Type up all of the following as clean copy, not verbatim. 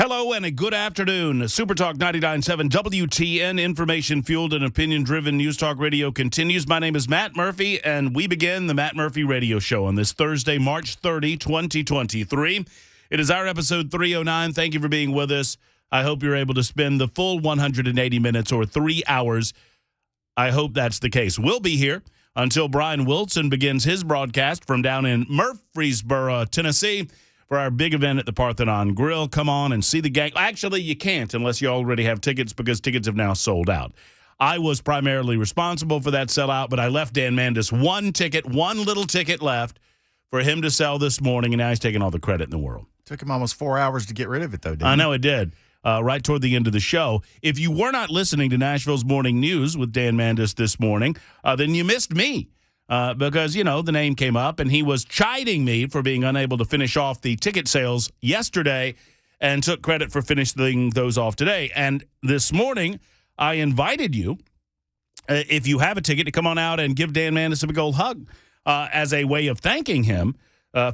Hello and a good afternoon. Super Talk 99.7 WTN, information-fueled and opinion-driven News Talk Radio continues. My name is Matt Murphy, and we begin the Matt Murphy Radio Show on this Thursday, March 30, 2023. It is our episode 309. Thank you for being with us. I hope you're able to spend the full 180 minutes or 3 hours. I hope that's the case. We'll be here until Brian Wilson begins his broadcast from down in Murfreesboro, Tennessee, for our big event at the Parthenon Grill. Come on and see the gang. Actually, you can't unless you already have tickets because tickets have now sold out. I was primarily responsible for that sellout, but I left Dan Mandis one little ticket left for him to sell this morning, and now he's taking all the credit in the world. Took him almost 4 hours to get rid of it, though, didn't I know it did. Right toward the end of the show. If you were not listening to Nashville's Morning News with Dan Mandis this morning, then you missed me. Because, you know, the name came up, and he was chiding me for being unable to finish off the ticket sales yesterday and took credit for finishing those off today. And this morning, I invited you, if you have a ticket, to come on out and give Dan Mandis a big old hug as a way of thanking him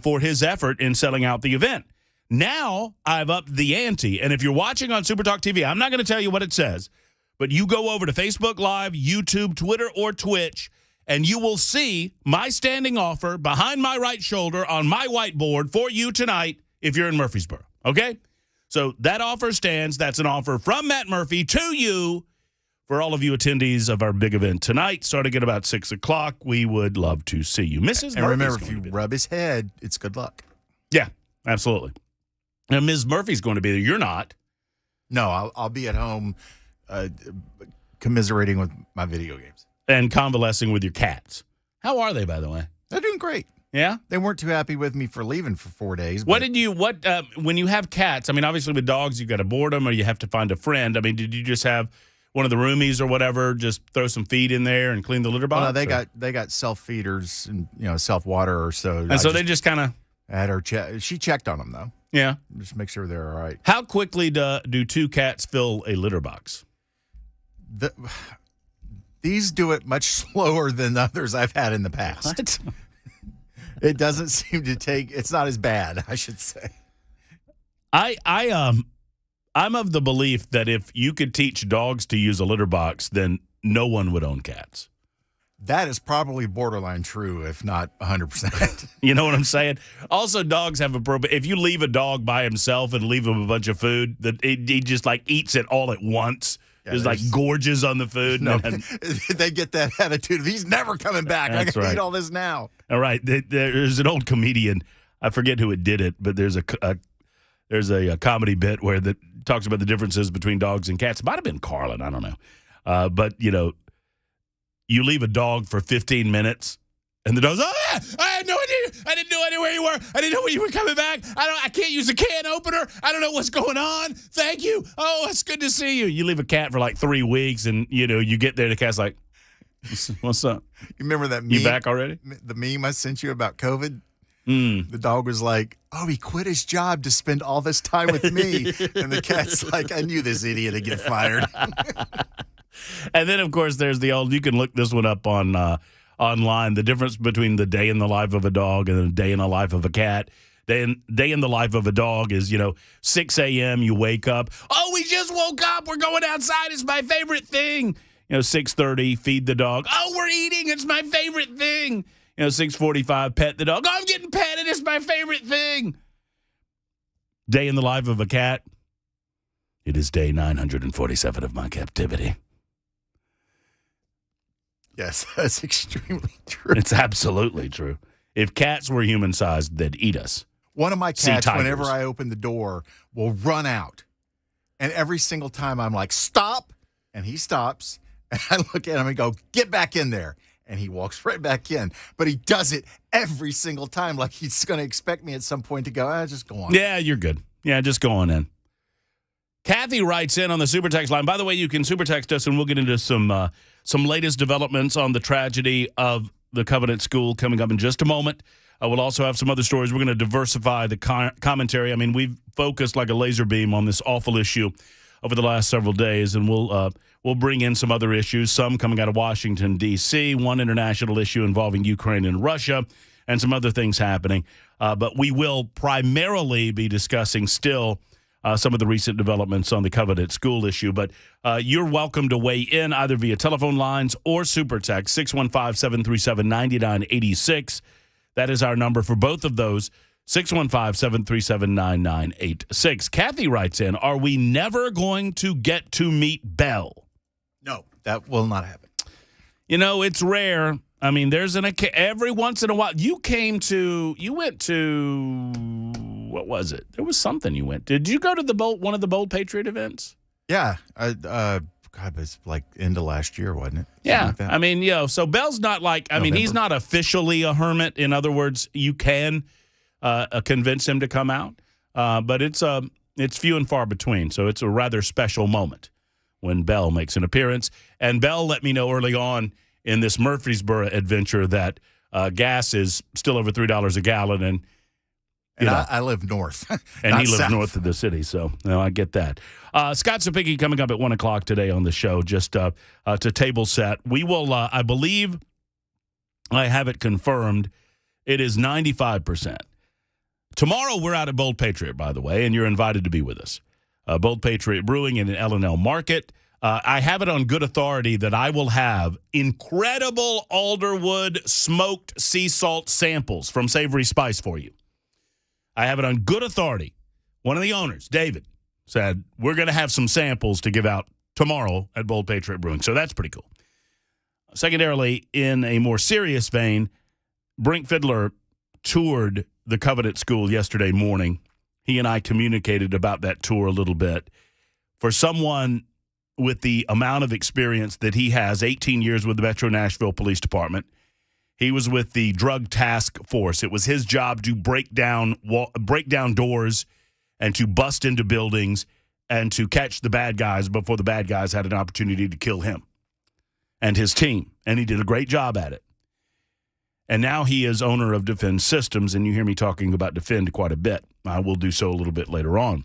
for his effort in selling out the event. Now, I've upped the ante, and if you're watching on Super Talk TV, I'm not going to tell you what it says, but you go over to Facebook Live, YouTube, Twitter, or Twitch, and you will see my standing offer behind my right shoulder on my whiteboard for you tonight if you're in Murfreesboro, okay? So that offer stands. That's an offer from Matt Murphy to you for all of you attendees of our big event tonight, starting at about 6 o'clock. We would love to see you. Mrs. And remember, if you rub his head, it's good luck. Yeah, absolutely. And Ms. Murphy's going to be there. You're not. No, I'll be at home commiserating with my video games. And convalescing with your cats. How are they, by the way? They're doing great. Yeah? They weren't too happy with me for leaving for 4 days. When you have cats, I mean, obviously with dogs, you've got to board them or you have to find a friend. I mean, did you just have one of the roomies or whatever, just throw some feed in there and clean the litter box? No, they got self-feeders and, self-water or so. And so they just kind of... had her she checked on them, though. Yeah. Just make sure they're all right. How quickly do two cats fill a litter box? These do it much slower than the others I've had in the past. What? It doesn't seem to take. It's not as bad, I should say. I'm of the belief that if you could teach dogs to use a litter box, then no one would own cats. That is probably borderline true, if not 100%. You know what I'm saying? Also, dogs have a problem. If you leave a dog by himself and leave him a bunch of food, that he just like eats it all at once. Yeah, just like gorges on the food. No, they get that attitude of he's never coming back. I can eat all this now. All right. There's an old comedian. I forget who did it, but there's a comedy bit where that talks about the differences between dogs and cats. It might have been Carlin. I don't know. But, you leave a dog for 15 minutes, and the dog's, oh, yeah, I had no idea. I didn't know anywhere you were. I didn't know when you were coming back. I can't use a can opener. I don't know what's going on. Thank you. Oh, it's good to see you. You leave a cat for like 3 weeks, and, you get there, the cat's like, what's up? You remember that meme? You back already? The meme I sent you about COVID? The dog was like, oh, he quit his job to spend all this time with me. And the cat's like, I knew this idiot would get fired. And then, of course, there's the old, you can look this one up on online, the difference between the day in the life of a dog and the day in the life of a cat. Day in the life of a dog is, 6 a.m., you wake up. Oh, we just woke up. We're going outside. It's my favorite thing. 6:30, feed the dog. Oh, we're eating. It's my favorite thing. 6:45, pet the dog. Oh, I'm getting petted. It's my favorite thing. Day in the life of a cat. It is day 947 of my captivity. Yes, that's extremely true. It's absolutely true. If cats were human-sized, they'd eat us. One of my cats, whenever I open the door, will run out. And every single time I'm like, stop. And he stops. And I look at him and go, get back in there. And he walks right back in. But he does it every single time. Like he's going to expect me at some point to go, just go on. Yeah, you're good. Yeah, just go on in. Kathy writes in on the Super Text line. By the way, you can Super Text us, and we'll get into some latest developments on the tragedy of the Covenant School coming up in just a moment. We'll also have some other stories. We're going to diversify the commentary. I mean, we've focused like a laser beam on this awful issue over the last several days, and we'll bring in some other issues, some coming out of Washington, D.C., one international issue involving Ukraine and Russia, and some other things happening. But we will primarily be discussing still some of the recent developments on the coveted school issue. But you're welcome to weigh in either via telephone lines or super text, 615-737-9986. That is our number for both of those, 615-737-9986. Kathy writes in, are we never going to get to meet Bell? No, that will not happen. You know, it's rare. I mean, there's every once in a while. You went to, what was it? There was something you went. Did you go to one of the Bold Patriot events? Yeah. God, it's like end of last year, wasn't it? Yeah. Like that. I mean, so Bell's not like, he's not officially a hermit. In other words, you can convince him to come out. But it's few and far between. So it's a rather special moment when Bell makes an appearance. And Bell let me know early on in this Murfreesboro adventure that gas is still over $3 a gallon. And I live north. And he lives south. north of the city, so I get that. Scott Cepicky coming up at 1 o'clock today on the show, just to table set. We will, I believe, I have it confirmed, it is 95%. Tomorrow we're out at Bold Patriot, by the way, and you're invited to be with us. Bold Patriot Brewing in an L&L Market. I have it on good authority that I will have incredible alderwood smoked sea salt samples from Savory Spice for you. I have it on good authority. One of the owners, David, said, we're going to have some samples to give out tomorrow at Bold Patriot Brewing. So that's pretty cool. Secondarily, in a more serious vein, Brink Fiddler toured the Covenant School yesterday morning. He and I communicated about that tour a little bit. For someone with the amount of experience that he has, 18 years with the Metro Nashville Police Department, he was with the Drug Task Force. It was his job to break down doors and to bust into buildings and to catch the bad guys before the bad guys had an opportunity to kill him and his team. And he did a great job at it. And now he is owner of Defend Systems, and you hear me talking about Defend quite a bit. I will do so a little bit later on.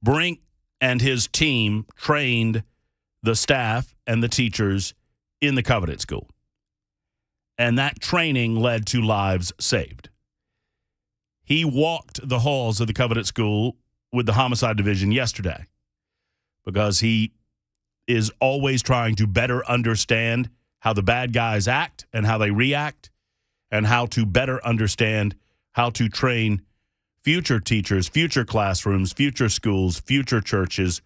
Brink and his team trained the staff and the teachers in the Covenant School. And that training led to lives saved. He walked the halls of the Covenant School with the Homicide Division yesterday because he is always trying to better understand how the bad guys act and how they react, and how to better understand how to train future teachers, future classrooms, future schools, future churches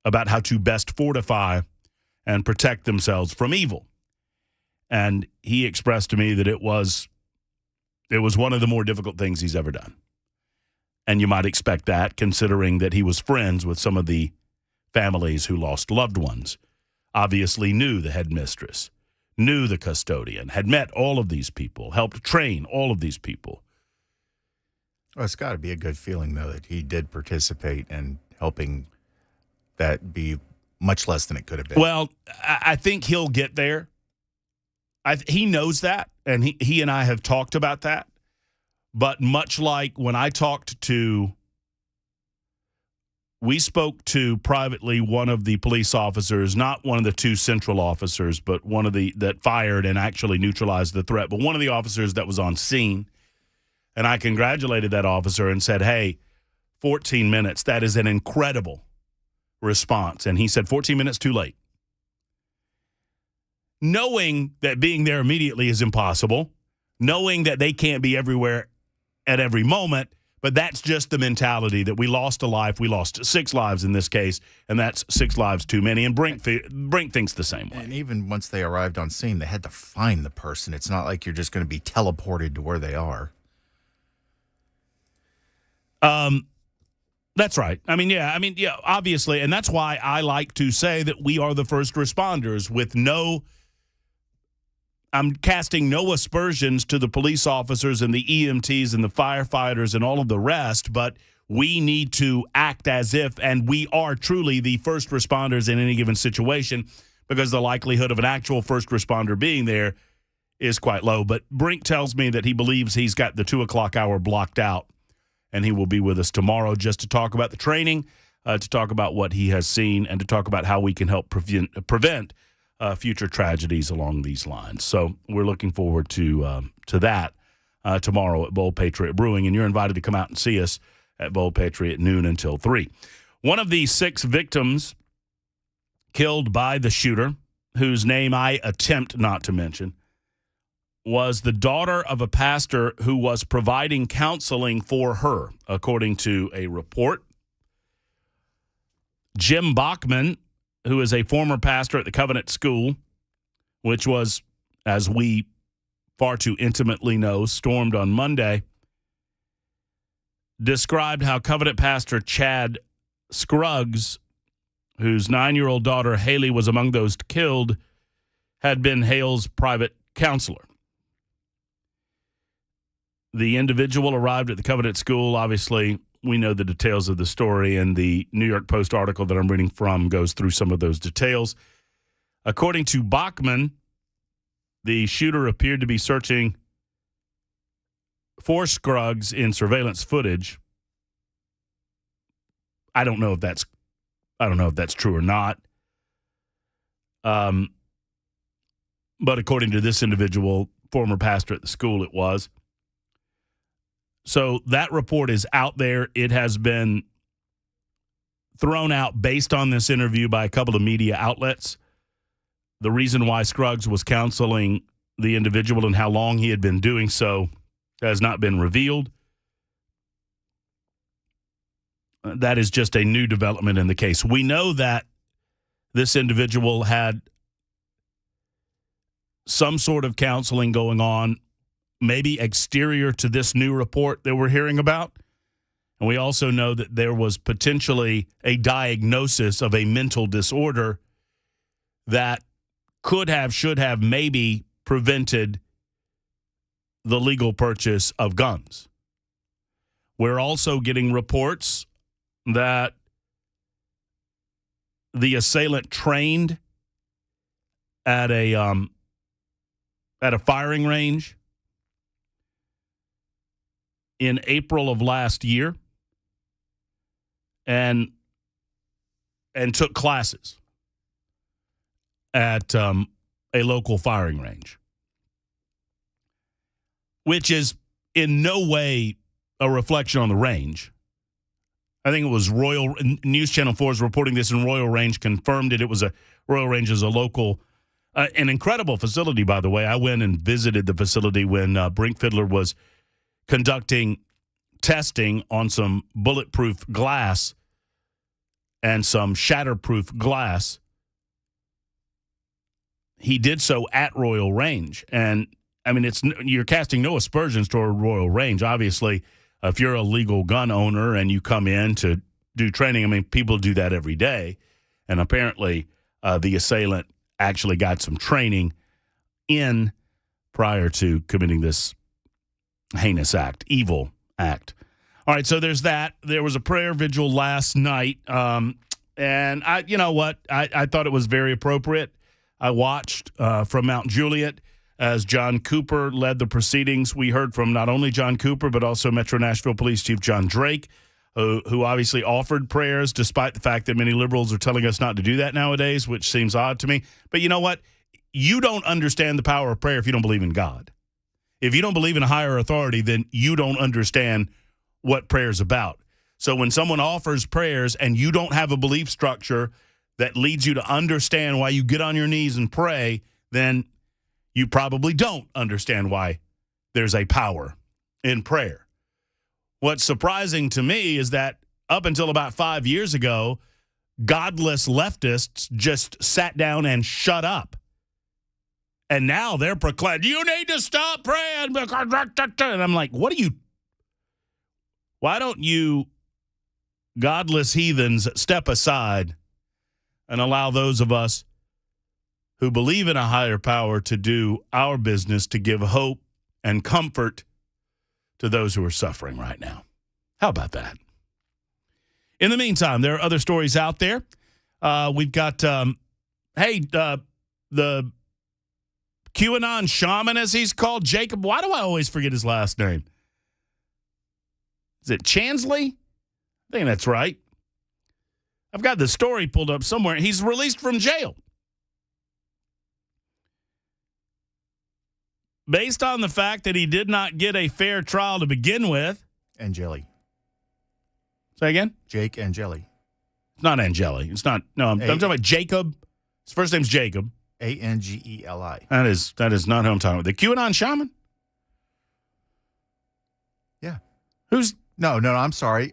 about how to best fortify and protect themselves from evil. And he expressed to me that it was one of the more difficult things he's ever done. And you might expect that, considering that he was friends with some of the families who lost loved ones. Obviously knew the headmistress, knew the custodian, had met all of these people, helped train all of these people. Well, it's got to be a good feeling, though, that he did participate in helping that be much less than it could have been. Well, I think he'll get there. He knows that, and he and I have talked about that. But much like when I we spoke to privately one of the police officers, not one of the two central officers, but one of that fired and actually neutralized the threat, but one of the officers that was on scene. And I congratulated that officer and said, hey, 14 minutes, that is an incredible response. And he said, 14 minutes too late. Knowing that being there immediately is impossible, knowing that they can't be everywhere at every moment, but that's just the mentality that we lost a life. We lost 6 lives in this case, and that's 6 lives too many. And Brink thinks the same way. And even once they arrived on scene, they had to find the person. It's not like you're just going to be teleported to where they are. That's right. Yeah, obviously. And that's why I like to say that we are the first responders with I'm casting no aspersions to the police officers and the EMTs and the firefighters and all of the rest, but we need to act as if, and we are truly the first responders in any given situation, because the likelihood of an actual first responder being there is quite low. But Brink tells me that he believes he's got the 2 o'clock hour blocked out, and he will be with us tomorrow just to talk about the training, to talk about what he has seen, and to talk about how we can help prevent future tragedies along these lines. So we're looking forward to that tomorrow at Bold Patriot Brewing, and you're invited to come out and see us at Bold Petrie at noon until 3. One of the 6 victims killed by the shooter, whose name I attempt not to mention, was the daughter of a pastor who was providing counseling for her, according to a report. Jim Bachman, who is a former pastor at the Covenant School, which was, as we far too intimately know, stormed on Monday, described how Covenant pastor Chad Scruggs, whose 9-year-old daughter Haley was among those killed, had been Hale's private counselor. The individual arrived at the Covenant School. Obviously, we know the details of the story, and the New York Post article that I'm reading from goes through some of those details. According to Bachman, the shooter appeared to be searching for Scruggs in surveillance footage. I don't know if that's true or not. But according to this individual, former pastor at the school, it was. So that report is out there. It has been thrown out based on this interview by a couple of media outlets. The reason why Scruggs was counseling the individual and how long he had been doing so has not been revealed. That is just a new development in the case. We know that this individual had some sort of counseling going on, maybe exterior to this new report that we're hearing about. And we also know that there was potentially a diagnosis of a mental disorder that could have, should have, maybe prevented the legal purchase of guns. We're also getting reports that the assailant trained at a firing range in April of last year and took classes at a local firing range, which is in no way a reflection on the range. I think it was Royal News Channel 4 is reporting this, and Royal Range confirmed it. It was Royal Range is a local, an incredible facility, by the way. I went and visited the facility when Brink Fiddler was conducting testing on some bulletproof glass and some shatterproof glass. He did so at Royal Range. And, I mean, you're casting no aspersions toward Royal Range. Obviously, if you're a legal gun owner and you come in to do training, I mean, people do that every day. And apparently the assailant actually got some training in prior to committing this heinous act, evil act. All right, so there's that. There was a prayer vigil last night. And you know what? I thought it was very appropriate. I watched from Mount Juliet as John Cooper led the proceedings. We heard from not only John Cooper, but also Metro Nashville Police Chief John Drake, who obviously offered prayers, despite the fact that many liberals are telling us not to do that nowadays, which seems odd to me. But you know what? You don't understand the power of prayer if you don't believe in God. If you don't believe in a higher authority, then you don't understand what prayer is about. So when someone offers prayers and you don't have a belief structure that leads you to understand why you get on your knees and pray, then you probably don't understand why there's a power in prayer. What's surprising to me is that up until about 5 years ago, godless leftists just sat down and shut up. And now they're proclaiming, you need to stop praying. And I'm like, why don't you godless heathens step aside and allow those of us who believe in a higher power to do our business, to give hope and comfort to those who are suffering right now? How about that? In the meantime, there are other stories out there. We've got, the QAnon shaman, as he's called, Jacob. Why do I always forget his last name? Is it Chansley? I think that's right. I've got the story pulled up somewhere. He's released from jail based on the fact that he did not get a fair trial to begin with. And jelly. Say again? Jake Angeli. It's not Angeli. It's not. No, I'm talking about Jacob. His first name's Jacob. Angeli. That is not who I'm talking about. The QAnon shaman? Yeah. Who's... No, I'm sorry.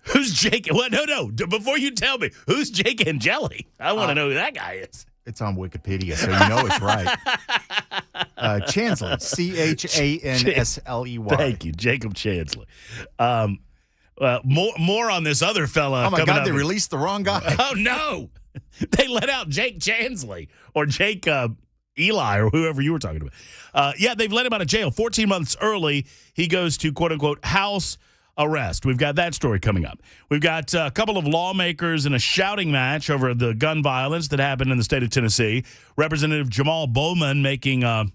Who's Jake? What? No. Before you tell me, who's Jake Angeli? I want to know who that guy is. It's on Wikipedia, so you know it's right. Chansley. Chansley. Thank you, Jacob Chansley. More on this other fella. Oh, my God, they released the wrong guy. Oh, no. They let out Jake Chansley or Jake Eli or whoever you were talking about. They've let him out of jail 14 months early. He goes to, quote-unquote, house arrest. We've got that story coming up. We've got a couple of lawmakers in a shouting match over the gun violence that happened in the state of Tennessee. Representative Jamal Bowman making a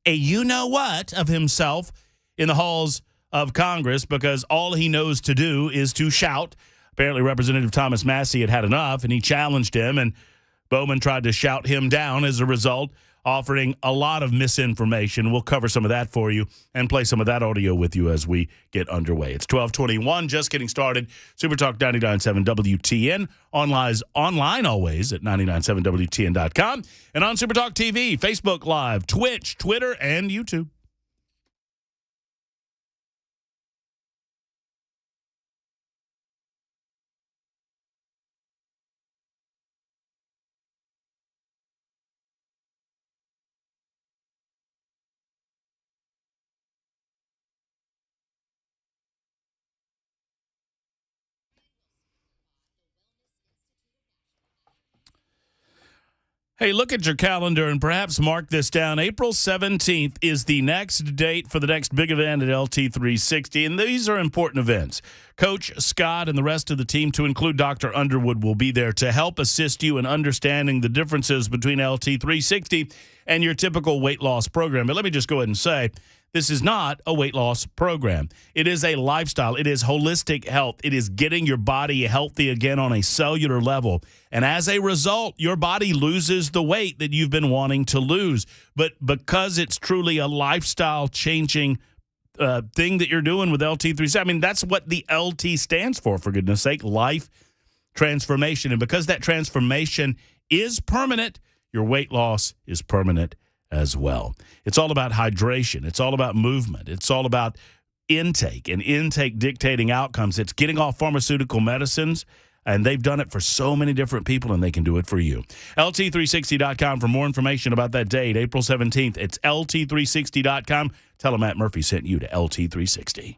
you-know-what of himself in the halls of Congress because all he knows to do is to shout. Apparently, Representative Thomas Massey had enough, and he challenged him, and Bowman tried to shout him down as a result, offering a lot of misinformation. We'll cover some of that for you and play some of that audio with you as we get underway. It's 12:21, just getting started. Super Talk 99.7 WTN. Online always at 997WTN.com. And on Super Talk TV, Facebook Live, Twitch, Twitter, and YouTube. Hey, look at your calendar and perhaps mark this down. April 17th is the next date for the next big event at LT360, and these are important events. Coach Scott and the rest of the team, to include Dr. Underwood, will be there to help assist you in understanding the differences between LT360 and your typical weight loss program. But let me just go ahead and say, this is not a weight loss program. It is a lifestyle. It is holistic health. It is getting your body healthy again on a cellular level. And as a result, your body loses the weight that you've been wanting to lose. But because it's truly a lifestyle changing thing that you're doing with LT360, I mean, that's what the LT stands for goodness sake, life transformation. And because that transformation is permanent, your weight loss is permanent as well. It's all about hydration. It's all about movement. It's all about intake and intake dictating outcomes. It's getting off pharmaceutical medicines, and they've done it for so many different people, and they can do it for you. LT360.com for more information about that date, April 17th. It's LT360.com. Tell them Matt Murphy sent you to LT360.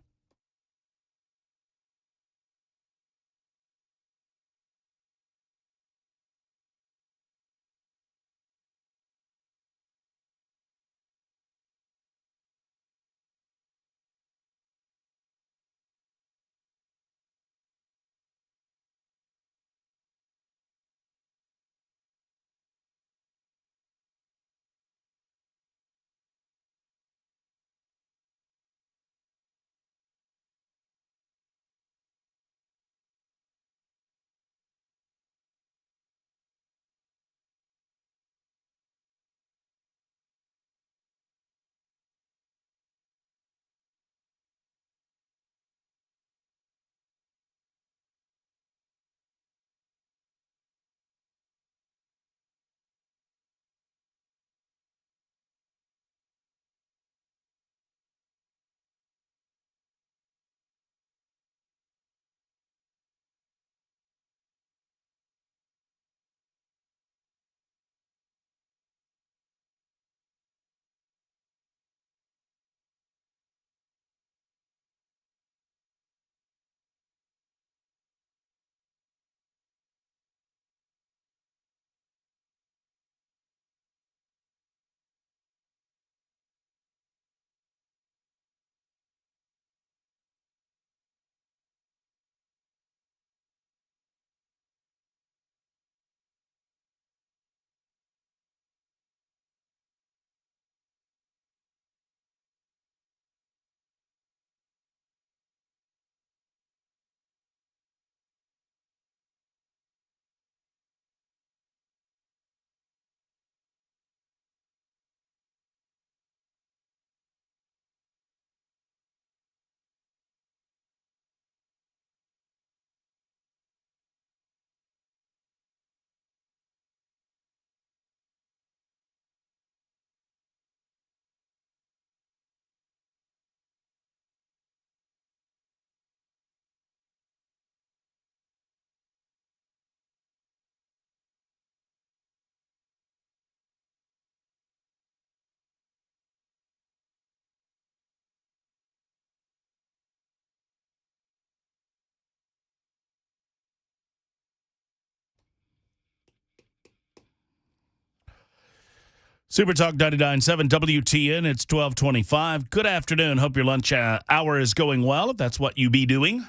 Super Talk 99.7 WTN. It's 12:25. Good afternoon. Hope your lunch hour is going well, if that's what you be doing.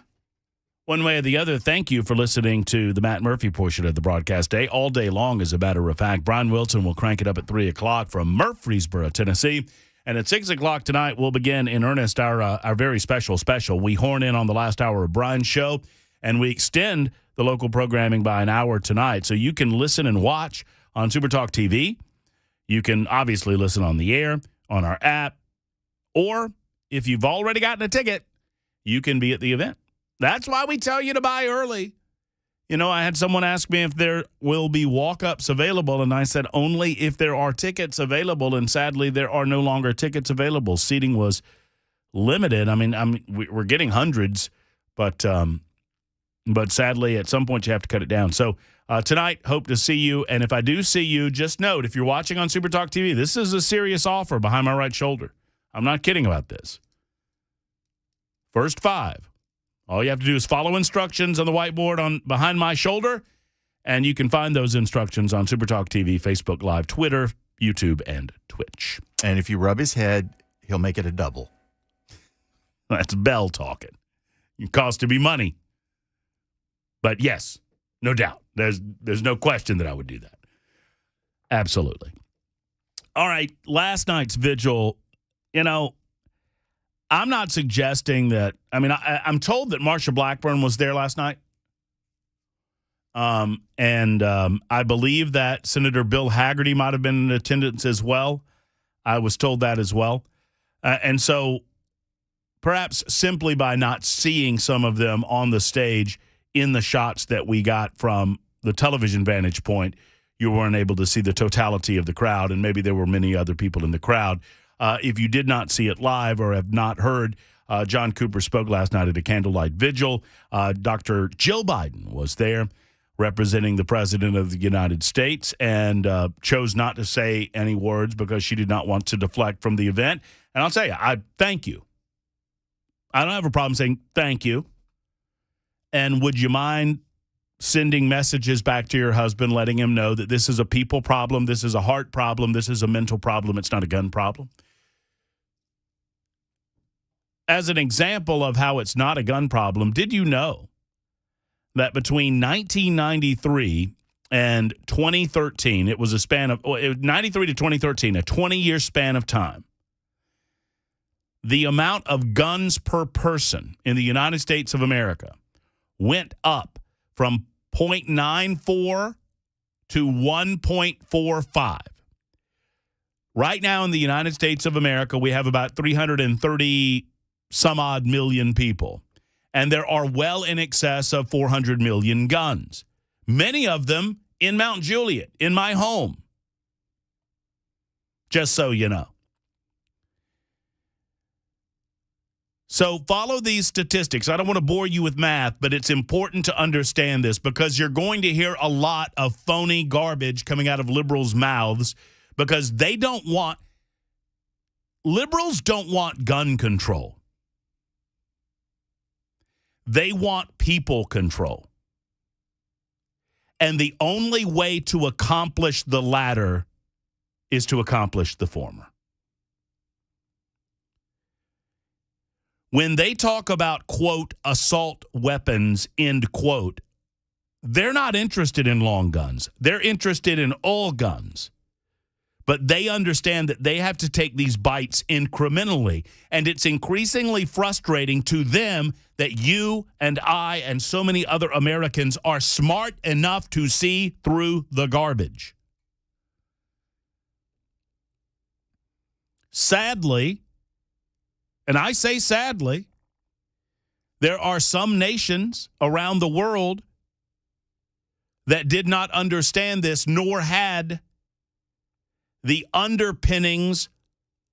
One way or the other, thank you for listening to the Matt Murphy portion of the broadcast day. All day long, as a matter of fact. Brian Wilson will crank it up at 3 o'clock from Murfreesboro, Tennessee. And at 6 o'clock tonight, we'll begin in earnest our very special. We horn in on the last hour of Brian's show, and we extend the local programming by an hour tonight. So you can listen and watch on Super Talk TV. You can obviously listen on the air, on our app, or if you've already gotten a ticket, you can be at the event. That's why we tell you to buy early. You know, I had someone ask me if there will be walk-ups available, and I said only if there are tickets available, and sadly there are no longer tickets available. Seating was limited. I mean, we're getting hundreds, but sadly at some point you have to cut it down. So tonight, hope to see you. And if I do see you, just note, if you're watching on Super Talk TV, this is a serious offer behind my right shoulder. I'm not kidding about this. First 5. All you have to do is follow instructions on the whiteboard behind my shoulder, and you can find those instructions on Super Talk TV, Facebook Live, Twitter, YouTube, and Twitch. And if you rub his head, he'll make it a double. That's Bell talking. It costs to be money. But yes, no doubt. There's no question that I would do that. Absolutely. All right, last night's vigil, you know, I'm not suggesting that. I mean, I'm told that Marsha Blackburn was there last night. And I believe that Senator Bill Hagerty might have been in attendance as well. I was told that as well. And so perhaps simply by not seeing some of them on the stage in the shots that we got from the television vantage point, you weren't able to see the totality of the crowd, and maybe there were many other people in the crowd. If you did not see it live or have not heard, John Cooper spoke last night at a candlelight vigil. Dr. Jill Biden was there representing the President of the United States and chose not to say any words because she did not want to deflect from the event. And I'll tell you, I thank you. I don't have a problem saying thank you. And would you mind sending messages back to your husband, letting him know that this is a people problem, this is a heart problem, this is a mental problem, it's not a gun problem? As an example of how it's not a gun problem, did you know that between 1993 and 2013, it was a span of 93 to 2013, a 20-year span of time, the amount of guns per person in the United States of America went up from 0.94 to 1.45. Right now in the United States of America, we have about 330 some odd million people, and there are well in excess of 400 million guns, many of them in Mount Juliet, in my home. Just so you know. So follow these statistics. I don't want to bore you with math, but it's important to understand this because you're going to hear a lot of phony garbage coming out of liberals' mouths because liberals don't want gun control. They want people control. And the only way to accomplish the latter is to accomplish the former. When they talk about, quote, assault weapons, end quote, they're not interested in long guns. They're interested in all guns. But they understand that they have to take these bites incrementally. And it's increasingly frustrating to them that you and I and so many other Americans are smart enough to see through the garbage. Sadly, and I say sadly, there are some nations around the world that did not understand this, nor had the underpinnings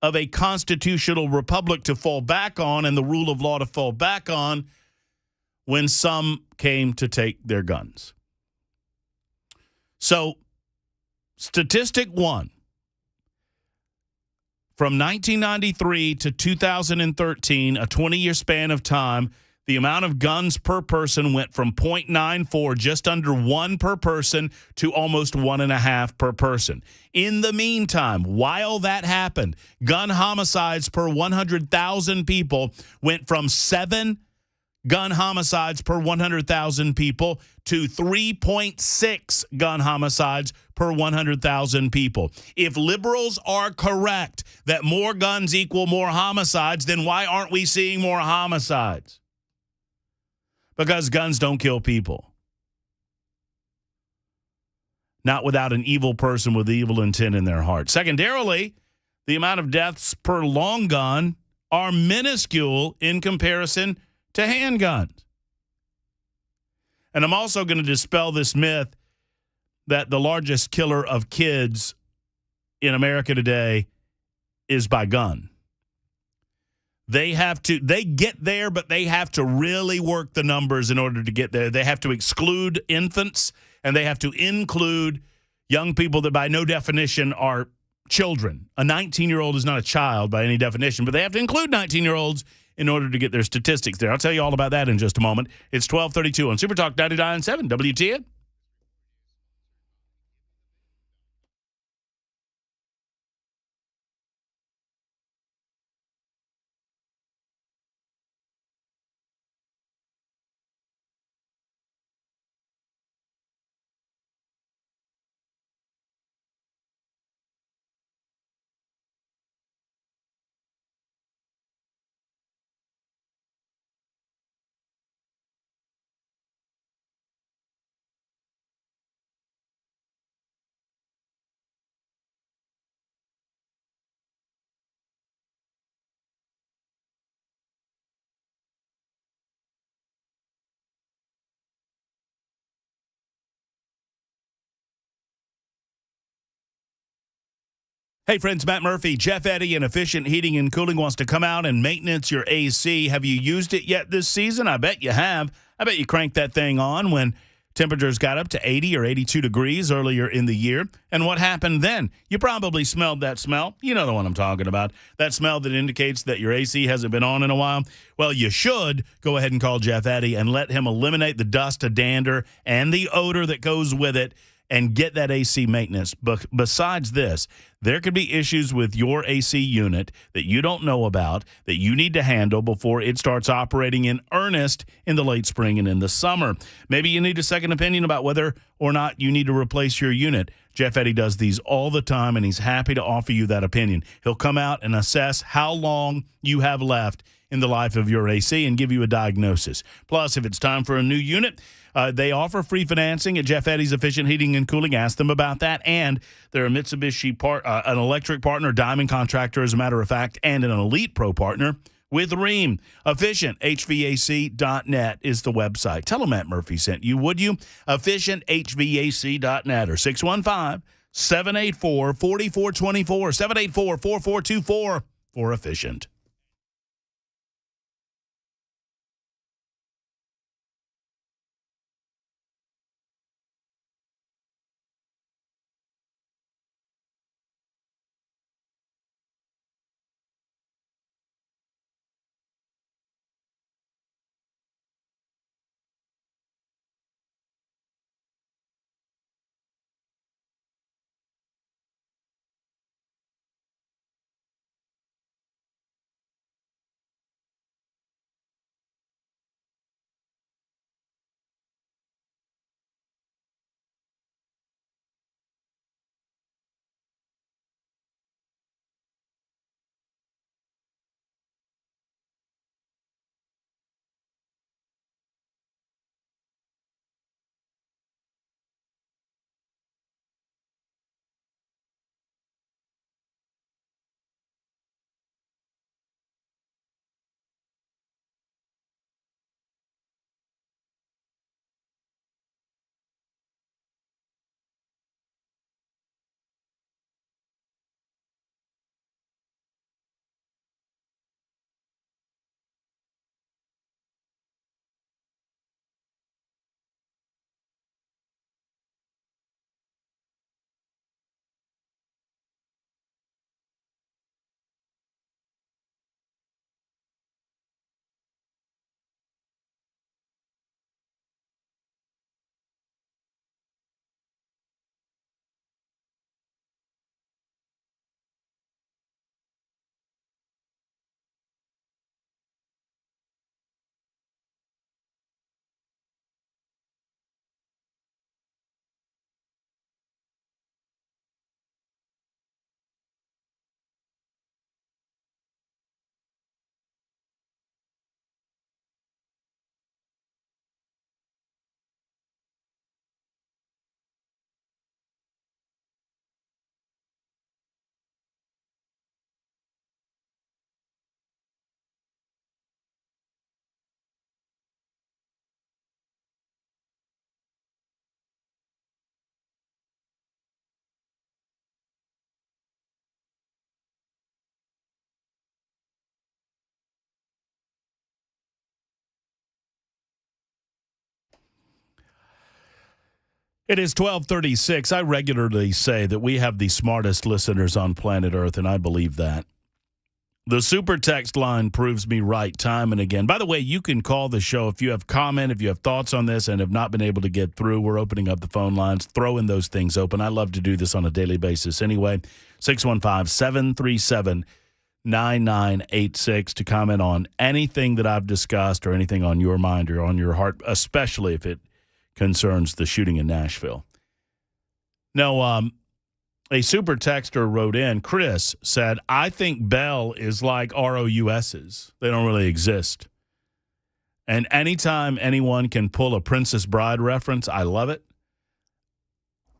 of a constitutional republic to fall back on and the rule of law to fall back on when some came to take their guns. So, statistic 1. From 1993 to 2013, a 20-year span of time, the amount of guns per person went from 0.94, just under 1 per person, to almost 1.5 per person. In the meantime, while that happened, gun homicides per 100,000 people went from 7 gun homicides per 100,000 people to 3.6 gun homicides per 100,000 people. If liberals are correct that more guns equal more homicides, then why aren't we seeing more homicides? Because guns don't kill people. Not without an evil person with evil intent in their heart. Secondarily, the amount of deaths per long gun are minuscule in comparison to handguns. And I'm also going to dispel this myth that the largest killer of kids in America today is by gun. They get there, but they have to really work the numbers in order to get there. They have to exclude infants, and they have to include young people that by no definition are children. A 19-year-old is not a child by any definition, but they have to include 19-year-olds in order to get their statistics there. I'll tell you all about that in just a moment. It's 12:32 on Super Talk 99.7 WTN. Hey, friends, Matt Murphy, Jeff Eddy, and Efficient Heating and Cooling wants to come out and maintenance your AC. Have you used it yet this season? I bet you have. I bet you cranked that thing on when temperatures got up to 80 or 82 degrees earlier in the year. And what happened then? You probably smelled that smell. You know the one I'm talking about. That smell that indicates that your AC hasn't been on in a while. Well, you should go ahead and call Jeff Eddy and let him eliminate the dust, a dander, and the odor that goes with it, and get that AC maintenance. But besides this, there could be issues with your AC unit that you don't know about that you need to handle before it starts operating in earnest in the late spring and in the summer. Maybe you need a second opinion about whether or not you need to replace your unit. Jeff Eddy does these all the time, and he's happy to offer you that opinion. He'll come out and assess how long you have left in the life of your AC and give you a diagnosis. Plus, if it's time for a new unit, they offer free financing at Jeff Eddy's Efficient Heating and Cooling. Ask them about that. And they're a Mitsubishi an electric partner, Diamond contractor, as a matter of fact, and an Elite Pro partner with Rheem. EfficientHVAC.net is the website. Tell them Matt Murphy sent you, would you? EfficientHVAC.net or 615-784-4424, 784-4424 for Efficient. It is 12:36. I regularly say that we have the smartest listeners on planet Earth, and I believe that. The super text line proves me right time and again. By the way, you can call the show if you have comment, if you have thoughts on this and have not been able to get through. We're opening up the phone lines, throwing those things open. I love to do this on a daily basis anyway. 615-737-9986 to comment on anything that I've discussed or anything on your mind or on your heart, especially if it concerns the shooting in Nashville. No, a super texter wrote in, Chris said, I think Bell is like ROUSs. They don't really exist. And anytime anyone can pull a Princess Bride reference, I love it.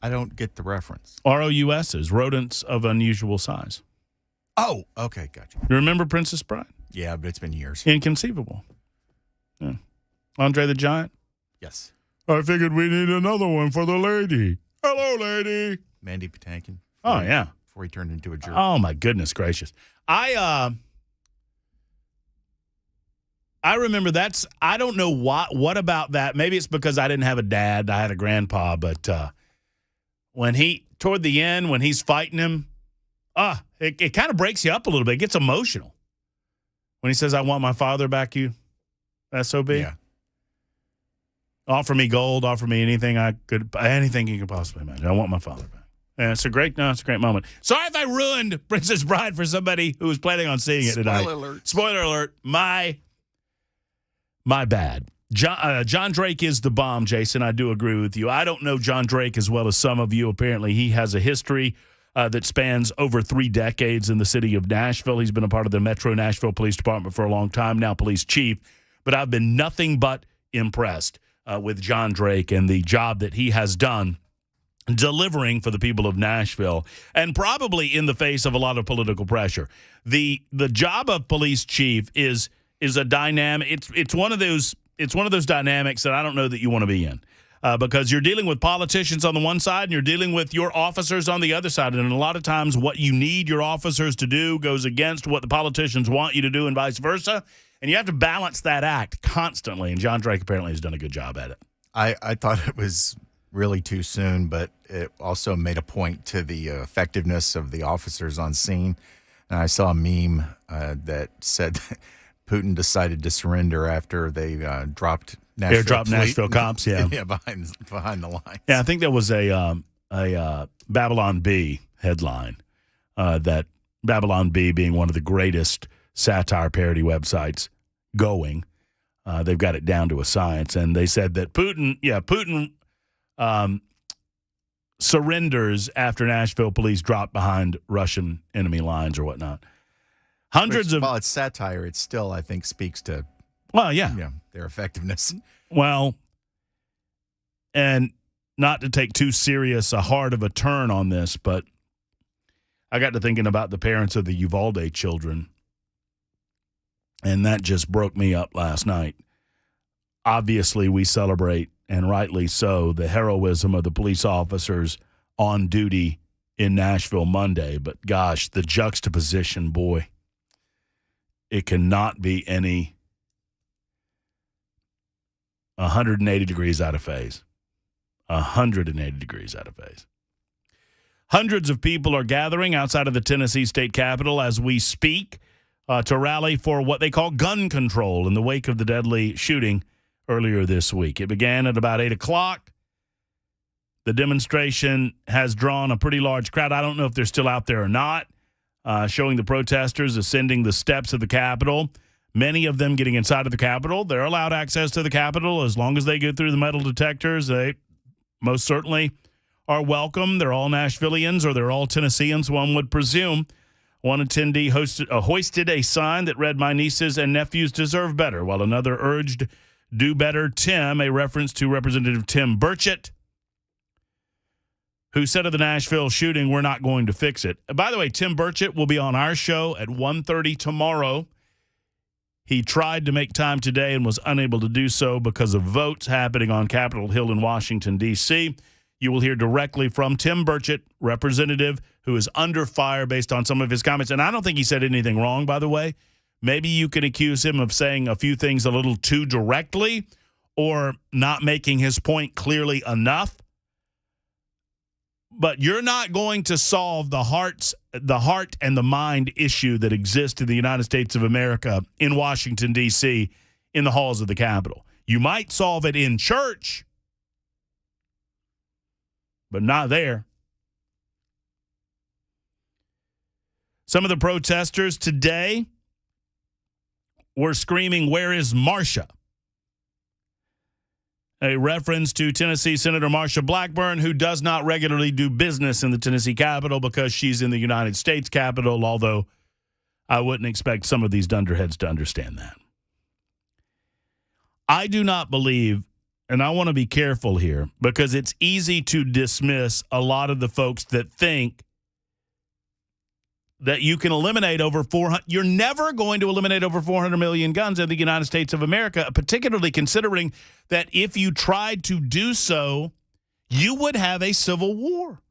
I don't get the reference. ROUSs, rodents of unusual size. Oh, okay, gotcha. You remember Princess Bride? Yeah, but it's been years. Inconceivable. Yeah. Andre the Giant? Yes. I figured we need another one for the lady. Hello, lady. Mandy Patinkin. Oh, yeah. Before he turned into a jerk. Oh, my goodness gracious. I remember I don't know what about that. Maybe it's because I didn't have a dad. I had a grandpa. But toward the end, when he's fighting him, it kind of breaks you up a little bit. It gets emotional. When he says, I want my father back, you SOB. Yeah. Offer me gold, offer me anything anything you could possibly imagine. I want my father back. Yeah, it's a great moment. Sorry if I ruined Princess Bride for somebody who was planning on seeing it tonight. Spoiler alert. My bad. John Drake is the bomb, Jason. I do agree with you. I don't know John Drake as well as some of you. Apparently, he has a history that spans over 3 decades in the city of Nashville. He's been a part of the Metro Nashville Police Department for a long time, now police chief. But I've been nothing but impressed with John Drake and the job that he has done delivering for the people of Nashville, and probably in the face of a lot of political pressure. The job of police chief is a dynamic. It's one of those dynamics that I don't know that you want to be in, because you're dealing with politicians on the one side and you're dealing with your officers on the other side, and a lot of times what you need your officers to do goes against what the politicians want you to do, and vice versa. And you have to balance that act constantly, and John Drake apparently has done a good job at it. I thought it was really too soon, but it also made a point to the effectiveness of the officers on scene. And I saw a meme that said that Putin decided to surrender after they dropped Nashville cops, yeah. Yeah, behind the lines. Yeah, I think there was a Babylon Bee headline, that Babylon Bee being one of the greatest satire parody websites going. They've got it down to a science, and they said that Putin surrenders after Nashville police drop behind Russian enemy lines or whatnot. While it's satire, it still, I think, speaks to their effectiveness. Well, and not to take too serious a hard of a turn on this, but I got to thinking about the parents of the Uvalde children, and that just broke me up last night. Obviously, we celebrate, and rightly so, the heroism of the police officers on duty in Nashville Monday. But gosh, the juxtaposition, boy, it cannot be any 180 degrees out of phase. 180 degrees out of phase. Hundreds of people are gathering outside of the Tennessee state capitol as we speak to rally for what they call gun control in the wake of the deadly shooting earlier this week. It began at about 8 o'clock. The demonstration has drawn a pretty large crowd. I don't know if they're still out there or not, showing the protesters ascending the steps of the Capitol, many of them getting inside of the Capitol. They're allowed access to the Capitol as long as they get through the metal detectors. They most certainly are welcome. They're all Nashvillians, or they're all Tennesseans, one would presume. One attendee hoisted a sign that read, "My nieces and nephews deserve better," while another urged, "Do better, Tim," a reference to Representative Tim Burchett, who said of the Nashville shooting, "We're not going to fix it." By the way, Tim Burchett will be on our show at 1:30 tomorrow. He tried to make time today and was unable to do so because of votes happening on Capitol Hill in Washington, D.C. You will hear directly from Tim Burchett, representative, who is under fire based on some of his comments. And I don't think he said anything wrong, by the way. Maybe you could accuse him of saying a few things a little too directly or not making his point clearly enough. But you're not going to solve the heart and the mind issue that exists in the United States of America in Washington, D.C., in the halls of the Capitol. You might solve it in church, but not there. Some of the protesters today were screaming, "Where is Marsha?" A reference to Tennessee Senator Marsha Blackburn, who does not regularly do business in the Tennessee Capitol because she's in the United States Capitol, although I wouldn't expect some of these dunderheads to understand that. I do not believe, and I want to be careful here, because it's easy to dismiss a lot of the folks that think that you can eliminate over 400. You're never going to eliminate over 400 million guns in the United States of America, particularly considering that if you tried to do so, you would have a civil war.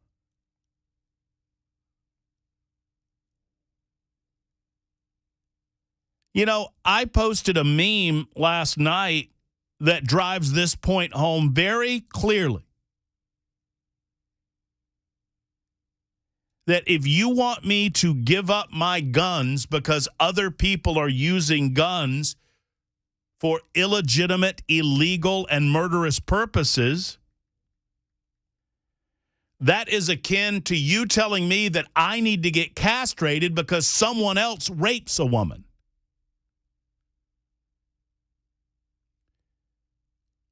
You know, I posted a meme last night that drives this point home very clearly. That if you want me to give up my guns because other people are using guns for illegitimate, illegal, and murderous purposes, that is akin to you telling me that I need to get castrated because someone else rapes a woman.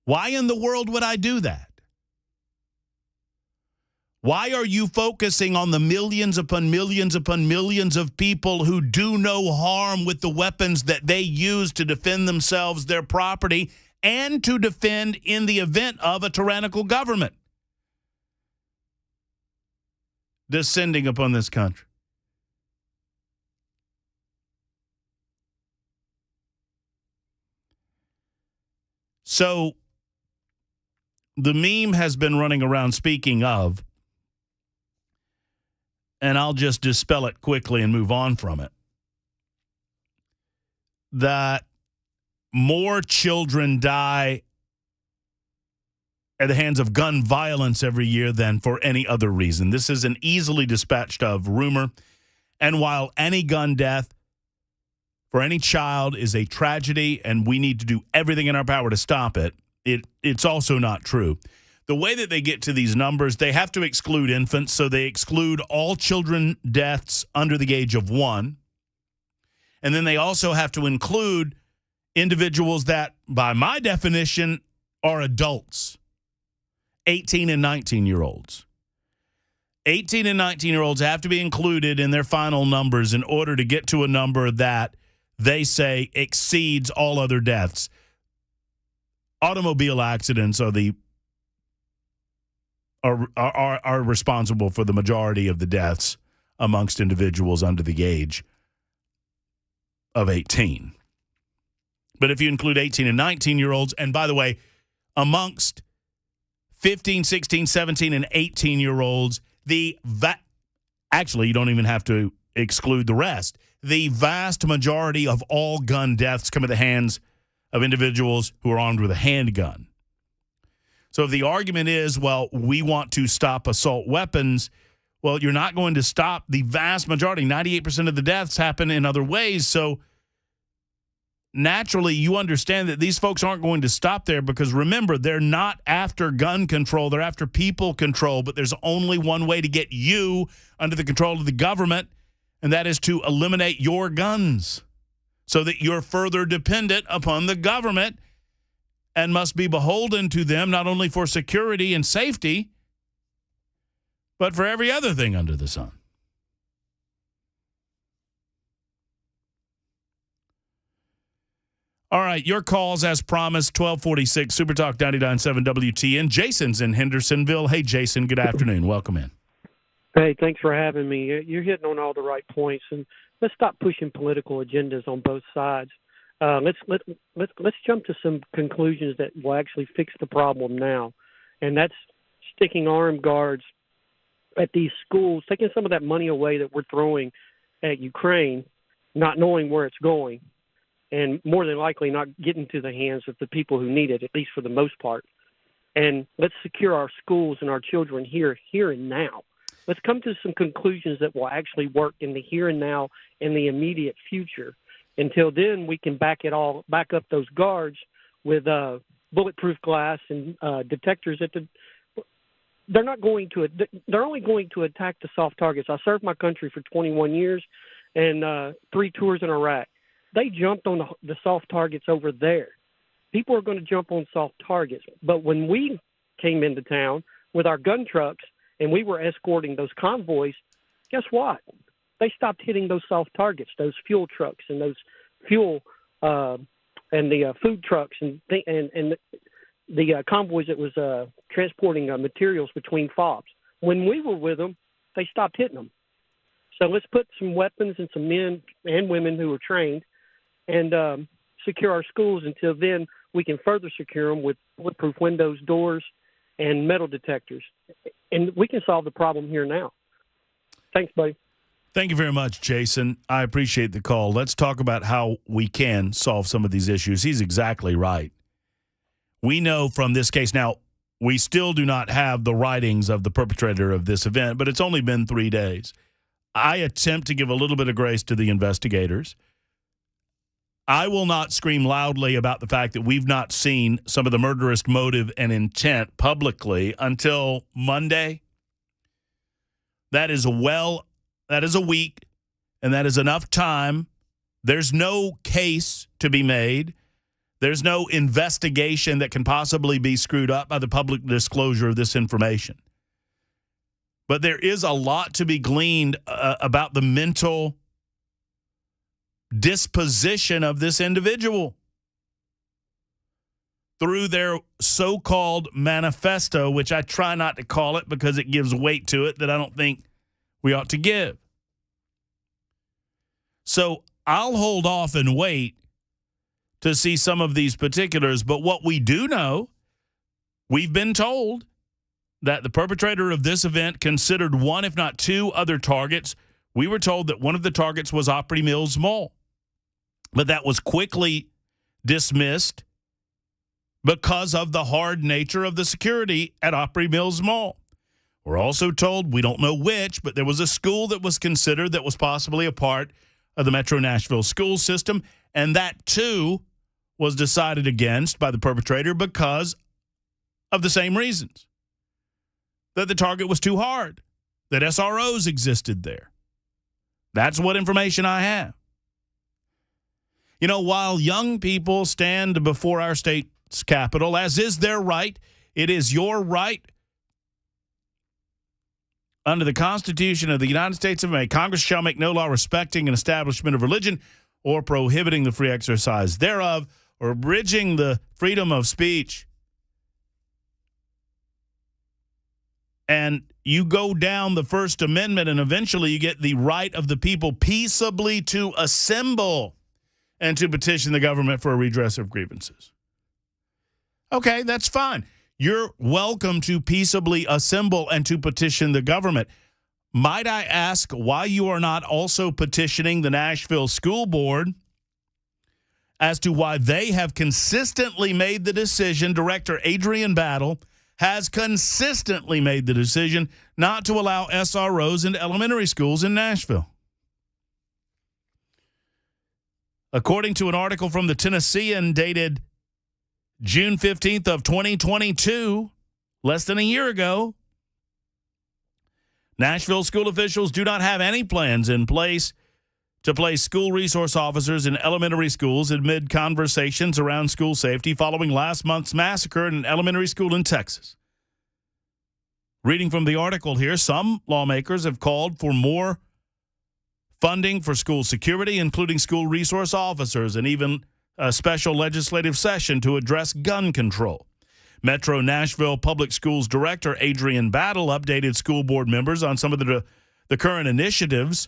Why in the world would I do that? Why are you focusing on the millions upon millions upon millions of people who do no harm with the weapons that they use to defend themselves, their property, and to defend in the event of a tyrannical government descending upon this country? So the meme has been running around, speaking of, and I'll just dispel it quickly and move on from it, that more children die at the hands of gun violence every year than for any other reason. This is an easily dispatched of rumor. And while any gun death for any child is a tragedy and we need to do everything in our power to stop it, it's also not true. The way that they get to these numbers, they have to exclude infants, so they exclude all children deaths under the age of 1. And then they also have to include individuals that, by my definition, are adults, 18 and 19-year-olds. 18 and 19-year-olds have to be included in their final numbers in order to get to a number that they say exceeds all other deaths. Automobile accidents are responsible for the majority of the deaths amongst individuals under the age of 18. But if you include 18 and 19-year-olds, and by the way, amongst 15, 16, 17, and 18-year-olds, actually, you don't even have to exclude the rest. The vast majority of all gun deaths come at the hands of individuals who are armed with a handgun. So if the argument is, well, we want to stop assault weapons, well, you're not going to stop the vast majority. 98% of the deaths happen in other ways. So naturally, you understand that these folks aren't going to stop there because, remember, they're not after gun control. They're after people control. But there's only one way to get you under the control of the government, and that is to eliminate your guns so that you're further dependent upon the government and must be beholden to them not only for security and safety, but for every other thing under the sun. All right, your calls as promised, 1246 Supertalk 99.7 WTN. Jason's in Hendersonville. Hey, Jason, good afternoon. Welcome in. Hey, thanks for having me. You're hitting on all the right points, and let's stop pushing political agendas on both sides. Let's jump to some conclusions that will actually fix the problem now, and that's sticking armed guards at these schools, taking some of that money away that we're throwing at Ukraine, not knowing where it's going, and more than likely not getting to the hands of the people who need it, at least for the most part. and let's secure our schools and our children here and now. Let's come to some conclusions that will actually work in the here and now and the immediate future. Until then, we can back up those guards with bulletproof glass and detectors they're only going to attack the soft targets. I served my country for 21 years and 3 tours in Iraq. They jumped on the soft targets over there. People are going to jump on soft targets. But when we came into town with our gun trucks and we were escorting those convoys, guess what? They stopped hitting those soft targets, those fuel trucks and those fuel and the food trucks and the convoys that was transporting materials between FOBs. When we were with them, they stopped hitting them. So let's put some weapons and some men and women who are trained and secure our schools. Until then, we can further secure them with bulletproof windows, doors, and metal detectors. And we can solve the problem here now. Thanks, buddy. Thank you very much, Jason. I appreciate the call. Let's talk about how we can solve some of these issues. He's exactly right. We know from this case now, we still do not have the writings of the perpetrator of this event, but it's only been 3 days. I attempt to give a little bit of grace to the investigators. I will not scream loudly about the fact that we've not seen some of the murderous motive and intent publicly until Monday. That is a week, and that is enough time. There's no case to be made. There's no investigation that can possibly be screwed up by the public disclosure of this information. But there is a lot to be gleaned about the mental disposition of this individual through their so-called manifesto, which I try not to call it because it gives weight to it that I don't think we ought to give. So I'll hold off and wait to see some of these particulars. But what we do know, we've been told that the perpetrator of this event considered one, if not 2, other targets. We were told that one of the targets was Opry Mills Mall. But that was quickly dismissed because of the hard nature of the security at Opry Mills Mall. We're also told, we don't know which, but there was a school that was considered that was possibly a part of the Metro Nashville school system, and that, too, was decided against by the perpetrator because of the same reasons. That the target was too hard, that SROs existed there. That's what information I have. You know, while young people stand before our state's capitol, as is their right, it is your right under the Constitution of the United States of America. Congress shall make no law respecting an establishment of religion or prohibiting the free exercise thereof or abridging the freedom of speech. And you go down the First Amendment, and eventually you get the right of the people peaceably to assemble and to petition the government for a redress of grievances. Okay, that's fine. You're welcome to peaceably assemble and to petition the government. Might I ask why you are not also petitioning the Nashville School Board as to why they have consistently made the decision, Director Adrian Battle has consistently made the decision not to allow SROs into elementary schools in Nashville? According to an article from the Tennessean dated June 15th of 2022, less than a year ago, Nashville school officials do not have any plans in place to place school resource officers in elementary schools amid conversations around school safety following last month's massacre in an elementary school in Texas. Reading from the article here, some lawmakers have called for more funding for school security, including school resource officers, and even a special legislative session to address gun control. Metro Nashville Public Schools Director Adrian Battle updated school board members on some of the current initiatives.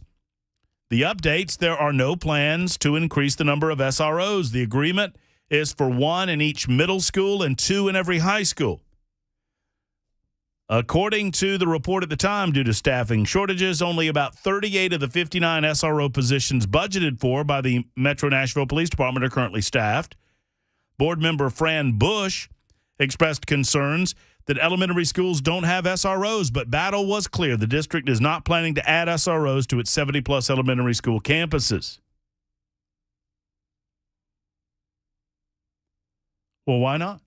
The updates: there are no plans to increase the number of SROs. The agreement is for 1 in each middle school and 2 in every high school. According to the report at the time, due to staffing shortages, only about 38 of the 59 SRO positions budgeted for by the Metro Nashville Police Department are currently staffed. Board member Fran Bush expressed concerns that elementary schools don't have SROs, but Battle was clear. The district is not planning to add SROs to its 70-plus elementary school campuses. Well, why not?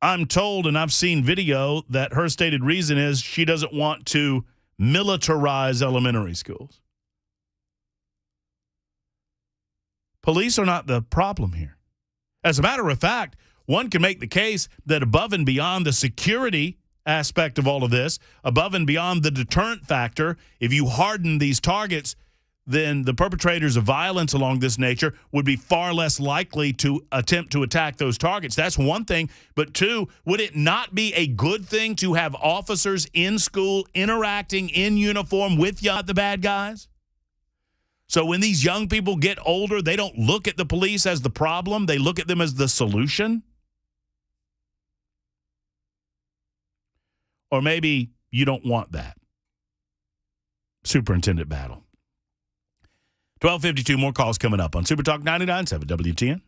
I'm told, and I've seen video, that her stated reason is she doesn't want to militarize elementary schools. Police are not the problem here. As a matter of fact, one can make the case that above and beyond the security aspect of all of this, above and beyond the deterrent factor, if you harden these targets, then the perpetrators of violence along this nature would be far less likely to attempt to attack those targets. That's one thing. But two, would it not be a good thing to have officers in school interacting in uniform with the bad guys? So when these young people get older, they don't look at the police as the problem. They look at them as the solution. Or maybe you don't want that. Superintendent Battle. 12:52, more calls coming up on Super Talk 99.7 WTN.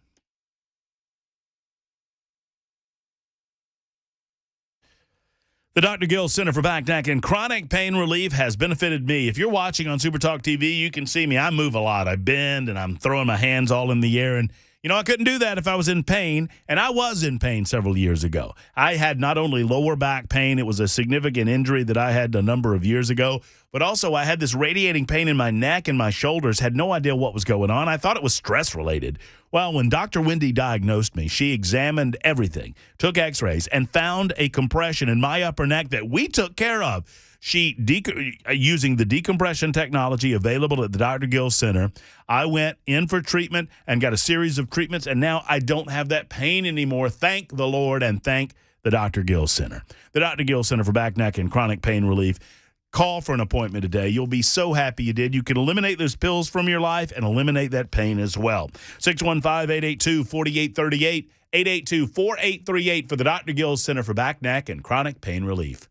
The Dr. Gill Center for Back, Neck, and Chronic Pain Relief has benefited me. If you're watching on Super Talk TV, you can see me. I move a lot. I bend, and I'm throwing my hands all in the air. And, I couldn't do that if I was in pain, and I was in pain several years ago. I had not only lower back pain, it was a significant injury that I had a number of years ago, but also I had this radiating pain in my neck and my shoulders, had no idea what was going on. I thought it was stress-related. Well, when Dr. Wendy diagnosed me, she examined everything, took x-rays, and found a compression in my upper neck that we took care of. She, using the decompression technology available at the Dr. Gill Center, I went in for treatment and got a series of treatments, and now I don't have that pain anymore. Thank the Lord and thank the Dr. Gill Center. The Dr. Gill Center for Back, Neck, and Chronic Pain Relief. Call for an appointment today. You'll be so happy you did. You can eliminate those pills from your life and eliminate that pain as well. 615-882-4838, 882-4838 for the Dr. Gill Center for Back, Neck, and Chronic Pain Relief.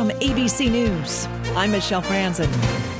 From ABC News, I'm Michelle Franzen.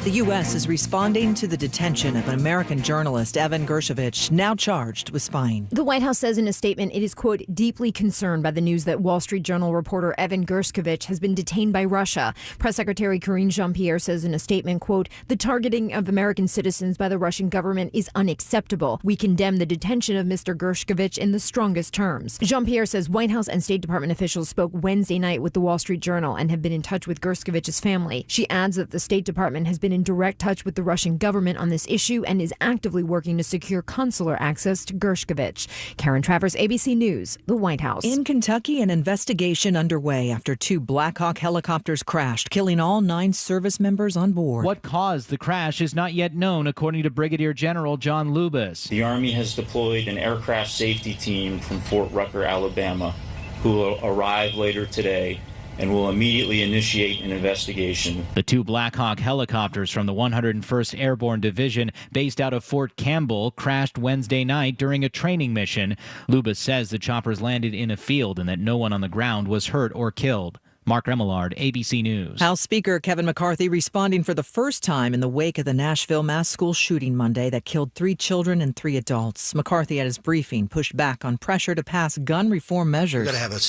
The U.S. is responding to the detention of an American journalist, Evan Gershkovich, now charged with spying. The White House says in a statement it is, quote, deeply concerned by the news that Wall Street Journal reporter Evan Gershkovich has been detained by Russia. Press Secretary Karine Jean-Pierre says in a statement, quote, the targeting of American citizens by the Russian government is unacceptable. We condemn the detention of Mr. Gershkovich in the strongest terms. Jean-Pierre says White House and State Department officials spoke Wednesday night with the Wall Street Journal and have been in touch with Gershkovich's family. She adds that the State Department has been in direct touch with the Russian government on this issue and is actively working to secure consular access to Gershkovich. Karen Travers, ABC News, the White House. In Kentucky, an investigation underway after 2 Black Hawk helicopters crashed, killing all 9 service members on board. What caused the crash is not yet known, according to Brigadier General John Lubas. The Army has deployed an aircraft safety team from Fort Rucker, Alabama, who will arrive later today and will immediately initiate an investigation. The 2 Black Hawk helicopters from the 101st Airborne Division, based out of Fort Campbell, crashed Wednesday night during a training mission. Lubas says the choppers landed in a field and that no one on the ground was hurt or killed. Mark Remillard, ABC News. House Speaker Kevin McCarthy responding for the first time in the wake of the Nashville mass school shooting Monday that killed 3 children and 3 adults. McCarthy at his briefing pushed back on pressure to pass gun reform measures. We've got to have a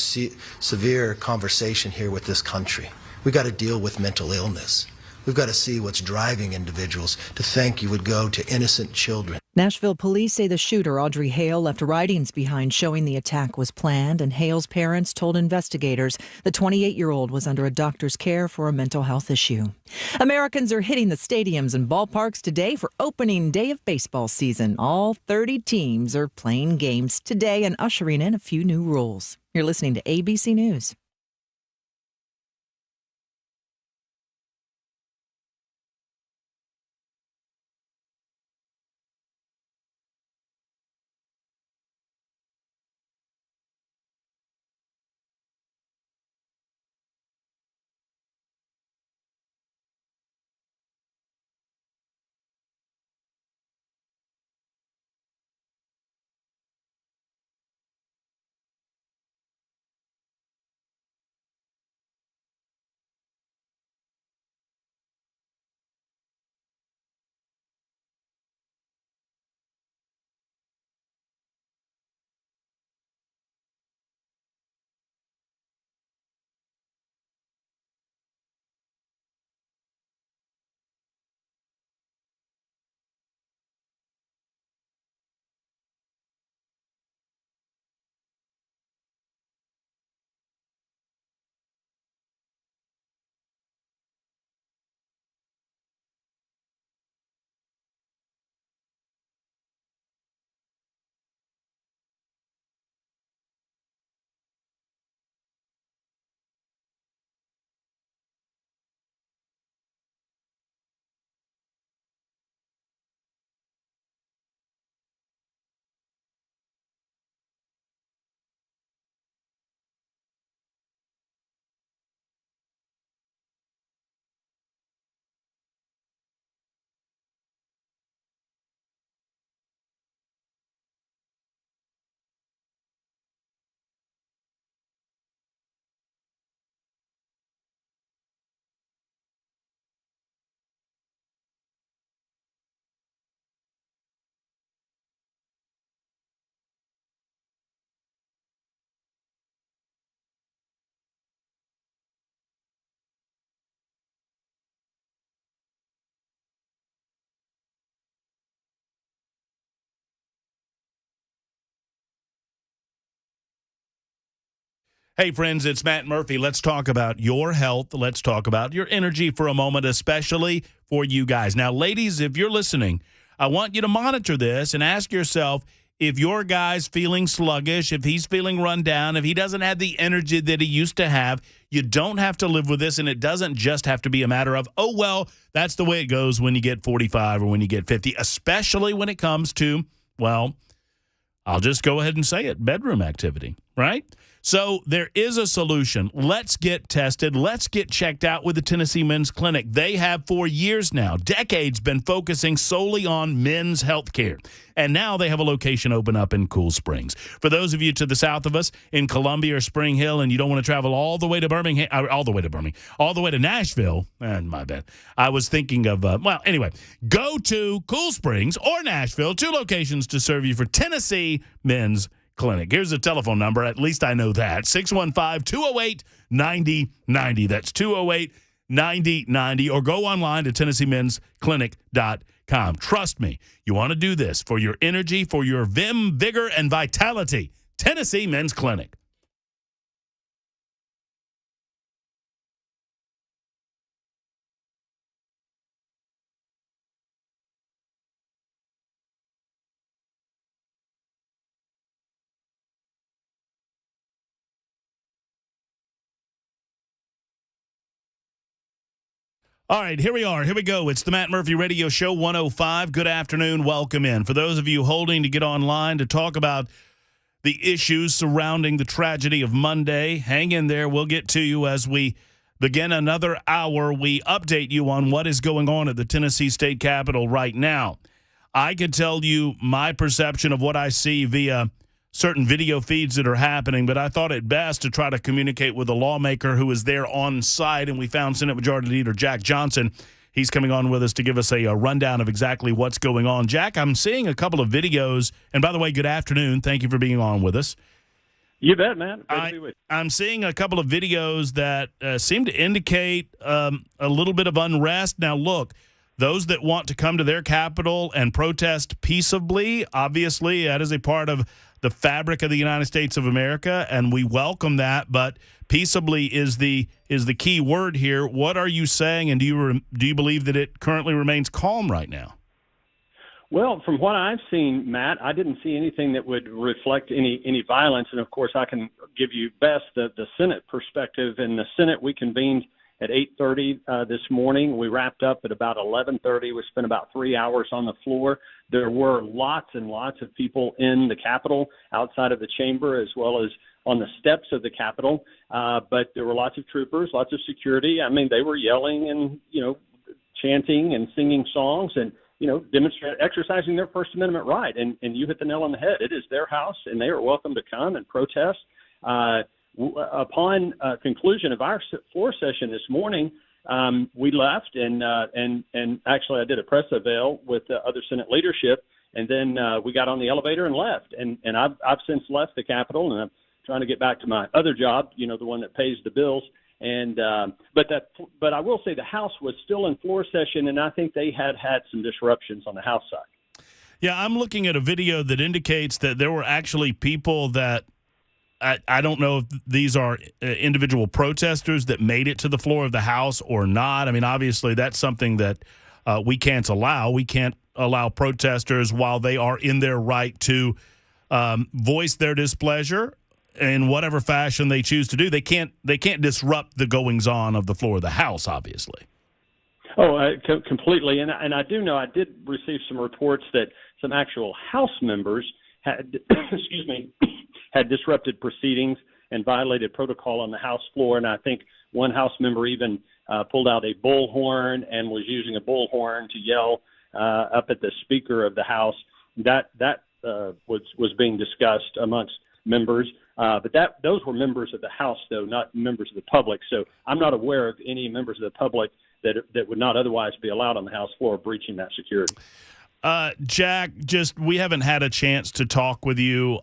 severe conversation here with this country. We've got to deal with mental illness. We've got to see what's driving individuals to think you would go to innocent children. Nashville police say the shooter, Audrey Hale, left writings behind showing the attack was planned, and Hale's parents told investigators the 28-year-old was under a doctor's care for a mental health issue. Americans are hitting the stadiums and ballparks today for opening day of baseball season. All 30 teams are playing games today and ushering in a few new rules. You're listening to ABC News. Hey, friends, it's Matt Murphy. Let's talk about your health. Let's talk about your energy for a moment, especially for you guys. Now, ladies, if you're listening, I want you to monitor this and ask yourself, if your guy's feeling sluggish, if he's feeling run down, if he doesn't have the energy that he used to have, you don't have to live with this, and it doesn't just have to be a matter of, oh, well, that's the way it goes when you get 45 or when you get 50, especially when it comes to, well, I'll just go ahead and say it, bedroom activity, right? So there is a solution. Let's get tested. Let's get checked out with the Tennessee Men's Clinic. They have for years now, decades, been focusing solely on men's health care. And now they have a location open up in Cool Springs. For those of you to the south of us in Columbia or Spring Hill and you don't want to travel all the way to Nashville, and my bad. I was thinking of, anyway, go to Cool Springs or Nashville, 2 locations to serve you for Tennessee Men's Clinic. Here's the telephone number. At least I know that. 615-208-9090. That's 208-9090. Or go online to TennesseeMen'sClinic.com. Trust me, you want to do this for your energy, for your vim, vigor, and vitality. Tennessee Men's Clinic. All right, here we are. Here we go. It's the Matt Murphy Radio Show 105. Good afternoon. Welcome in. For those of you holding to get online to talk about the issues surrounding the tragedy of Monday, hang in there. We'll get to you as we begin another hour. We update you on what is going on at the Tennessee State Capitol right now. I could tell you my perception of what I see via certain video feeds that are happening, but I thought it best to try to communicate with a lawmaker who is there on site, and we found Senate Majority Leader Jack Johnson. He's coming on with us to give us a rundown of exactly what's going on. Jack, I'm seeing a couple of videos, and by the way, good afternoon. Thank you for being on with us. You bet, man. Great to be with you. I'm seeing a couple of videos that seem to indicate a little bit of unrest. Now, look, those that want to come to their capital and protest peaceably, obviously, that is a part of the fabric of the United States of America, and we welcome that. But peaceably is the key word here. What are you saying, and do you believe that it currently remains calm right now? Well, from what I've seen, Matt, I didn't see anything that would reflect any violence. And of course, I can give you best the Senate perspective. In the Senate, we convened at 8:30 this morning. We wrapped up at about 11:30. We spent about 3 hours on the floor. There were lots and lots of people in the Capitol, outside of the chamber, as well as on the steps of the Capitol. But there were lots of troopers, lots of security. I mean, they were yelling and, chanting and singing songs and, exercising their First Amendment right. And you hit the nail on the head. It is their house, and they are welcome to come and protest. Upon conclusion of our floor session this morning, we left, and actually I did a press avail with the other Senate leadership, and then we got on the elevator and left. And I've since left the Capitol, and I'm trying to get back to my other job, the one that pays the bills. And but I will say the House was still in floor session, and I think they had some disruptions on the House side. Yeah, I'm looking at a video that indicates that there were actually people that I don't know if these are individual protesters that made it to the floor of the House or not. I mean, obviously, that's something that we can't allow. We can't allow protesters, while they are in their right to voice their displeasure in whatever fashion they choose to do. They can't disrupt the goings-on of the floor of the House, obviously. Oh, completely. And I do know I did receive some reports that some actual House members had, had disrupted proceedings and violated protocol on the House floor. And I think one House member even pulled out a bullhorn and was using a bullhorn to yell up at the Speaker of the House. That was being discussed amongst members. But those were members of the House, though, not members of the public. So I'm not aware of any members of the public that would not otherwise be allowed on the House floor breaching that security. Jack, we haven't had a chance to talk with you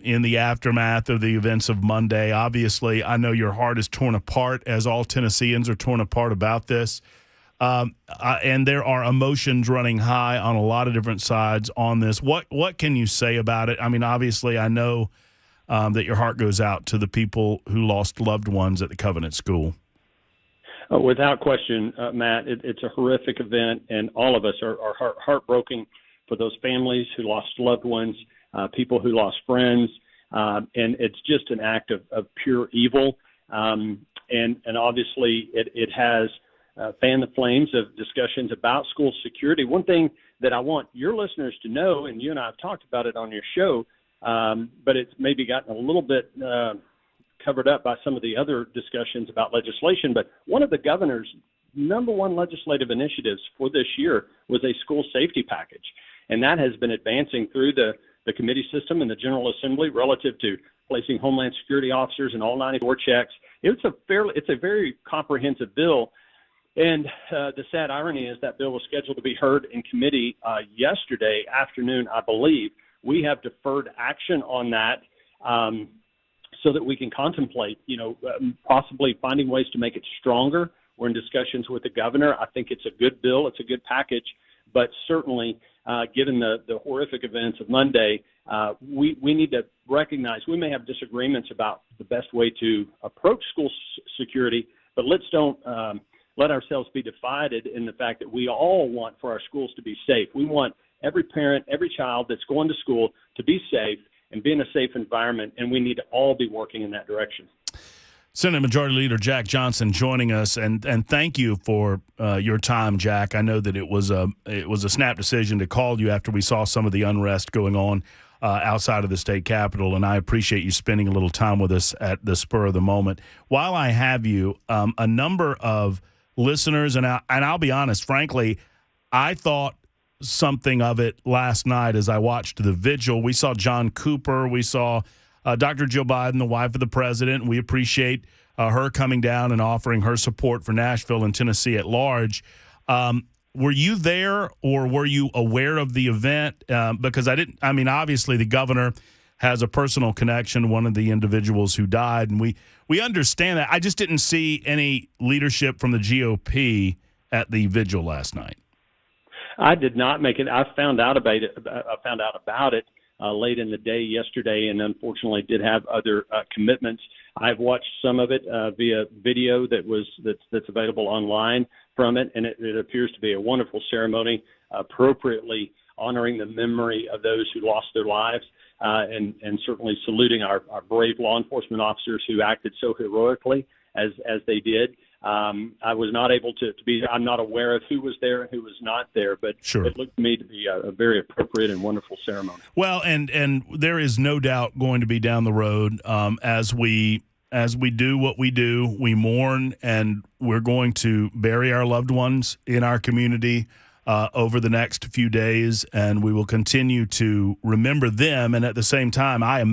in the aftermath of the events of Monday. Obviously, I know your heart is torn apart, as all Tennesseans are torn apart about this. And there are emotions running high on a lot of different sides on this. What can you say about it? I mean, obviously, I know that your heart goes out to the people who lost loved ones at the Covenant School. Without question, Matt, it's a horrific event, and all of us are heartbroken for those families who lost loved ones, people who lost friends, and it's just an act of pure evil. And obviously, it has fanned the flames of discussions about school security. One thing that I want your listeners to know, and you and I have talked about it on your show, but it's maybe gotten a little bit covered up by some of the other discussions about legislation. But one of the governor's number one legislative initiatives for this year was a school safety package. And that has been advancing through the committee system and the General Assembly relative to placing Homeland Security officers in all 94 checks. It's a very comprehensive bill. And the sad irony is that bill was scheduled to be heard in committee yesterday afternoon, I believe. We have deferred action on that so that we can contemplate, possibly finding ways to make it stronger. We're in discussions with the governor. I think it's a good bill. It's a good package. But certainly, given the horrific events of Monday, we need to recognize we may have disagreements about the best way to approach school security, but let's don't let ourselves be divided in the fact that we all want for our schools to be safe. We want every parent, every child that's going to school to be safe and be in a safe environment, and we need to all be working in that direction. Senate Majority Leader Jack Johnson joining us, and thank you for your time, Jack. I know that it was a snap decision to call you after we saw some of the unrest going on outside of the state capitol, and I appreciate you spending a little time with us at the spur of the moment. While I have you, a number of listeners, and I'll be honest, frankly, I thought something of it last night as I watched the vigil. We saw John Cooper. We saw Dr. Jill Biden, the wife of the president. We appreciate her coming down and offering her support for Nashville and Tennessee at large. Were you there, or were you aware of the event? Because obviously the governor has a personal connection to one of the individuals who died, and we understand that. I just didn't see any leadership from the GOP at the vigil last night. I did not make it. I found out about it late in the day yesterday, and unfortunately did have other commitments. I've watched some of it via video that's available online from it, and it appears to be a wonderful ceremony, appropriately honoring the memory of those who lost their lives, and certainly saluting our brave law enforcement officers who acted so heroically as they did. I was not able to be there. I'm not aware of who was there and who was not there, but sure. It looked to me to be a very appropriate and wonderful ceremony. Well, and there is no doubt going to be down the road as we do what we do, we mourn, and we're going to bury our loved ones in our community over the next few days, and we will continue to remember them. And at the same time, I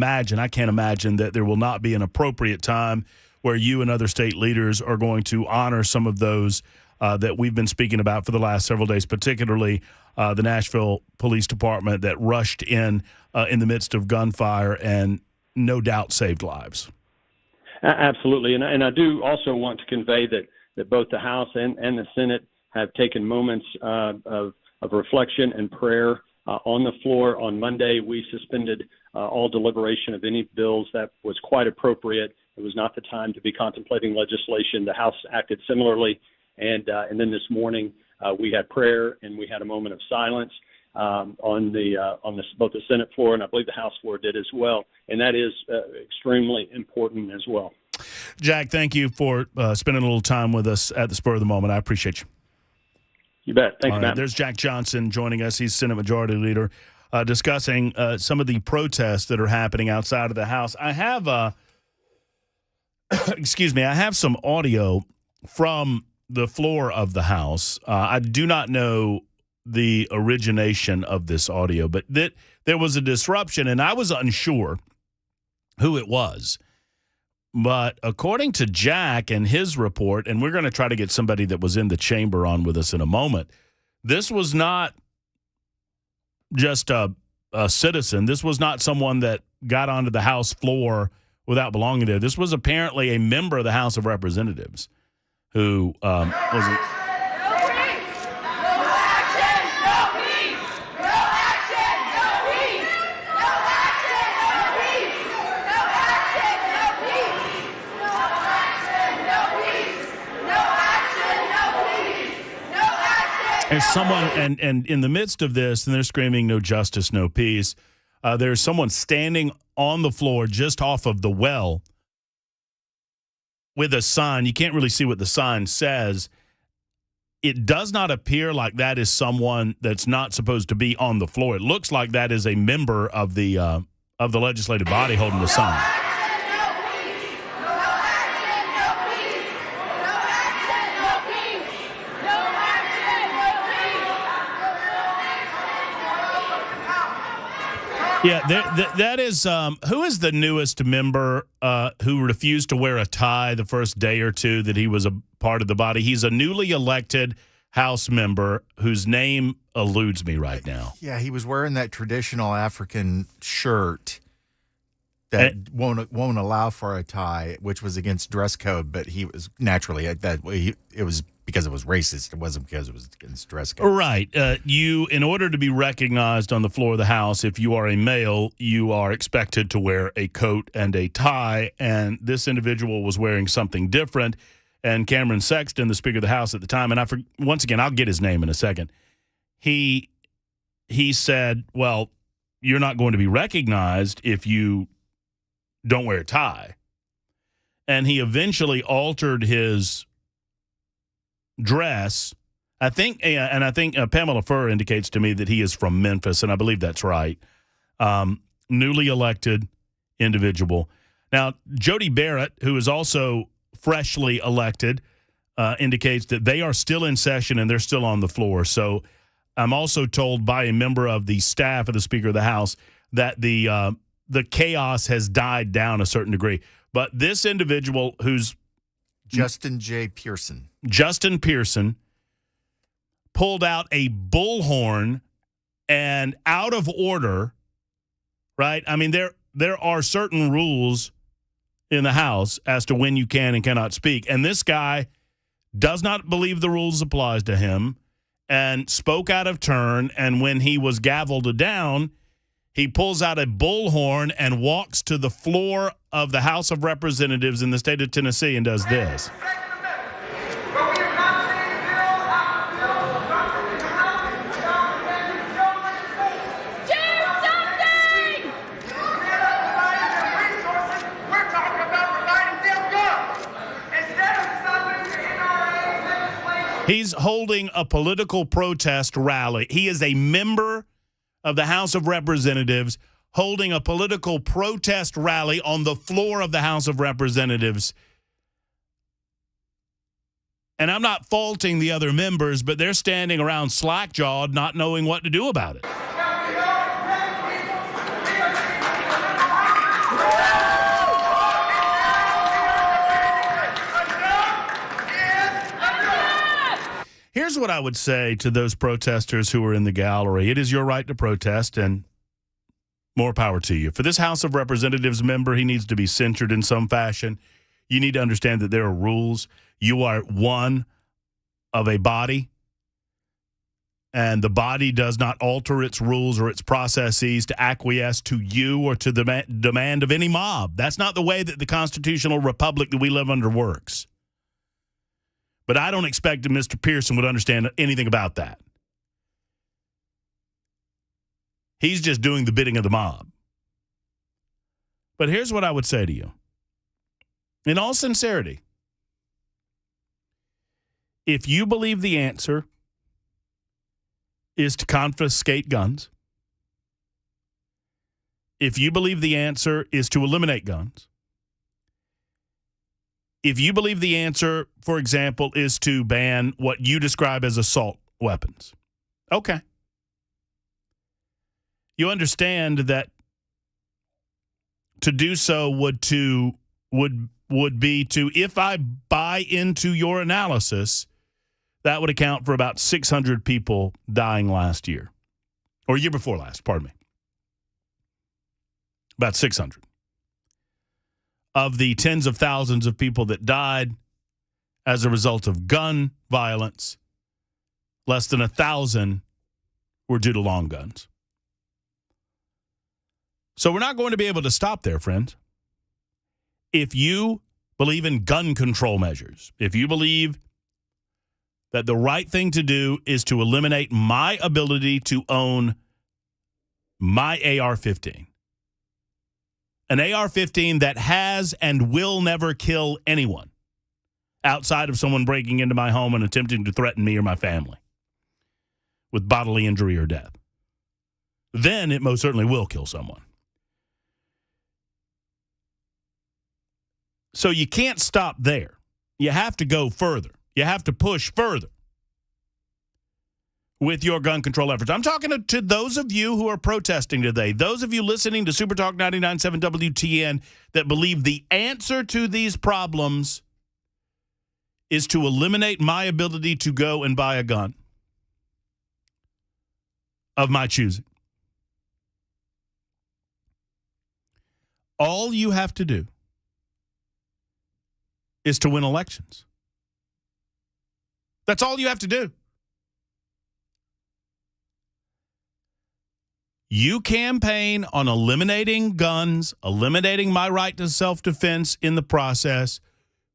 can't imagine that there will not be an appropriate time where you and other state leaders are going to honor some of those that we've been speaking about for the last several days, particularly the Nashville Police Department that rushed in the midst of gunfire and no doubt saved lives. Absolutely. And I do also want to convey that both the House and the Senate have taken moments of reflection and prayer on the floor. On Monday, we suspended all deliberation of any bills. That was quite appropriate. It was not the time to be contemplating legislation. The House acted similarly. And then this morning, we had prayer and we had a moment of silence on both the Senate floor, and I believe the House floor did as well. And that is extremely important as well. Jack, thank you for spending a little time with us at the spur of the moment. I appreciate you. You bet. Thanks, All right, Matt. there's Jack Johnson joining us. He's Senate Majority Leader, discussing some of the protests that are happening outside of the House. I have I have some audio from the floor of the House. I do not know the origination of this audio, but there was a disruption, and I was unsure who it was. But according to Jack and his report, and we're going to try to get somebody that was in the chamber on with us in a moment, this was not just a citizen. This was not someone that got onto the House floor without belonging there. This was apparently a member of the House of Representatives who was. There's someone, and in the midst of this, and they're screaming, "No justice, no peace." There's someone standing on the floor just off of the well with a sign. You can't really see what the sign says. It does not appear like that is someone that's not supposed to be on the floor. It looks like that is a member of the of the legislative body holding the sign. Yeah, that is who is the newest member who refused to wear a tie the first day or two that he was a part of the body? He's a newly elected House member whose name eludes me right now. Yeah, he was wearing that traditional African shirt that won't allow for a tie, which was against dress code, but he was naturally that way. It was because it was racist. It wasn't because it was against dress code. Right. You, in order to be recognized on the floor of the House, if you are a male, you are expected to wear a coat and a tie, and this individual was wearing something different. And Cameron Sexton, the Speaker of the House at the time, and once again, I'll get his name in a second, he said, well, you're not going to be recognized if you don't wear a tie. And he eventually altered his dress. I think Pamela Furr indicates to me that he is from Memphis, and I believe that's right. Newly elected individual. Now, Jody Barrett, who is also freshly elected, indicates that they are still in session and they're still on the floor. So I'm also told by a member of the staff of the Speaker of the House that the chaos has died down a certain degree. But this individual who's Justin Pearson pulled out a bullhorn and out of order, right? I mean, there are certain rules in the House as to when you can and cannot speak. And this guy does not believe the rules applies to him and spoke out of turn. And when he was gavelled down, he pulls out a bullhorn and walks to the floor of the House of Representatives in the state of Tennessee and does this. He's holding a political protest rally. He is a member of the House of Representatives holding a political protest rally on the floor of the House of Representatives. And I'm not faulting the other members, but they're standing around slack-jawed, not knowing what to do about it. Here's what I would say to those protesters who are in the gallery. It is your right to protest, and more power to you. For this House of Representatives member, he needs to be censured in some fashion. You need to understand that there are rules. You are one of a body, and the body does not alter its rules or its processes to acquiesce to you or to the demand of any mob. That's not the way that the constitutional republic that we live under works. But I don't expect that Mr. Pearson would understand anything about that. He's just doing the bidding of the mob. But here's what I would say to you. In all sincerity, if you believe the answer is to confiscate guns, if you believe the answer is to eliminate guns, if you believe the answer, for example, is to ban what you describe as assault weapons, okay. You understand that to do so would be to, if I buy into your analysis, that would account for about 600 people dying last year. Or year before last, pardon me. About 600. Of the tens of thousands of people that died as a result of gun violence, less than 1,000 were due to long guns. So we're not going to be able to stop there, friends. If you believe in gun control measures, if you believe that the right thing to do is to eliminate my ability to own my AR-15, an AR-15 that has and will never kill anyone outside of someone breaking into my home and attempting to threaten me or my family with bodily injury or death, then it most certainly will kill someone. So you can't stop there. You have to go further. You have to push further with your gun control efforts. I'm talking to those of you who are protesting today, those of you listening to Super Talk 99.7 WTN that believe the answer to these problems is to eliminate my ability to go and buy a gun of my choosing. All you have to do is to win elections. That's all you have to do. You campaign on eliminating guns, eliminating my right to self-defense in the process.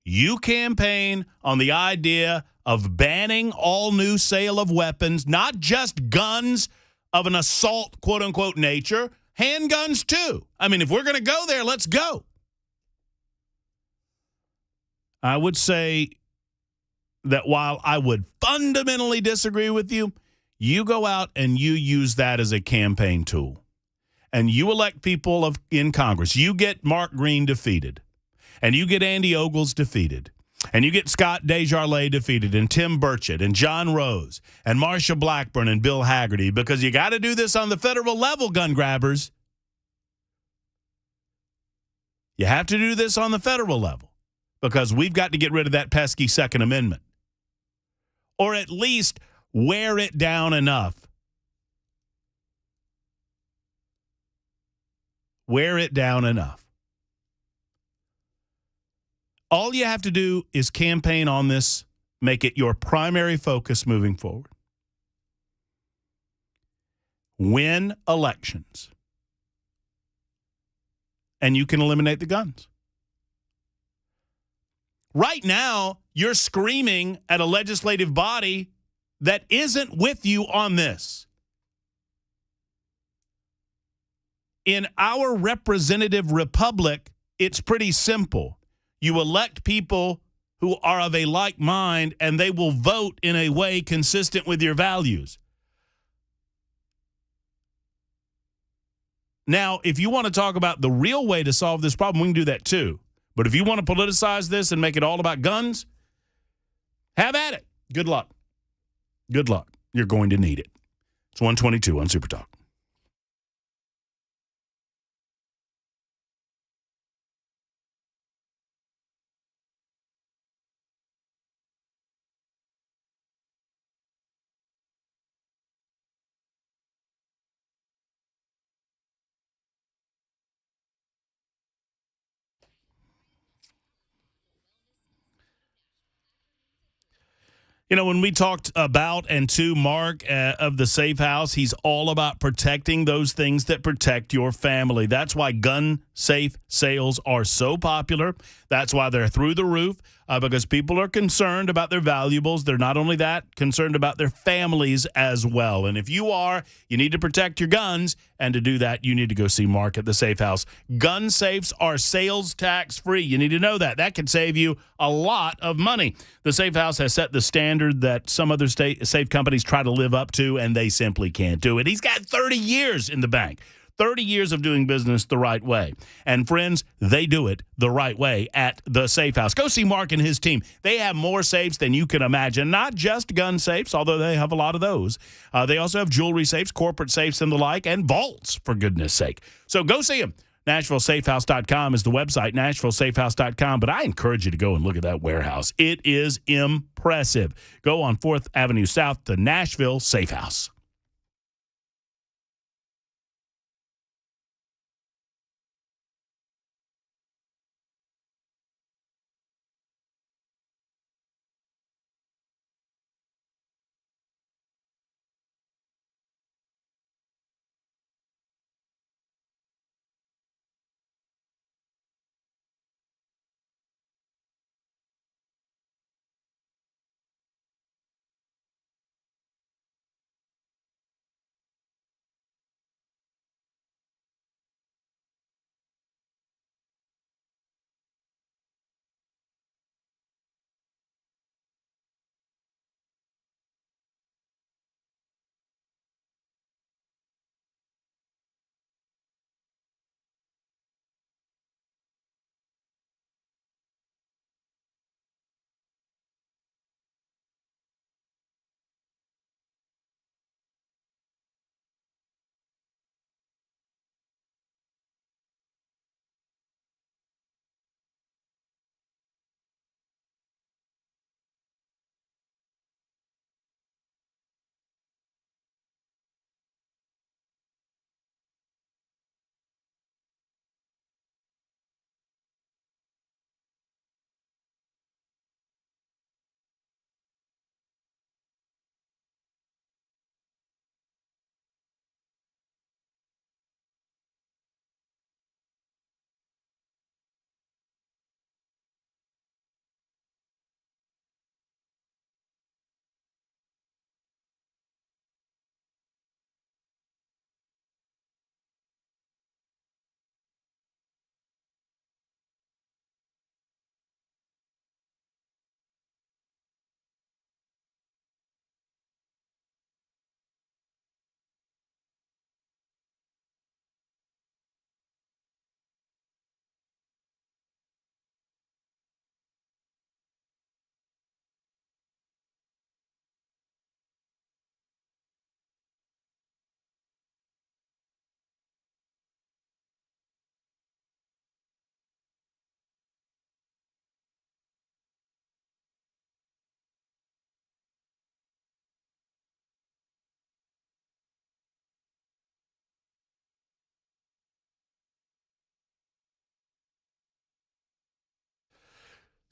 You campaign on the idea of banning all new sale of weapons, not just guns of an assault, quote-unquote, nature, handguns too. I mean, if we're going to go there, let's go. I would say that while I would fundamentally disagree with you, you go out and you use that as a campaign tool. And you elect people in Congress. You get Mark Green defeated. And you get Andy Ogles defeated. And you get Scott Desjardins defeated, and Tim Burchett, and John Rose, and Marsha Blackburn, and Bill Hagerty, because you got to do this on the federal level, gun grabbers. You have to do this on the federal level because we've got to get rid of that pesky Second Amendment. Or at least wear it down enough. Wear it down enough. All you have to do is campaign on this, make it your primary focus moving forward. Win elections. And you can eliminate the guns. Right now, you're screaming at a legislative body that isn't with you on this. In our representative republic, it's pretty simple. You elect people who are of a like mind, and they will vote in a way consistent with your values. Now, if you want to talk about the real way to solve this problem, we can do that too. But if you want to politicize this and make it all about guns, have at it. Good luck. Good luck. You're going to need it. It's 122 on Super Talk. You know, when we talked about and to Mark of the Safe House, he's all about protecting those things that protect your family. That's why gun safe sales are so popular. That's why they're through the roof, because people are concerned about their valuables. They're not only that, concerned about their families as well. And if you are, you need to protect your guns. And to do that, you need to go see Mark at the Safe House. Gun safes are sales tax free. You need to know that. That could save you a lot of money. The Safe House has set the standard that some other safe companies try to live up to, and they simply can't do it. He's got 30 years in the bank. 30 years of doing business the right way. And friends, they do it the right way at the Safe House. Go see Mark and his team. They have more safes than you can imagine. Not just gun safes, although they have a lot of those. They also have jewelry safes, corporate safes, and the like, and vaults, for goodness sake. So go see them. NashvilleSafehouse.com is the website, NashvilleSafehouse.com. But I encourage you to go and look at that warehouse. It is impressive. Go on 4th Avenue South to Nashville Safe House.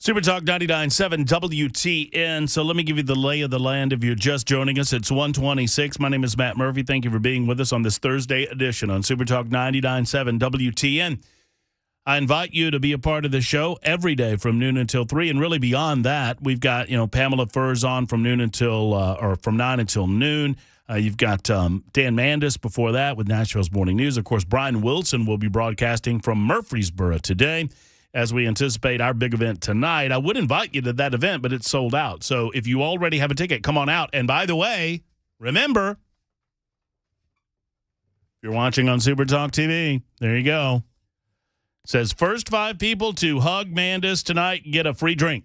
Super Talk 99.7 WTN. So let me give you the lay of the land if you're just joining us. It's 1:26. My name is Matt Murphy. Thank you for being with us on this Thursday edition on Super Talk 99.7 WTN. I invite you to be a part of the show every day from noon until 3, and really beyond that, we've got Pamela Furrs on from noon until or from 9 until noon. You've got Dan Mandis before that with Nashville's Morning News. Of course, Brian Wilson will be broadcasting from Murfreesboro today as we anticipate our big event tonight. I would invite you to that event, but it's sold out. So if you already have a ticket, come on out. And by the way, remember, if you're watching on Super Talk TV, there you go. It says first 5 people to hug Mandis tonight get a free drink.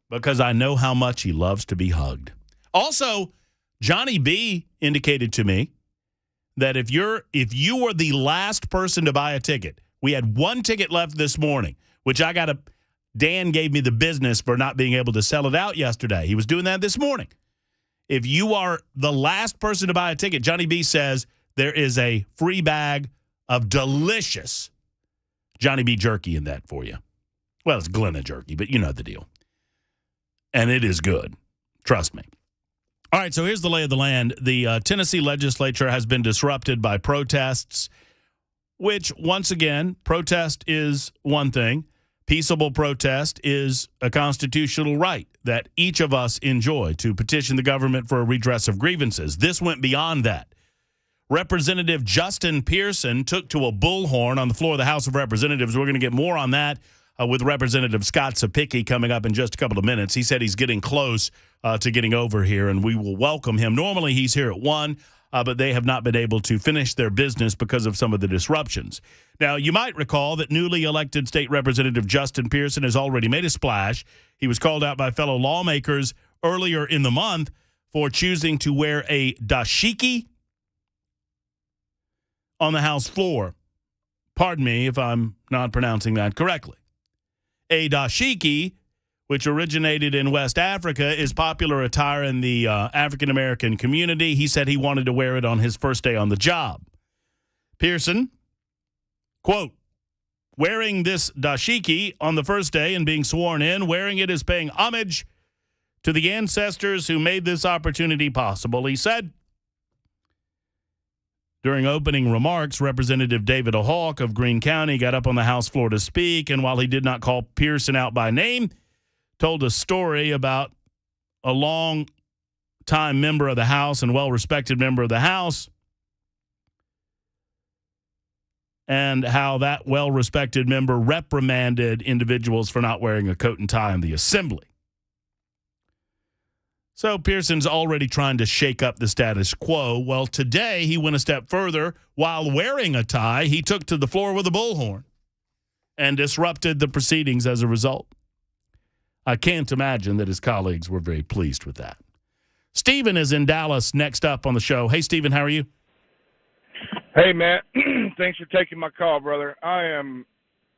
Because I know how much he loves to be hugged. Also, Johnny B indicated to me that if you were the last person to buy a ticket, we had 1 ticket left this morning, which Dan gave me the business for not being able to sell it out yesterday. He was doing that this morning. If you are the last person to buy a ticket, Johnny B says there is a free bag of delicious Johnny B jerky in that for you. Well, it's Glenna jerky, but you know the deal. And it is good. Trust me. All right, so here's the lay of the land. The Tennessee legislature has been disrupted by protests, which, once again, protest is one thing. Peaceable protest is a constitutional right that each of us enjoy to petition the government for a redress of grievances. This went beyond that. Representative Justin Pearson took to a bullhorn on the floor of the House of Representatives. We're going to get more on that with Representative Scott Cepicky coming up in just a couple of minutes. He said he's getting close to getting over here, and we will welcome him. Normally he's here at 1, but they have not been able to finish their business because of some of the disruptions. Now, you might recall that newly elected State Representative Justin Pearson has already made a splash. He was called out by fellow lawmakers earlier in the month for choosing to wear a dashiki on the House floor. Pardon me if I'm not pronouncing that correctly. A dashiki, which originated in West Africa, is popular attire in the African-American community. He said he wanted to wear it on his first day on the job. Pearson, quote, wearing this dashiki on the first day and being sworn in, wearing it is paying homage to the ancestors who made this opportunity possible, he said. During opening remarks, Representative David O'Hawk of Greene County got up on the House floor to speak, and while he did not call Pearson out by name, told a story about a long-time member of the House and well-respected member of the House and how that well-respected member reprimanded individuals for not wearing a coat and tie in the assembly. So Pearson's already trying to shake up the status quo. Well, today he went a step further. While wearing a tie, he took to the floor with a bullhorn and disrupted the proceedings as a result. I can't imagine that his colleagues were very pleased with that. Stephen is in Dallas next up on the show. Hey, Stephen, how are you? Hey, Matt. Thanks for taking my call, brother. I am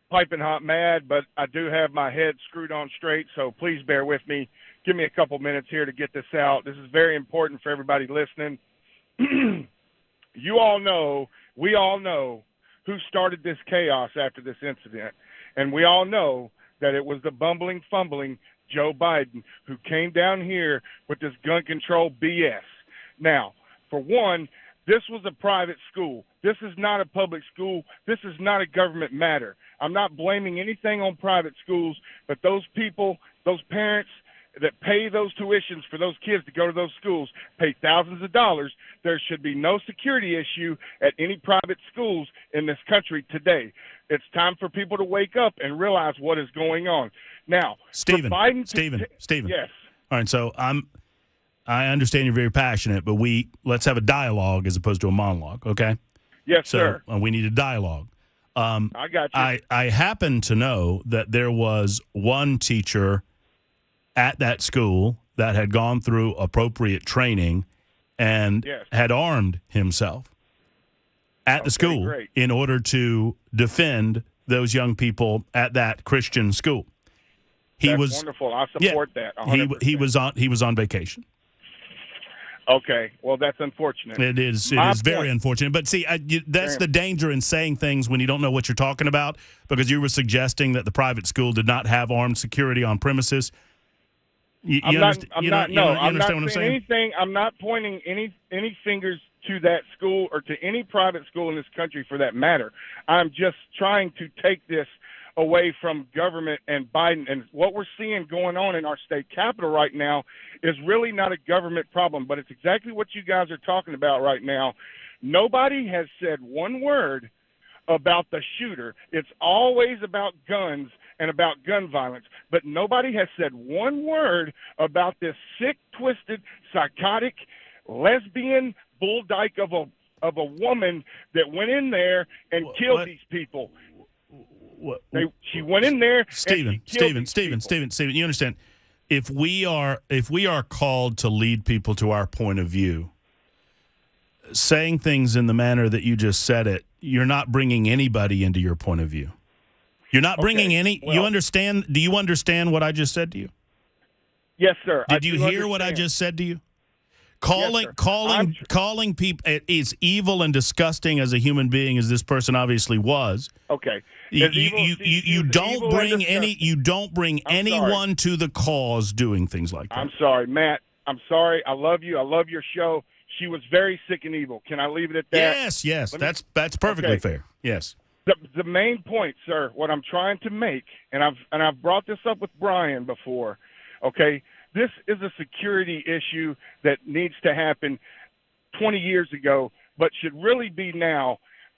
piping hot mad, but I do have my head screwed on straight, so please bear with me. Give me a couple minutes here to get this out. This is very important for everybody listening. You all know, we all know who started this chaos after this incident, and we all know that it was the bumbling, fumbling Joe Biden who came down here with this gun control BS. Now, for one, this was a private school. This is not a public school. This is not a government matter. I'm not blaming anything on private schools, but those people, those parents that pay those tuitions for those kids to go to those schools pay thousands of dollars. There should be no security issue at any private schools in this country today. It's time for people to wake up and realize what is going on. Now, Stephen. Yes. All right, so I understand you're very passionate, but let's have a dialogue as opposed to a monologue, okay? Yes, sir. We need a dialogue. I got you. I happen to know that there was one teacher at that school that had gone through appropriate training and had armed himself at the school in order to defend those young people at that Christian school. That's wonderful. I support that 100%. He was on vacation. Okay, well, that's unfortunate. It is very unfortunate. But see, that's the danger in saying things when you don't know what you're talking about, because you were suggesting that the private school did not have armed security on premises. I'm not saying anything. I'm not pointing any fingers to that school or to any private school in this country for that matter. I'm just trying to take this away from government and Biden. And what we're seeing going on in our state capitol right now is really not a government problem, but it's exactly what you guys are talking about right now. Nobody has said one word about the shooter. It's always about guns and about gun violence, but nobody has said one word about this sick, twisted, psychotic, lesbian bull dyke of a woman that went in there and killed these people. She went in there. Steven, you understand? If we are called to lead people to our point of view, saying things in the manner that you just said it, you're not bringing anybody into your point of view. You're not bringing any. Well, you understand? Do you understand what I just said to you? Yes, sir. Did you hear what I just said to you? Calling people as evil and disgusting as a human being as this person obviously was. Okay. You don't bring anyone to the cause doing things like that. I'm sorry, Matt. I'm sorry. I love you. I love your show. She was very sick and evil. Can I leave it at that? Yes. That's perfectly fair. Yes. The main point, sir, what I'm trying to make, and I've brought this up with Brian before. Okay. This is a security issue that needs to happen 20 years ago, but should really be now.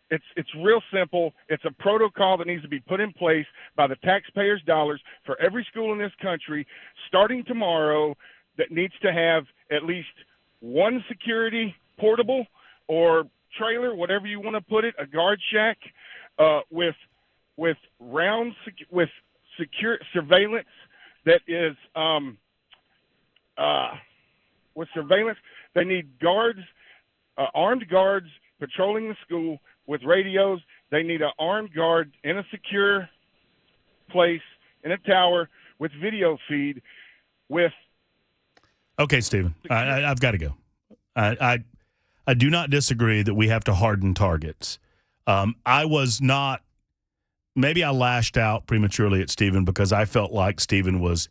It's real simple. It's a protocol that needs to be put in place by the taxpayers' dollars for every school in this country, starting tomorrow, that needs to have at least one security portable or trailer, whatever you want to put it, a guard shack with secure surveillance that is with surveillance. They need guards, armed guards patrolling the school with radios. They need an armed guard in a secure place in a tower with video feed with. Okay, Stephen, I've got to go. I do not disagree that we have to harden targets. I was not. Maybe I lashed out prematurely at Stephen because I felt like Stephen was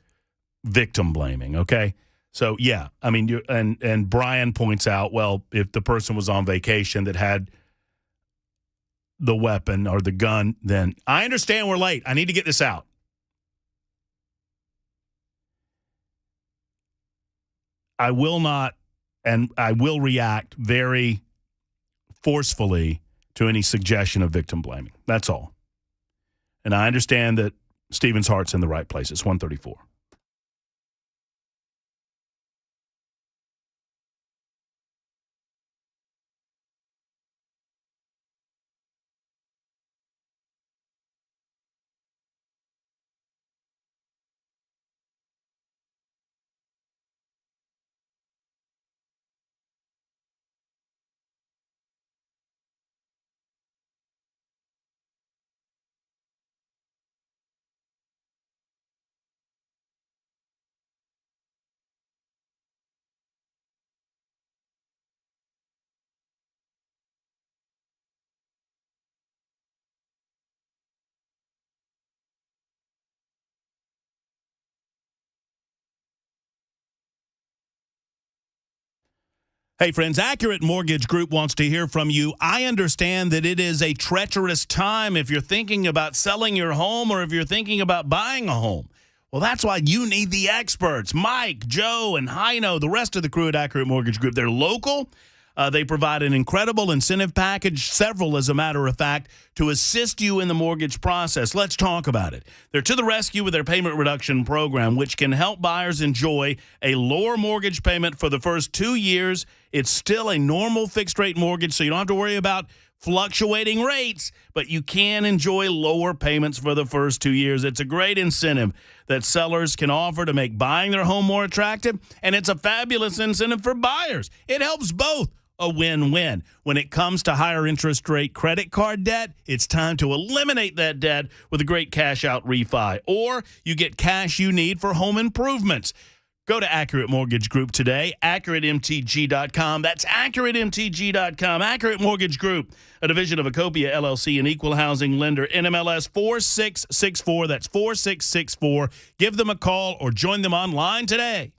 victim blaming. Okay. So, yeah, I mean, and Brian points out, well, if the person was on vacation that had the weapon or the gun, then I understand we're late. I need to get this out. I will not, and I will react very forcefully to any suggestion of victim blaming. That's all. And I understand that Stephen's heart's in the right place. It's 134. Hey, friends, Accurate Mortgage Group wants to hear from you. I understand that it is a treacherous time if you're thinking about selling your home or if you're thinking about buying a home. Well, that's why you need the experts, Mike, Joe, and Heino, the rest of the crew at Accurate Mortgage Group. They're local. They provide an incredible incentive package, several as a matter of fact, to assist you in the mortgage process. Let's talk about it. They're to the rescue with their payment reduction program, which can help buyers enjoy a lower mortgage payment for the first 2 years. It's still a normal fixed-rate mortgage, so you don't have to worry about fluctuating rates, but you can enjoy lower payments for the first 2 years. It's a great incentive that sellers can offer to make buying their home more attractive, and it's a fabulous incentive for buyers. It helps both. A win-win. When it comes to higher interest rate credit card debt, it's time to eliminate that debt with a great cash out refi. Or you get cash you need for home improvements. Go to Accurate Mortgage Group today, AccurateMTG.com. That's AccurateMTG.com. Accurate Mortgage Group, a division of Acopia LLC, an equal housing lender, NMLS 4664. That's 4664. Give them a call or join them online today.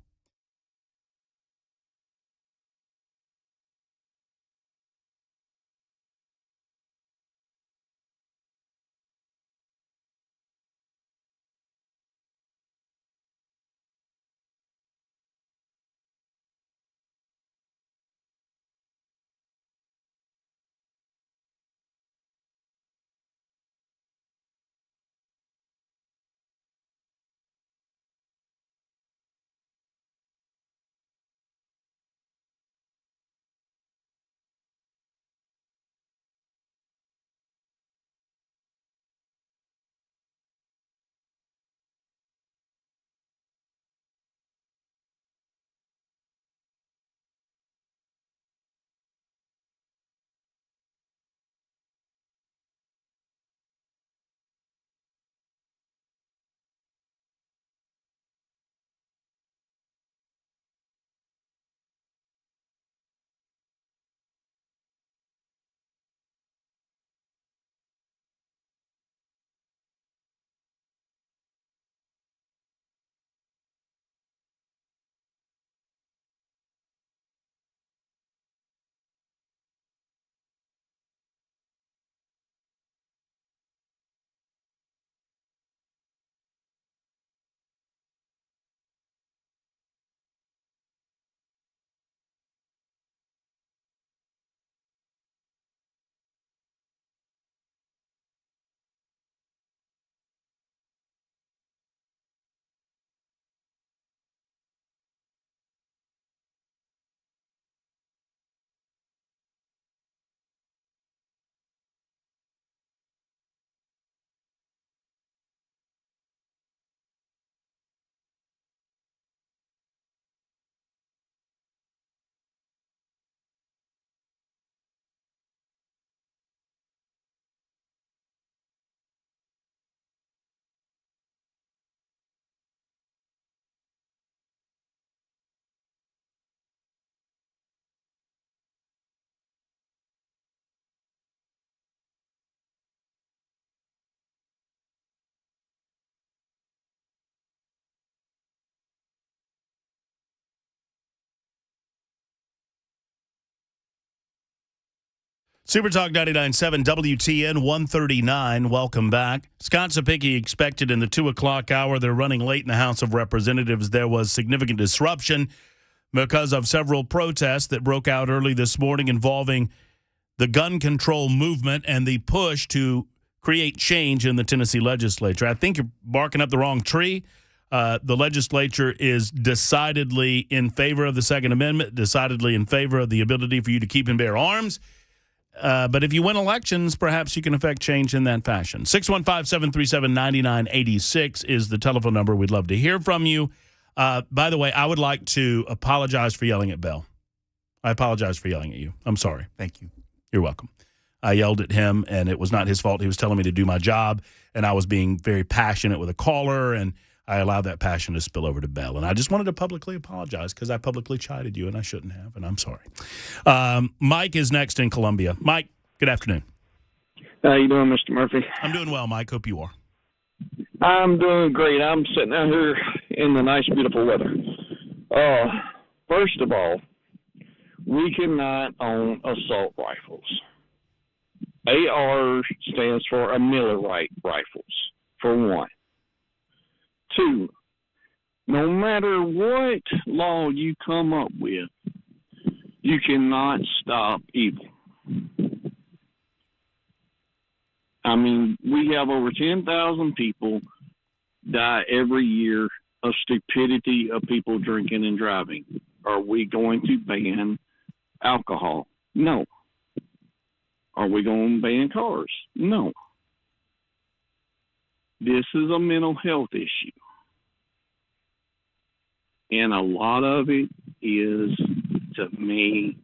Super Talk 99.7 WTN 139. Welcome back. Scott Cepicky expected in the 2 o'clock hour. They're running late in the House of Representatives. There was significant disruption because of several protests that broke out early this morning involving the gun control movement and the push to create change in the Tennessee legislature. I think you're barking up the wrong tree. The legislature is decidedly in favor of the Second Amendment, decidedly in favor of the ability for you to keep and bear arms. But if you win elections, perhaps you can affect change in that fashion. 615-737-9986 is the telephone number. We'd love to hear from you. By the way, I would like to apologize for yelling at Bell. I apologize for yelling at you. I'm sorry. Thank you. You're welcome. I yelled at him, and it was not his fault. He was telling me to do my job, and I was being very passionate with a caller, and I allowed that passion to spill over to Bell. And I just wanted to publicly apologize because I publicly chided you, and I shouldn't have, and I'm sorry. Mike is next in Columbia. Mike, good afternoon. How you doing, Mr. Murphy? I'm doing well, Mike. Hope you are. I'm doing great. I'm sitting out here in the nice, beautiful weather. First of all, we cannot own assault rifles. AR stands for a Millerite rifles, for one. Two, no matter what law you come up with, you cannot stop evil. I mean, we have over 10,000 people die every year of stupidity of people drinking and driving. Are we going to ban alcohol? No. Are we going to ban cars? No. This is a mental health issue. And a lot of it is, to me,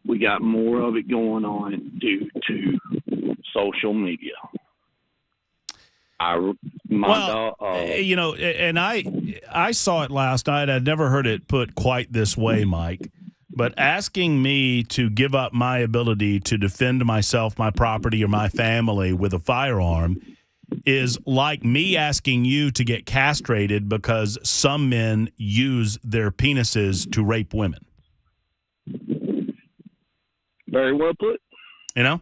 we got more of it going on due to social media. And I saw it last night. I'd never heard it put quite this way, Mike. But asking me to give up my ability to defend myself, my property, or my family with a firearm is like me asking you to get castrated because some men use their penises to rape women. Very well put. You know?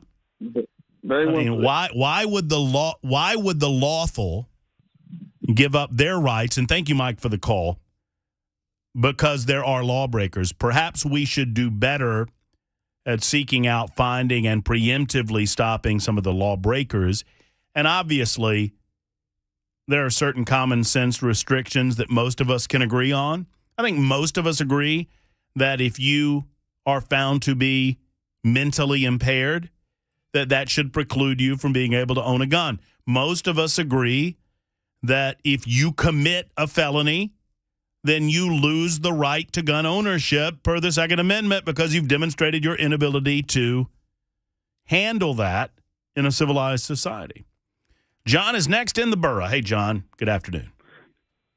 Very well put. Why would the lawful give up their rights? And thank you, Mike, for the call. Because there are lawbreakers. Perhaps we should do better at seeking out, finding, and preemptively stopping some of the lawbreakers. And obviously, there are certain common sense restrictions that most of us can agree on. I think most of us agree that if you are found to be mentally impaired, that should preclude you from being able to own a gun. Most of us agree that if you commit a felony, then you lose the right to gun ownership per the Second Amendment because you've demonstrated your inability to handle that in a civilized society. John is next in the borough. Hey, John, good afternoon.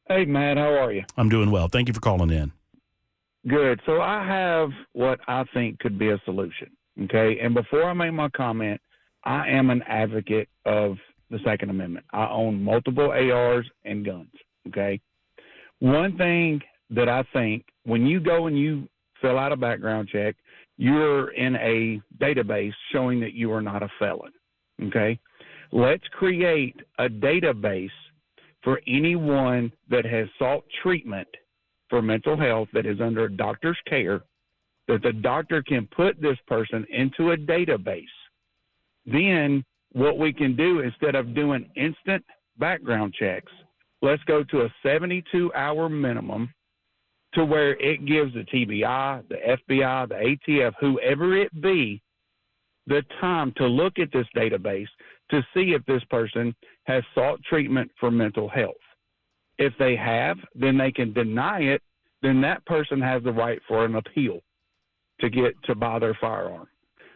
Hey, Matt, how are you? I'm doing well. Thank you for calling in. Good. So I have what I think could be a solution, okay? And before I make my comment, I am an advocate of the Second Amendment. I own multiple ARs and guns, okay? One thing that I think, when you go and you fill out a background check, you're in a database showing that you are not a felon, okay? Let's create a database for anyone that has sought treatment for mental health that is under a doctor's care, that the doctor can put this person into a database. Then what we can do, instead of doing instant background checks, let's go to a 72-hour minimum to where it gives the TBI, the FBI, the ATF, whoever it be, the time to look at this database to see if this person has sought treatment for mental health. If they have, then they can deny it. Then that person has the right for an appeal to buy their firearm.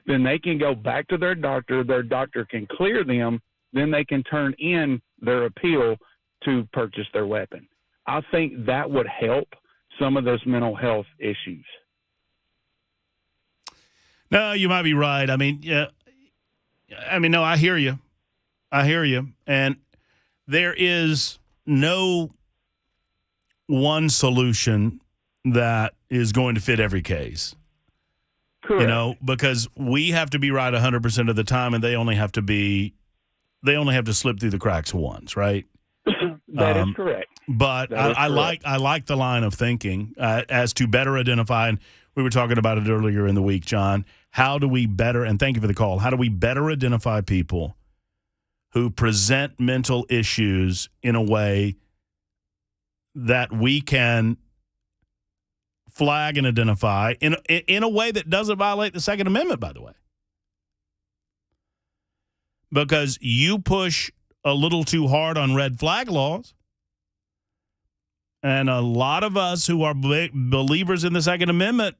Then they can go back to their doctor can clear them, then they can turn in their appeal to purchase their weapon. I think that would help some of those mental health issues. No, you might be right. I mean, yeah. No, I hear you. And there is no one solution that is going to fit every case. Correct. Because we have to be right 100% of the time, and they only have to slip through the cracks once, right? That is correct. But I like the line of thinking as to better identify, and we were talking about it earlier in the week, John. How do we better, and thank you for the call, how do we better identify people who present mental issues in a way that we can flag and identify in a way that doesn't violate the Second Amendment, by the way? Because you push a little too hard on red flag laws, and a lot of us who are believers in the Second Amendment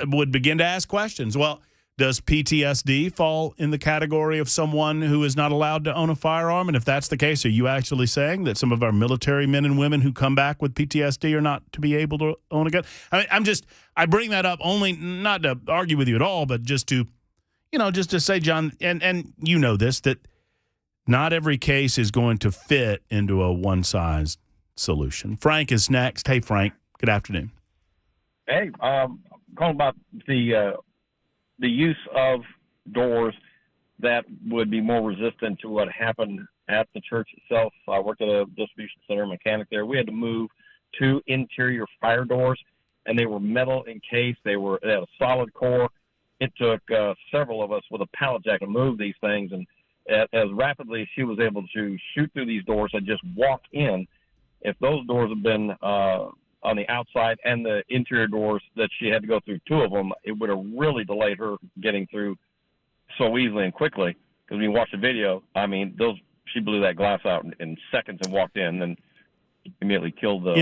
would begin to ask questions. Well, does PTSD fall in the category of someone who is not allowed to own a firearm? And if that's the case, are you actually saying that some of our military men and women who come back with PTSD are not to be able to own a gun? I bring that up only not to argue with you at all, but just to say, John, and you know this, that not every case is going to fit into a one-size solution. Frank is next. Hey, Frank. Good afternoon. Hey, calling about the use of doors that would be more resistant to what happened at the church itself. I worked at a distribution center mechanic there. We had to move 2 interior fire doors, and they were metal encased. They had a solid core. It took several of us with a pallet jack to move these things, and as rapidly as she was able to shoot through these doors and just walk in, if those doors had been on the outside and the interior doors that she had to go through 2 of them, it would have really delayed her getting through so easily and quickly. Because when you watch the video, she blew that glass out in seconds and walked in and immediately killed the.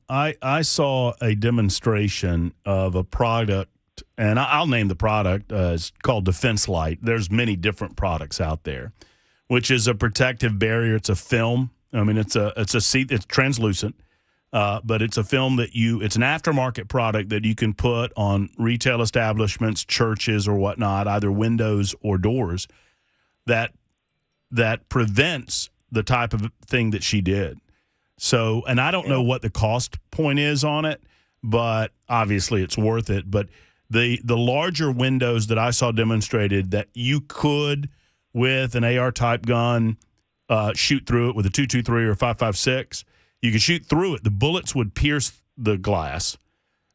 I saw a demonstration of a product, and I'll name the product. It's called Defense Light. There's many different products out there, which is a protective barrier. It's a film. I mean, it's translucent, but it's a film that it's an aftermarket product that you can put on retail establishments, churches, or whatnot, either windows or doors, that prevents the type of thing that she did. So, and I don't know what the cost point is on it, but obviously it's worth it. But the larger windows that I saw demonstrated that you could, with an AR-type gun, shoot through it with a 223 or 5.56. You could shoot through it. The bullets would pierce the glass,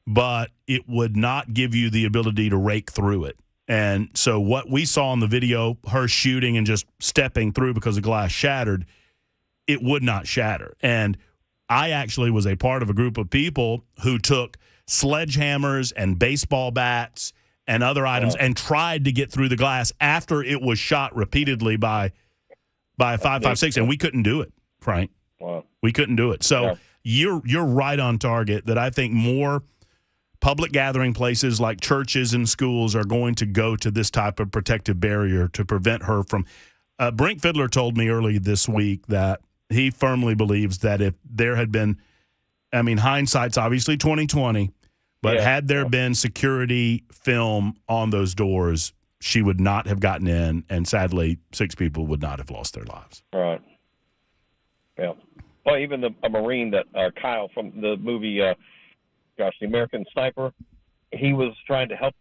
but it would not give you the ability to rake through it. And so what we saw in the video, her shooting and just stepping through because the glass shattered, it would not shatter. And I actually was a part of a group of people who took sledgehammers and baseball bats and other items and tried to get through the glass after it was shot repeatedly by a 5.56, and we couldn't do it, Frank. Wow. We couldn't do it. So you're right on target that I think more public gathering places like churches and schools are going to go to this type of protective barrier to prevent her from Brink Fiddler told me early this week that he firmly believes that if there had been, I mean, hindsight's obviously 2020, but had there been security film on those doors, she would not have gotten in, and sadly, 6 people would not have lost their lives. Right. Yeah. Well, even a Marine that Kyle from the movie, The American Sniper, he was trying to help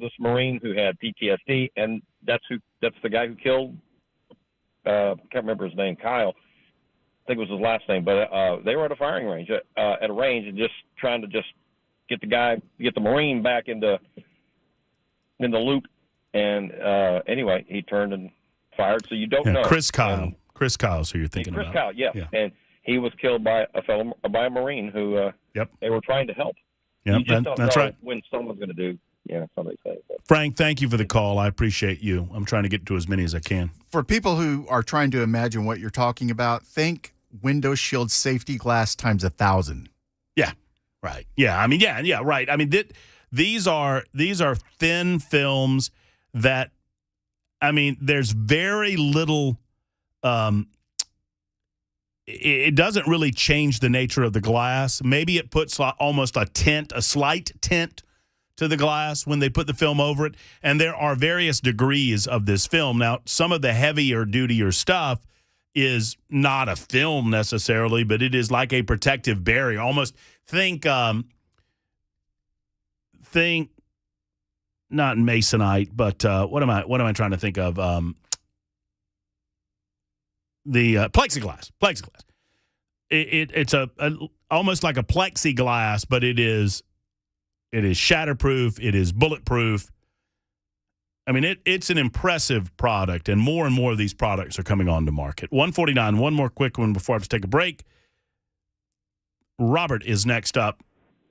this Marine who had PTSD, and that's the guy who killed. Can't remember his name, Kyle. I think it was his last name, but they were at a firing range, at a range, and just trying to just get the Marine back in the loop. And anyway, he turned and fired. So you don't know. Chris Kyle's who you're thinking about. Chris Kyle, yeah. And he was killed by a Marine who they were trying to help. Yep, you just don't that's know right. when someone's going to do something. Frank, thank you for the call. I appreciate you. I'm trying to get to as many as I can. For people who are trying to imagine what you're talking about, think window shield safety glass times 1,000. Yeah, right. Yeah, I mean, yeah, right. I mean, these are thin films that, I mean, there's very little. It doesn't really change the nature of the glass. Maybe it puts almost a slight tint to the glass when they put the film over it. And there are various degrees of this film. Now, some of the heavier dutier stuff is not a film necessarily, but it is like a protective barrier. Almost think not masonite, but what am I trying to think of? The plexiglass. It's almost like a plexiglass, but it is shatterproof. It is bulletproof. I mean, it's an impressive product, and more of these products are coming on to market. 149, one more quick one before I have to take a break. Robert is next up.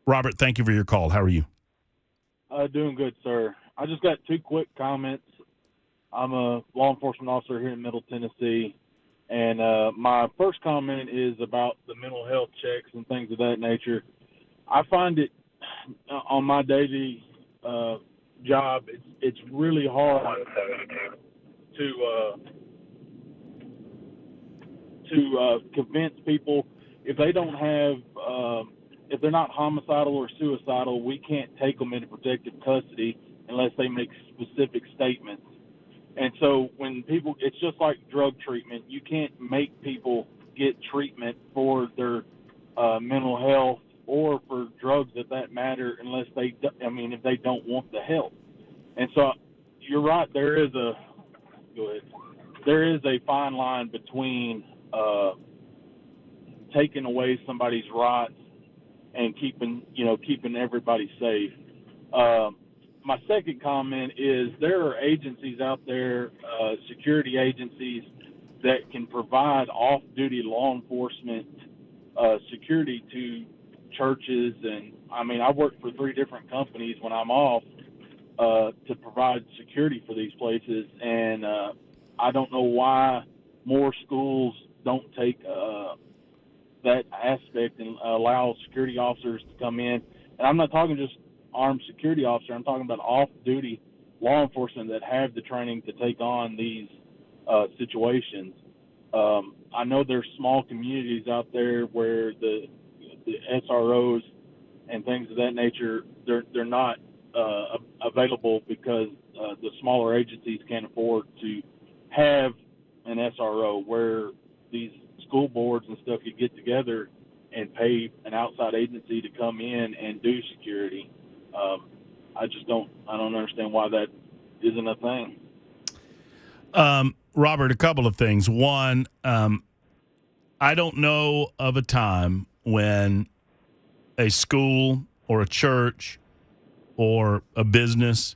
Robert, thank you for your call. How are you? Doing good, sir. I just got 2 quick comments. I'm a law enforcement officer here in Middle Tennessee, and my first comment is about the mental health checks and things of that nature. I find it on my daily job, it's really hard to convince people if they don't have if they're not homicidal or suicidal, we can't take them into protective custody unless they make specific statements. And so when people, it's just like drug treatment. You can't make people get treatment for their mental health or for drugs that matter unless if they don't want the help. And so you're right, there is a fine line between taking away somebody's rights and keeping everybody safe. My second comment is there are agencies out there, security agencies, that can provide off-duty law enforcement security to churches. And, I work for 3 different companies when I'm off to provide security for these places. And I don't know why more schools don't take that aspect and allow security officers to come in. And I'm not talking just armed security officer. I'm talking about off-duty law enforcement that have the training to take on these situations. I know there's small communities out there where the SROs and things of that nature, they're not available because the smaller agencies can't afford to have an SRO, where these school boards and stuff could get together and pay an outside agency to come in and do security. I don't understand why that isn't a thing. Robert, a couple of things. One, I don't know of a time when a school or a church or a business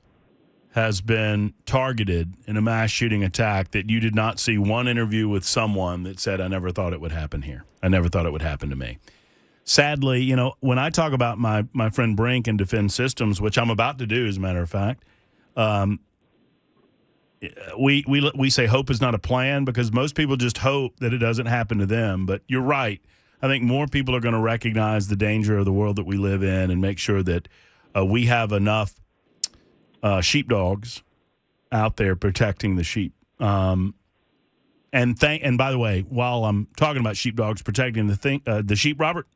has been targeted in a mass shooting attack that you did not see one interview with someone that said, I never thought it would happen here. I never thought it would happen to me. Sadly, when I talk about my friend Brink and Defend Systems, which I'm about to do, as a matter of fact, we say hope is not a plan, because most people just hope that it doesn't happen to them. But you're right. I think more people are going to recognize the danger of the world that we live in and make sure that we have enough sheepdogs out there protecting the sheep. And by the way, while I'm talking about sheepdogs protecting the sheep, Robert,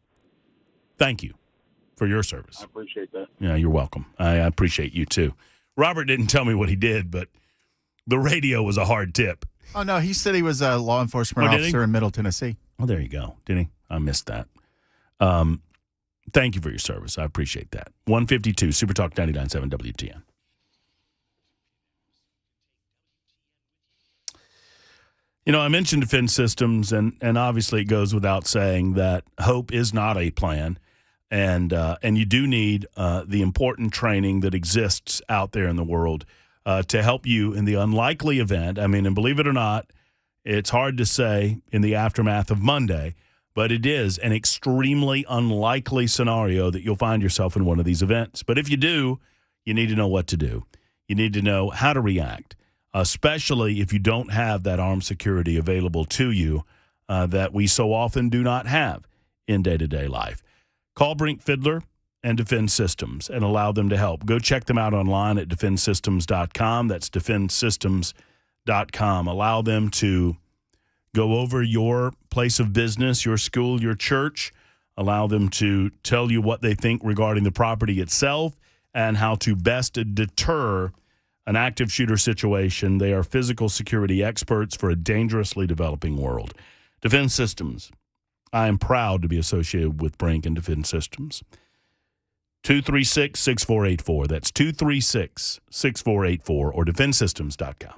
thank you for your service. I appreciate that. Yeah, you're welcome. I appreciate you too. Robert didn't tell me what he did, but the radio was a hard tip. Oh, no, he said he was a law enforcement officer in Middle Tennessee. Oh, there you go. Did he? I missed that. Thank you for your service. I appreciate that. 152 Super Talk 99.7 WTN. I mentioned Defense Systems, and obviously it goes without saying that hope is not a plan, and you do need the important training that exists out there in the world to help you in the unlikely event. I mean, and believe it or not, it's hard to say in the aftermath of Monday, but it is an extremely unlikely scenario that you'll find yourself in one of these events. But if you do, you need to know what to do. You need to know how to react, especially if you don't have that armed security available to you that we so often do not have in day-to-day life. Call Brink Fiddler and Defend Systems and allow them to help. Go check them out online at defendsystems.com. That's defendsystems.com. Allow them to go over your place of business, your school, your church. Allow them to tell you what they think regarding the property itself and how to best deter an active shooter situation. They are physical security experts for a dangerously developing world. Defense Systems. I am proud to be associated with Brink and Defense Systems. 236-6484. That's 236-6484 or defendsystems.com.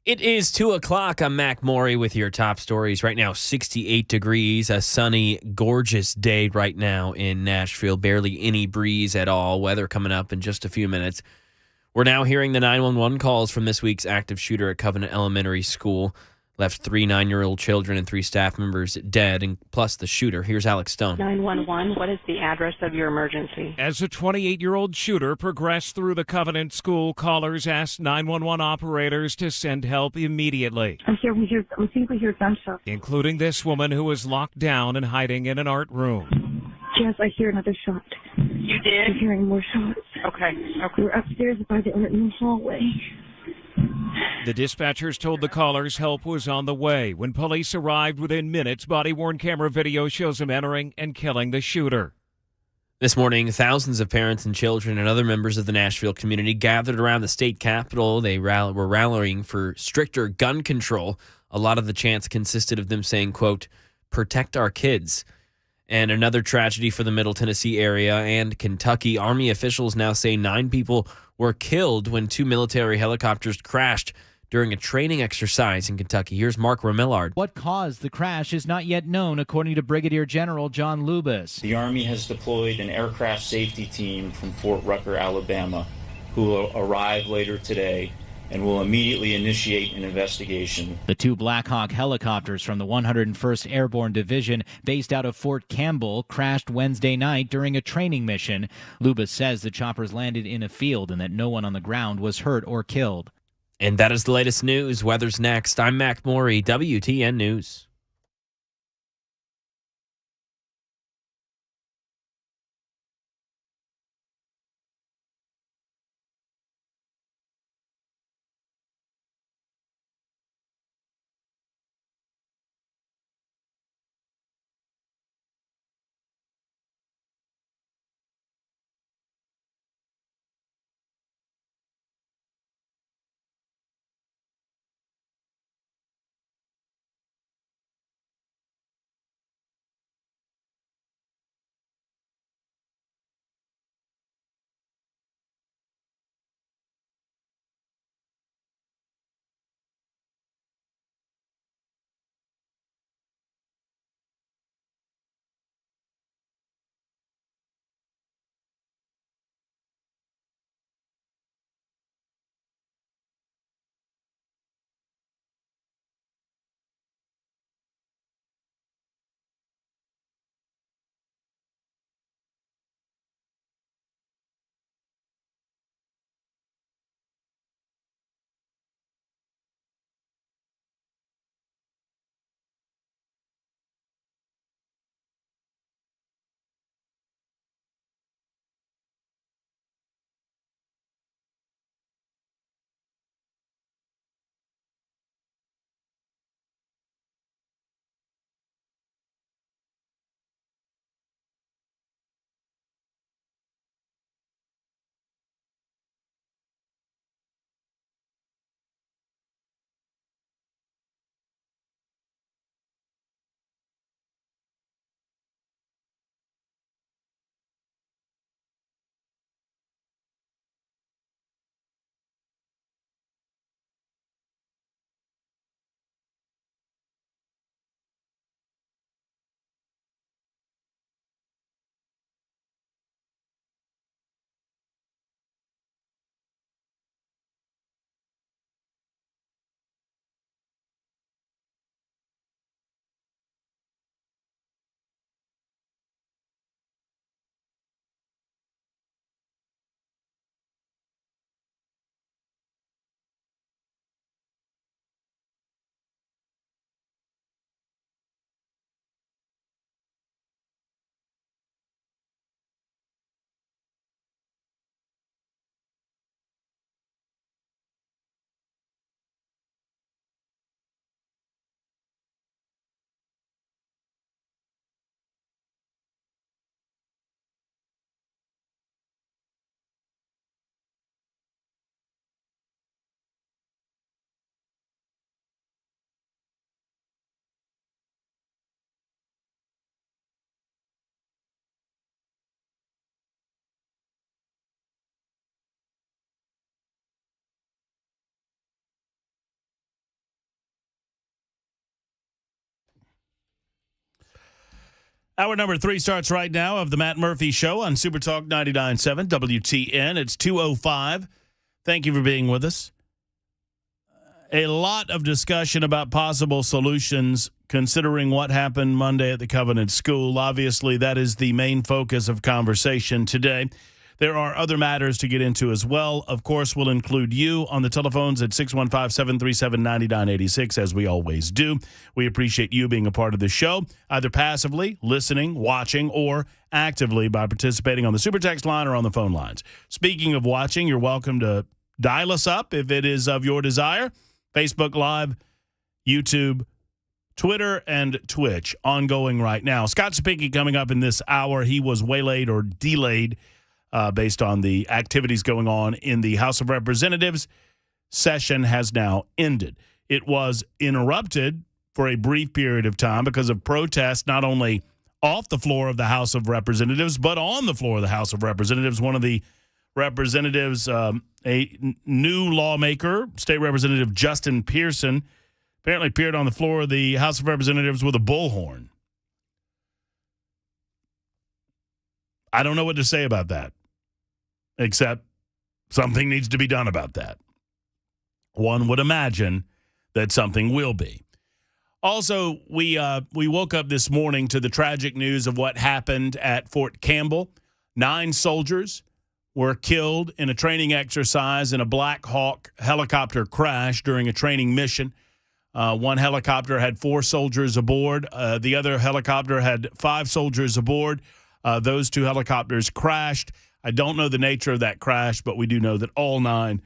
It is 2 o'clock. I'm Mac Maury with your top stories. Right now, 68 degrees, a sunny, gorgeous day right now in Nashville. Barely any breeze at all. Weather coming up in just a few minutes. We're now hearing the 911 calls from this week's active shooter at Covenant Elementary School. Left 3 9-year-old children and 3 staff members dead, and plus the shooter. Here's Alex Stone. 911, what is the address of your emergency? As a 28-year-old shooter progressed through the Covenant School, callers asked 911 operators to send help immediately. I think we hear gunshots. Including this woman who was locked down and hiding in an art room. Yes, I hear another shot. You did? I'm hearing more shots. Okay. We're upstairs by the art room hallway. The dispatchers told the callers help was on the way. When police arrived within minutes, body-worn camera video shows him entering and killing the shooter. This morning, thousands of parents and children and other members of the Nashville community gathered around the state capitol. They were rallying for stricter gun control. A lot of the chants consisted of them saying, quote, "Protect our kids." And another tragedy for the Middle Tennessee area and Kentucky. Army officials now say 9 people were killed when 2 military helicopters crashed during a training exercise in Kentucky. Here's Mark Romillard. What caused the crash is not yet known, according to Brigadier General John Lubas. The Army has deployed an aircraft safety team from Fort Rucker, Alabama, who will arrive later today and will immediately initiate an investigation. The 2 Black Hawk helicopters from the 101st Airborne Division, based out of Fort Campbell, crashed Wednesday night during a training mission. Lubas says the choppers landed in a field and that no one on the ground was hurt or killed. And that is the latest news. Weather's next. I'm Mac Maury, WTN News. Hour number 3 starts right now of the Matt Murphy Show on Super Talk 99.7 WTN. It's 2:05. Thank you for being with us. A lot of discussion about possible solutions considering what happened Monday at the Covenant School. Obviously, that is the main focus of conversation today. There are other matters to get into as well. Of course, we'll include you on the telephones at 615-737-9986, as we always do. We appreciate you being a part of the show, either passively, listening, watching, or actively by participating on the super text line or on the phone lines. Speaking of watching, you're welcome to dial us up if it is of your desire. Facebook Live, YouTube, Twitter, and Twitch ongoing right now. Scott Cepicky coming up in this hour. He was waylaid or delayed based on the activities going on in the House of Representatives. Session has now ended. It was interrupted for a brief period of time because of protests, not only off the floor of the House of Representatives, but on the floor of the House of Representatives. One of the representatives, a new lawmaker, State Representative Justin Pearson, apparently appeared on the floor of the House of Representatives with a bullhorn. I don't know what to say about that, except something needs to be done about that. One would imagine that something will be. Also, we woke up this morning to the tragic news of what happened at Fort Campbell. 9 soldiers were killed in a training exercise in a Black Hawk helicopter crash during a training mission. One helicopter had 4 soldiers aboard. The other helicopter had 5 soldiers aboard. Those 2 helicopters crashed. I don't know the nature of that crash, but we do know that all 9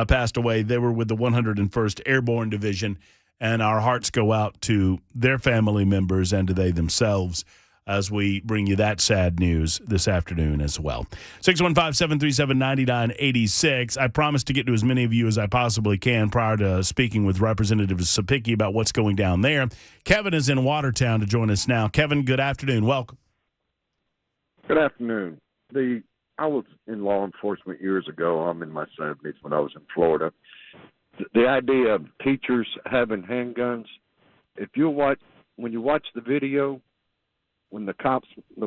passed away. They were with the 101st Airborne Division, and our hearts go out to their family members and to they themselves as we bring you that sad news this afternoon as well. 615-737-9986. I promise to get to as many of you as I possibly can prior to speaking with Representative Cepicky about what's going down there. Kevin is in Watertown to join us now. Kevin, good afternoon. Welcome. Good afternoon. I was in law enforcement years ago. I'm in my 70s when I was in Florida. The idea of teachers having handguns, when you watch the video, when the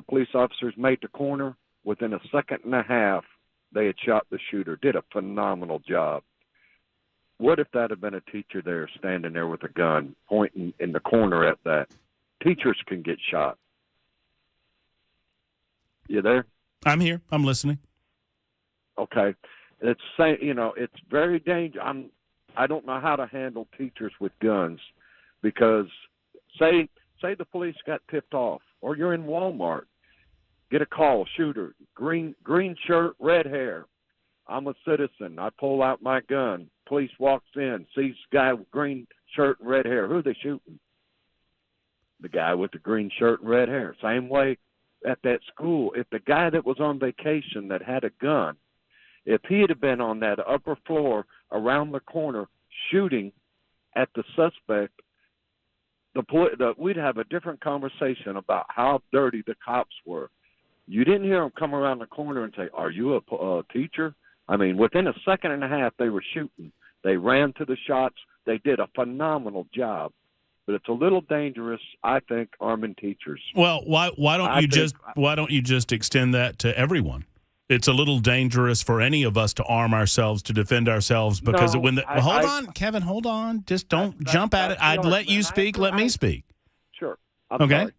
police officers made the corner, within a second and a half, they had shot the shooter. Did a phenomenal job. What if that had been a teacher there standing there with a gun pointing in the corner at that? Teachers can get shot. You there? I'm here. I'm listening. Okay. It's very dangerous. I don't know how to handle teachers with guns because say the police got tipped off, or you're in Walmart, get a call, shooter, green shirt, red hair. I'm a citizen. I pull out my gun. Police walks in, sees guy with green shirt and red hair. Who are they shooting? The guy with the green shirt and red hair. Same way at that school. If the guy that was on vacation that had a gun, if he had been on that upper floor around the corner shooting at the suspect, we'd have a different conversation about how dirty the cops were. You didn't hear them come around the corner and say, "Are you a teacher?" I mean, within a second and a half, they were shooting. They ran to the shots. They did a phenomenal job. But it's a little dangerous, I think, arming teachers. Well, why don't you just extend that to everyone? It's a little dangerous for any of us to arm ourselves to defend ourselves because hold on, Kevin, hold on. Just don't jump at it. I'd let you speak. Let me speak. Sure. Okay. Sorry.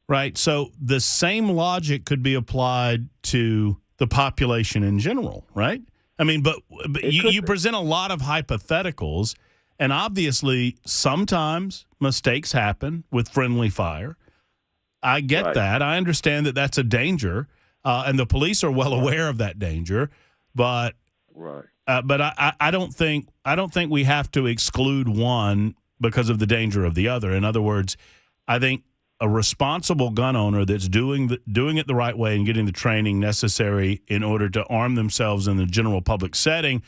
Right. So the same logic could be applied to the population in general, right? I mean, but you present a lot of hypotheticals, and obviously sometimes mistakes happen with friendly fire. I get that. I understand that that's a danger, and the police are well aware of that danger. But I don't think we have to exclude one because of the danger of the other. In other words, I think a responsible gun owner that's doing it the right way and getting the training necessary in order to arm themselves in the general public setting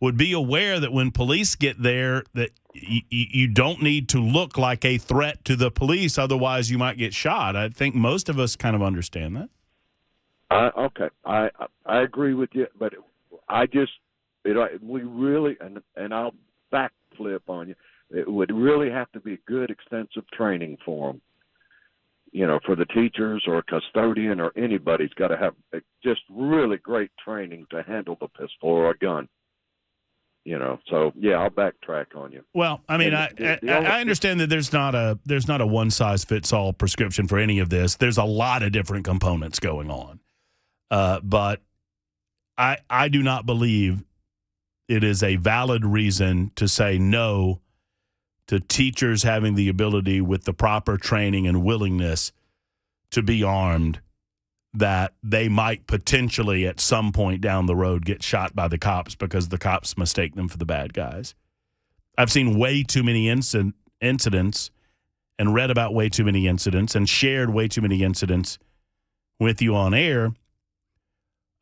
would be aware that when police get there that you don't need to look like a threat to the police, otherwise you might get shot. I think most of us kind of understand that. Okay, I agree with you, but we really, and I'll backflip on you, it would really have to be good, extensive training for them. for the teachers or custodian or anybody's got to have just really great training to handle the pistol or a gun. So yeah, I'll backtrack on you. Well, I mean, I understand that there's not a one size fits all prescription for any of this. There's a lot of different components going on, but I do not believe it is a valid reason to say no to teachers having the ability with the proper training and willingness to be armed, that they might potentially at some point down the road get shot by the cops because the cops mistake them for the bad guys. I've seen way too many incidents and read about way too many incidents and shared way too many incidents with you on air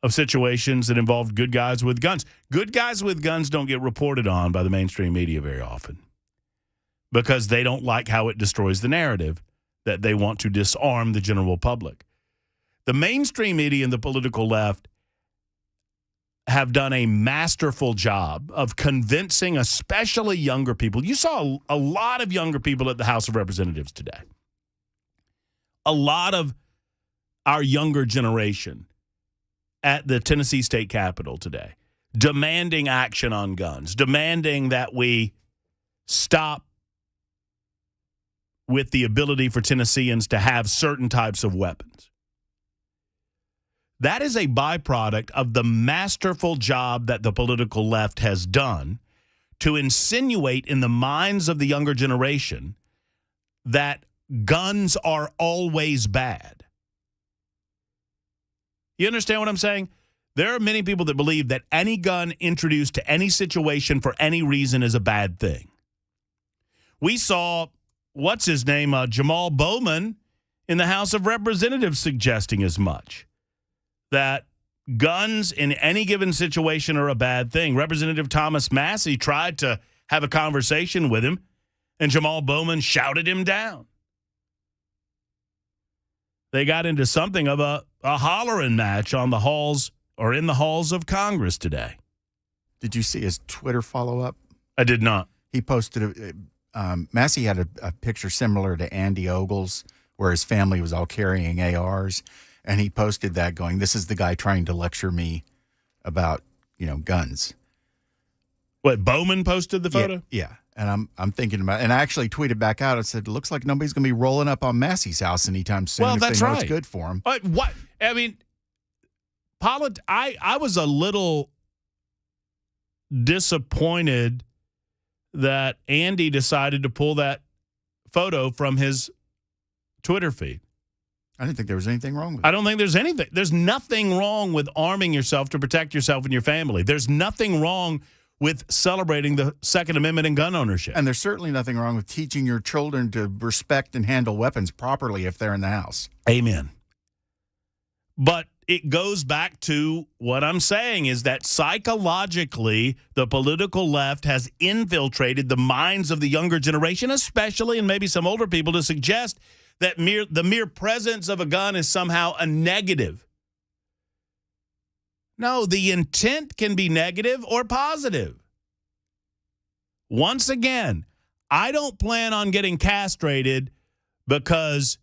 of situations that involved good guys with guns. Good guys with guns don't get reported on by the mainstream media very often because they don't like how it destroys the narrative that they want to disarm the general public. The mainstream media and the political left have done a masterful job of convincing especially younger people. You saw a lot of younger people at the House of Representatives today. A lot of our younger generation at the Tennessee State Capitol today, demanding action on guns, demanding that we stop with the ability for Tennesseans to have certain types of weapons. That is a byproduct of the masterful job that the political left has done to insinuate in the minds of the younger generation that guns are always bad. You understand what I'm saying? There are many people that believe that any gun introduced to any situation for any reason is a bad thing. We saw, Jamal Bowman in the House of Representatives suggesting as much, that guns in any given situation are a bad thing. Representative Thomas Massey tried to have a conversation with him, and Jamal Bowman shouted him down. They got into something of a hollering match on the halls or in the halls of Congress today. Did you see his Twitter follow-up? I did not. He posted Massey had a picture similar to Andy Ogle's where his family was all carrying ARs, and he posted that going, "This is the guy trying to lecture me about, guns." What, Bowman posted the photo? Yeah. And I'm thinking about, and I actually tweeted back out and said, "It looks like nobody's going to be rolling up on Massey's house anytime soon." Well, if that's they know right. It's good for him. But what? I mean, I was a little disappointed that Andy decided to pull that photo from his Twitter feed. I didn't think there was anything wrong with it. I don't think there's anything. There's nothing wrong with arming yourself to protect yourself and your family. There's nothing wrong with celebrating the Second Amendment and gun ownership. And there's certainly nothing wrong with teaching your children to respect and handle weapons properly if they're in the house. Amen. But it goes back to what I'm saying is that psychologically, the political left has infiltrated the minds of the younger generation, especially, and maybe some older people, to suggest that the mere presence of a gun is somehow a negative. No, the intent can be negative or positive. Once again, I don't plan on getting castrated because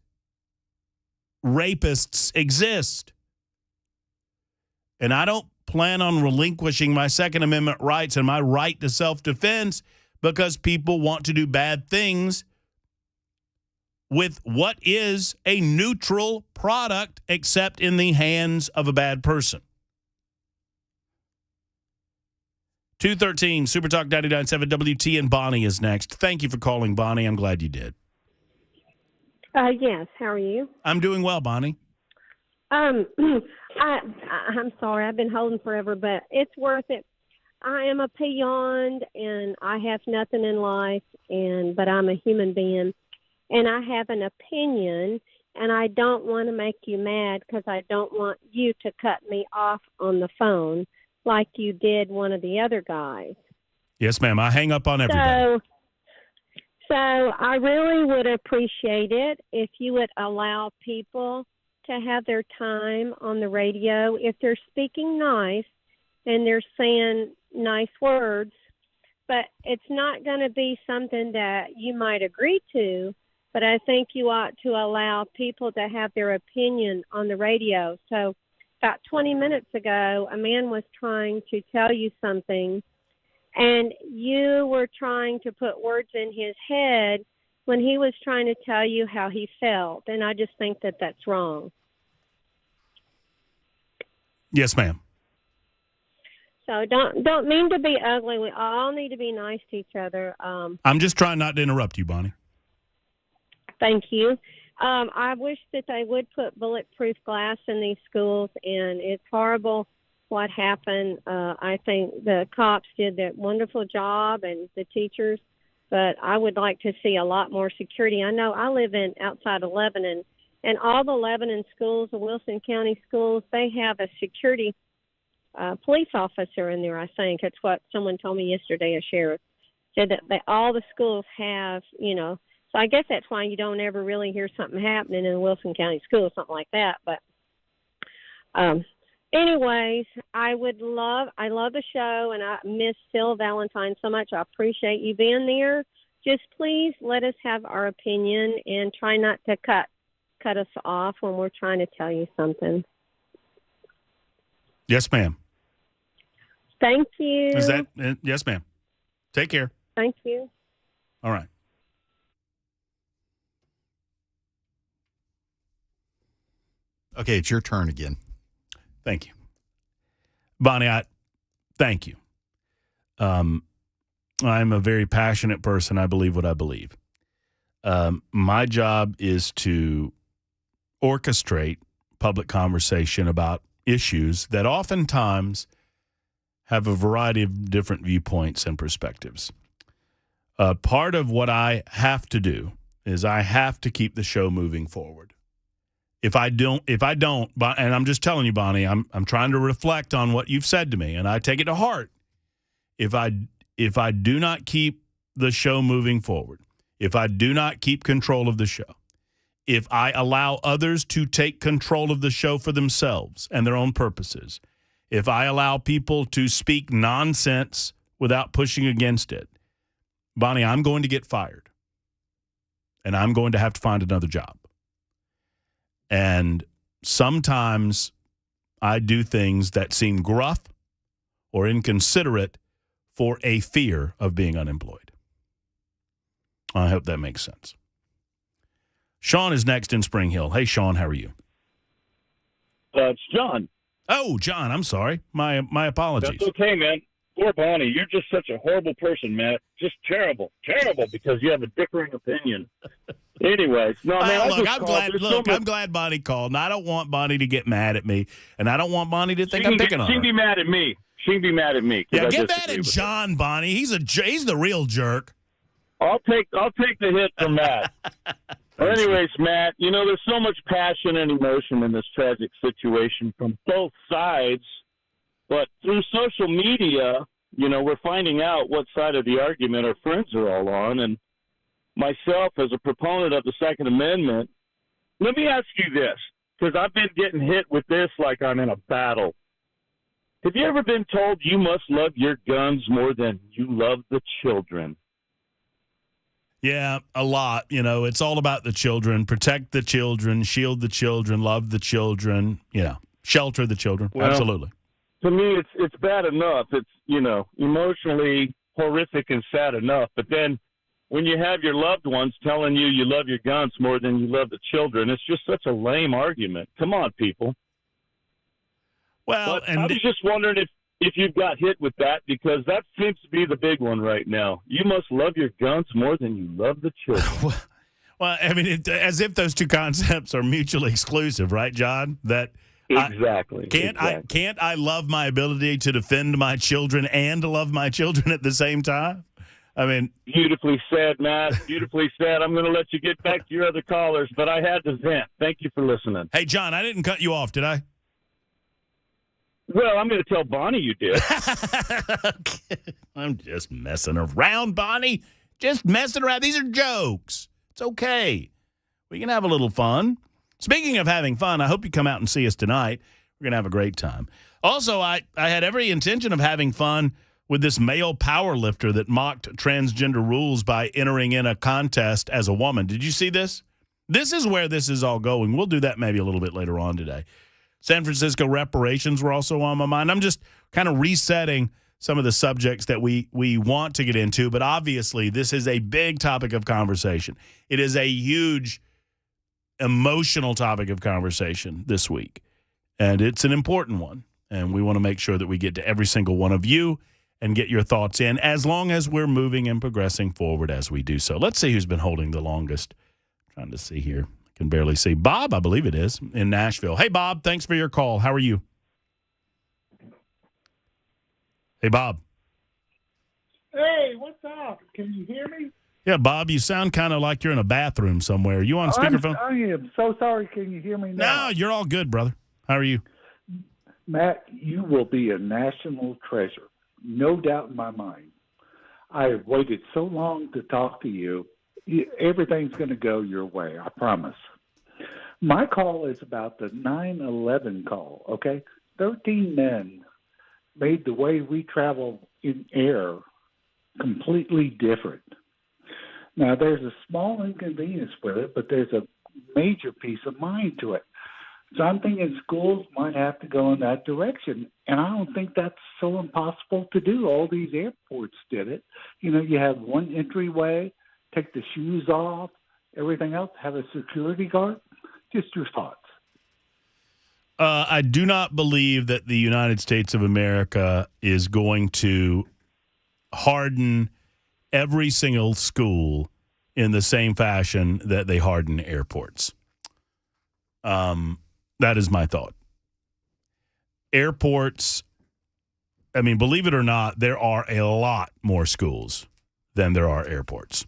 rapists exist. And I don't plan on relinquishing my Second Amendment rights and my right to self-defense because people want to do bad things with what is a neutral product except in the hands of a bad person. 213 Super Talk 99.7 WT, and Bonnie is next. Thank you for calling, Bonnie. I'm glad you did. Yes. How are you? I'm doing well, Bonnie. I'm sorry. I've been holding forever, but it's worth it. I am a peon, and I have nothing in life, but I'm a human being, and I have an opinion, and I don't want to make you mad because I don't want you to cut me off on the phone like you did one of the other guys. Yes, ma'am. I hang up on everybody. So I really would appreciate it if you would allow people to have their time on the radio. If they're speaking nice and they're saying nice words, but it's not going to be something that you might agree to, but I think you ought to allow people to have their opinion on the radio. So about 20 minutes ago, a man was trying to tell you something, and you were trying to put words in his head when he was trying to tell you how he felt. And I just think that that's wrong. Yes, ma'am. So don't mean to be ugly. We all need to be nice to each other. I'm just trying not to interrupt you, Bonnie. Thank you. I wish that they would put bulletproof glass in these schools, and it's horrible what happened. I think the cops did that wonderful job, and the teachers, but I would like to see a lot more security. I know I live outside of Lebanon, and all the Lebanon schools, the Wilson County schools, they have a security police officer in there, I think. That's what someone told me yesterday, a sheriff said that all the schools have, So I guess that's why you don't ever really hear something happening in the Wilson County School, something like that. But anyways, I love the show, and I miss Phil Valentine so much. I appreciate you being there. Just please let us have our opinion and try not to cut us off when we're trying to tell you something. Yes, ma'am. Thank you. Is that yes, ma'am? Take care. Thank you. All right. Okay, it's your turn again. Thank you, Bonnie. Thank you. I'm a very passionate person. I believe what I believe. My job is to orchestrate public conversation about issues that oftentimes have a variety of different viewpoints and perspectives. Part of what I have to do is I have to keep the show moving forward. If I don't, and I'm just telling you, Bonnie, I'm trying to reflect on what you've said to me, and I take it to heart. If I do not keep the show moving forward, if I do not keep control of the show, if I allow others to take control of the show for themselves and their own purposes, if I allow people to speak nonsense without pushing against it, Bonnie, I'm going to get fired. And I'm going to have to find another job. And sometimes I do things that seem gruff or inconsiderate for a fear of being unemployed. I hope that makes sense. Sean is next in Spring Hill. Hey, Sean, how are you? It's John. Oh, John, I'm sorry. My apologies. That's okay, man. Poor Bonnie, you're just such a horrible person, Matt. Just terrible, because you have a differing opinion. Anyways, no, man. I'm glad Bonnie called, and I don't want Bonnie to get mad at me, and I don't want Bonnie to think I'm picking on her. She can be mad at me. She can be mad at me. Yeah, get mad at John, Bonnie. He's the real jerk. I'll take the hit from Matt. Anyways, Matt, there's so much passion and emotion in this tragic situation from both sides. But through social media, we're finding out what side of the argument our friends are all on. And myself, as a proponent of the Second Amendment, let me ask you this, because I've been getting hit with this like I'm in a battle. Have you ever been told you must love your guns more than you love the children? Yeah, a lot. It's all about the children. Protect the children, shield the children, love the children, shelter the children. Well, absolutely. To me, it's bad enough. It's, emotionally horrific and sad enough. But then when you have your loved ones telling you love your guns more than you love the children, it's just such a lame argument. Come on, people. Well, but I was just wondering if you've got hit with that, because that seems to be the big one right now. You must love your guns more than you love the children. Well, I mean, as if those two concepts are mutually exclusive, right, John? Exactly. Can't I love my ability to defend my children and to love my children at the same time? I mean, beautifully said, Matt. Beautifully said. I'm going to let you get back to your other callers, but I had to vent. Thank you for listening. Hey, John, I didn't cut you off, did I? Well, I'm going to tell Bonnie you did. I'm just messing around, Bonnie. Just messing around. These are jokes. It's okay. We can have a little fun. Speaking of having fun, I hope you come out and see us tonight. We're going to have a great time. Also, I had every intention of having fun with this male power lifter that mocked transgender rules by entering in a contest as a woman. Did you see this? This is where this is all going. We'll do that maybe a little bit later on today. San Francisco reparations were also on my mind. I'm just kind of resetting some of the subjects that we want to get into, but obviously this is a big topic of conversation. It is a huge emotional topic of conversation this week, and it's an important one, and we want to make sure that we get to every single one of you and get your thoughts in as long as we're moving and progressing forward as we do so. Let's see who's been holding the longest. Trying to see here. I can barely see. Bob, I believe it is, in Nashville. Hey, Bob, thanks for your call. How are you? Hey, Bob. Hey, what's up? Can you hear me? Yeah, Bob, you sound kind of like you're in a bathroom somewhere. Are you on speakerphone? I am so sorry. Can you hear me now? No, you're all good, brother. How are you? Matt, you will be a national treasure. No doubt in my mind. I have waited so long to talk to you. Everything's going to go your way, I promise. My call is about the 9/11 call, okay? 13 men made the way we travel in air completely different. Now, there's a small inconvenience with it, but there's a major peace of mind to it. So I'm thinking schools might have to go in that direction, and I don't think that's so impossible to do. All these airports did it. You know, you have one entryway, take the shoes off, everything else, have a security guard. Just your thoughts. I do not believe that the United States of America is going to harden every single school in the same fashion that they harden airports. That is my thought. Airports, I mean, believe it or not, there are a lot more schools than there are airports.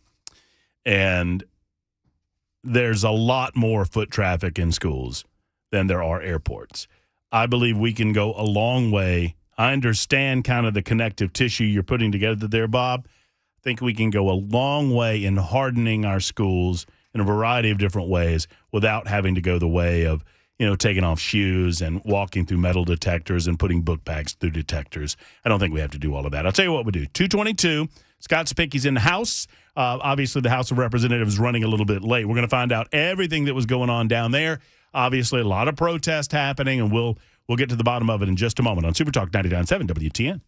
And there's a lot more foot traffic in schools than there are airports. I believe we can go a long way. I understand kind of the connective tissue you're putting together there, Bob. I think we can go a long way in hardening our schools in a variety of different ways without having to go the way of, you know, taking off shoes and walking through metal detectors and putting book bags through detectors. I don't think we have to do all of that. I'll tell you what we do. 222, Scott Cepicky's in the House. Obviously, the House of Representatives is running a little bit late. We're going to find out everything that was going on down there. Obviously, a lot of protest happening, and we'll get to the bottom of it in just a moment on Super Talk 99.7 WTN.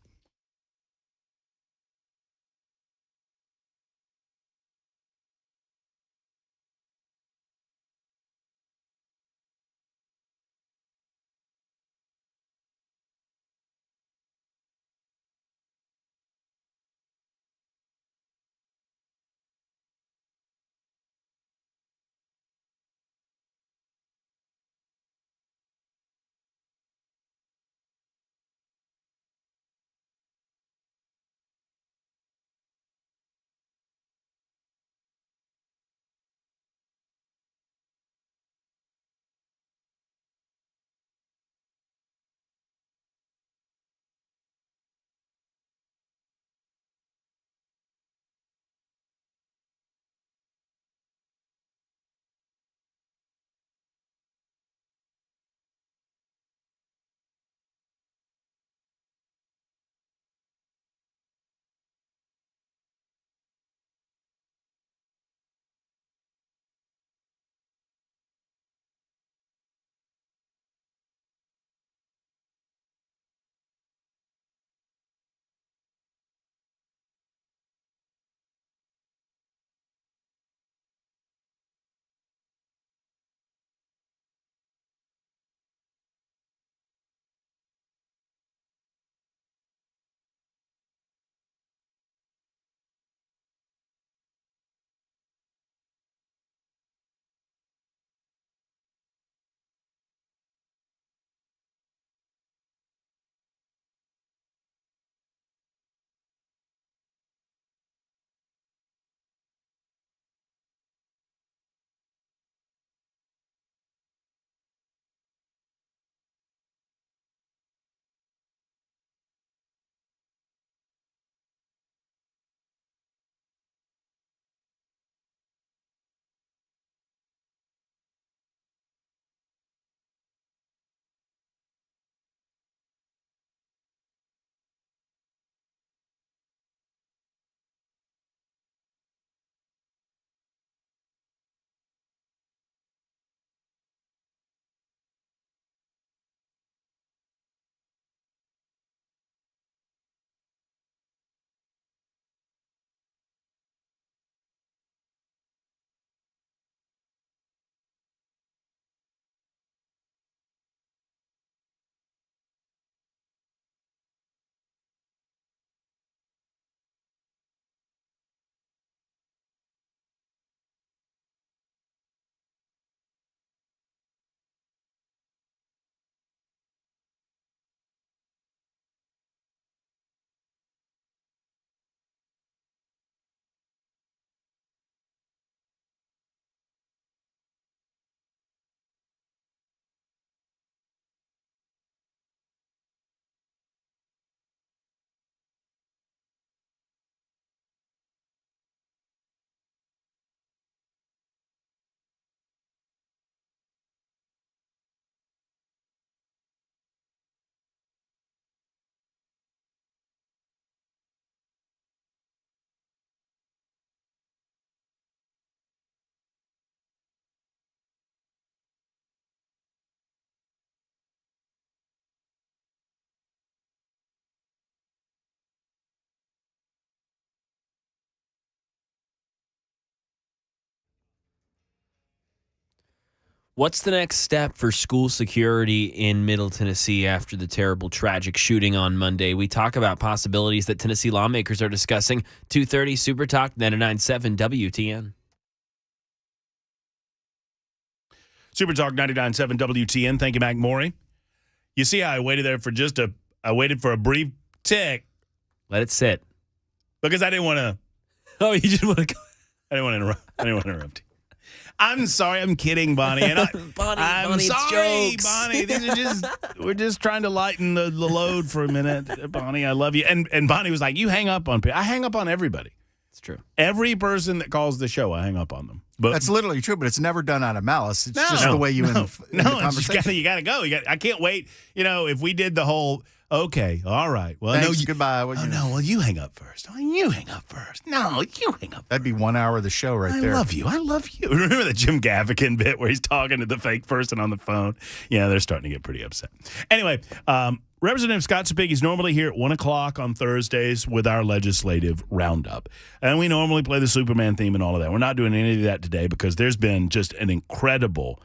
What's the next step for school security in Middle Tennessee after the terrible, tragic shooting on Monday? We talk about possibilities that Tennessee lawmakers are discussing. 2:30 Super Talk 99.7 WTN. Super Talk 99.7 WTN. Thank you, Mac Morey. You see how I waited there for I waited for a brief tick. Let it sit. Because I didn't want to. Oh, you just want to go. I didn't want to interrupt you. I'm sorry. I'm kidding, Bonnie. And I'm sorry, jokes. Bonnie. We're just trying to lighten the load for a minute. Bonnie, I love you. And Bonnie was like, you hang up on people. I hang up on everybody. It's true. Every person that calls the show, I hang up on them. But that's literally true, but it's never done out of malice. It's just the way you end the conversation. You got to go. I can't wait. If we did the whole, okay, all right. Well, thanks, goodbye. Well, you hang up first. Oh, you hang up first. No, you hang up first. That'd be 1 hour of the show right there. I love you. Remember the Jim Gaffigan bit where he's talking to the fake person on the phone? Yeah, they're starting to get pretty upset. Anyway, Representative Scott Cepicky is normally here at 1 o'clock on Thursdays with our legislative roundup. And we normally play the Superman theme and all of that. We're not doing any of that today because there's been just an incredible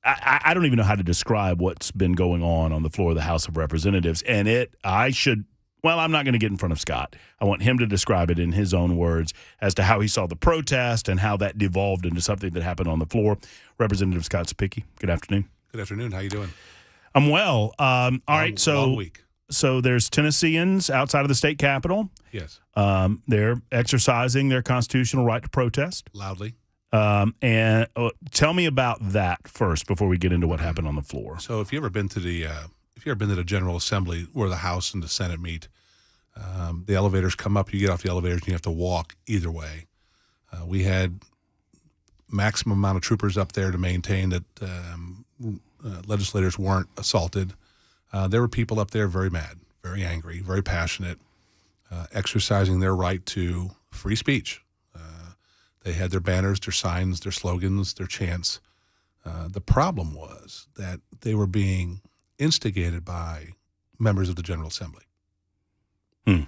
I don't even know how to describe what's been going on the floor of the House of Representatives. And I'm not going to get in front of Scott. I want him to describe it in his own words as to how he saw the protest and how that devolved into something that happened on the floor. Representative Scott Cepicky, good afternoon. Good afternoon. How you doing? I'm well. All right. Long week. So there's Tennesseans outside of the state capitol. Yes. They're exercising their constitutional right to protest. Loudly. And tell me about that first before we get into what happened on the floor. So if you ever been to the General Assembly where the House and the Senate meet, the elevators come up, you get off the elevators, and you have to walk either way. We had maximum amount of troopers up there to maintain that legislators weren't assaulted. There were people up there very mad, very angry, very passionate, exercising their right to free speech. They had their banners, their signs, their slogans, their chants. The problem was that they were being instigated by members of the General Assembly.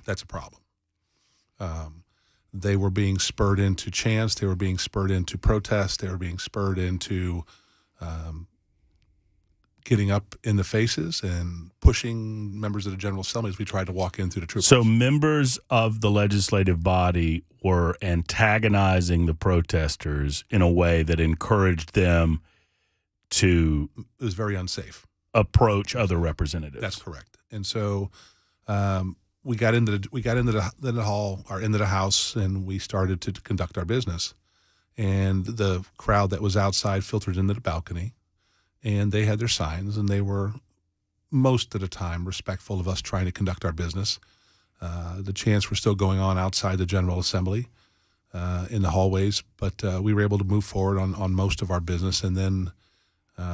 That's a problem. They were being spurred into chants. They were being spurred into protests. They were being spurred into getting up in the faces and pushing members of the General Assembly as we tried to walk in through the troopers. So members of the legislative body were antagonizing the protesters in a way that encouraged them to... It was very unsafe. ...approach other representatives. That's correct. And so we got into the hall or into the House, and we started to conduct our business. And the crowd that was outside filtered into the balcony. And they had their signs, and they were, most of the time, respectful of us trying to conduct our business. The chants were still going on outside the General Assembly in the hallways, but we were able to move forward on most of our business. And then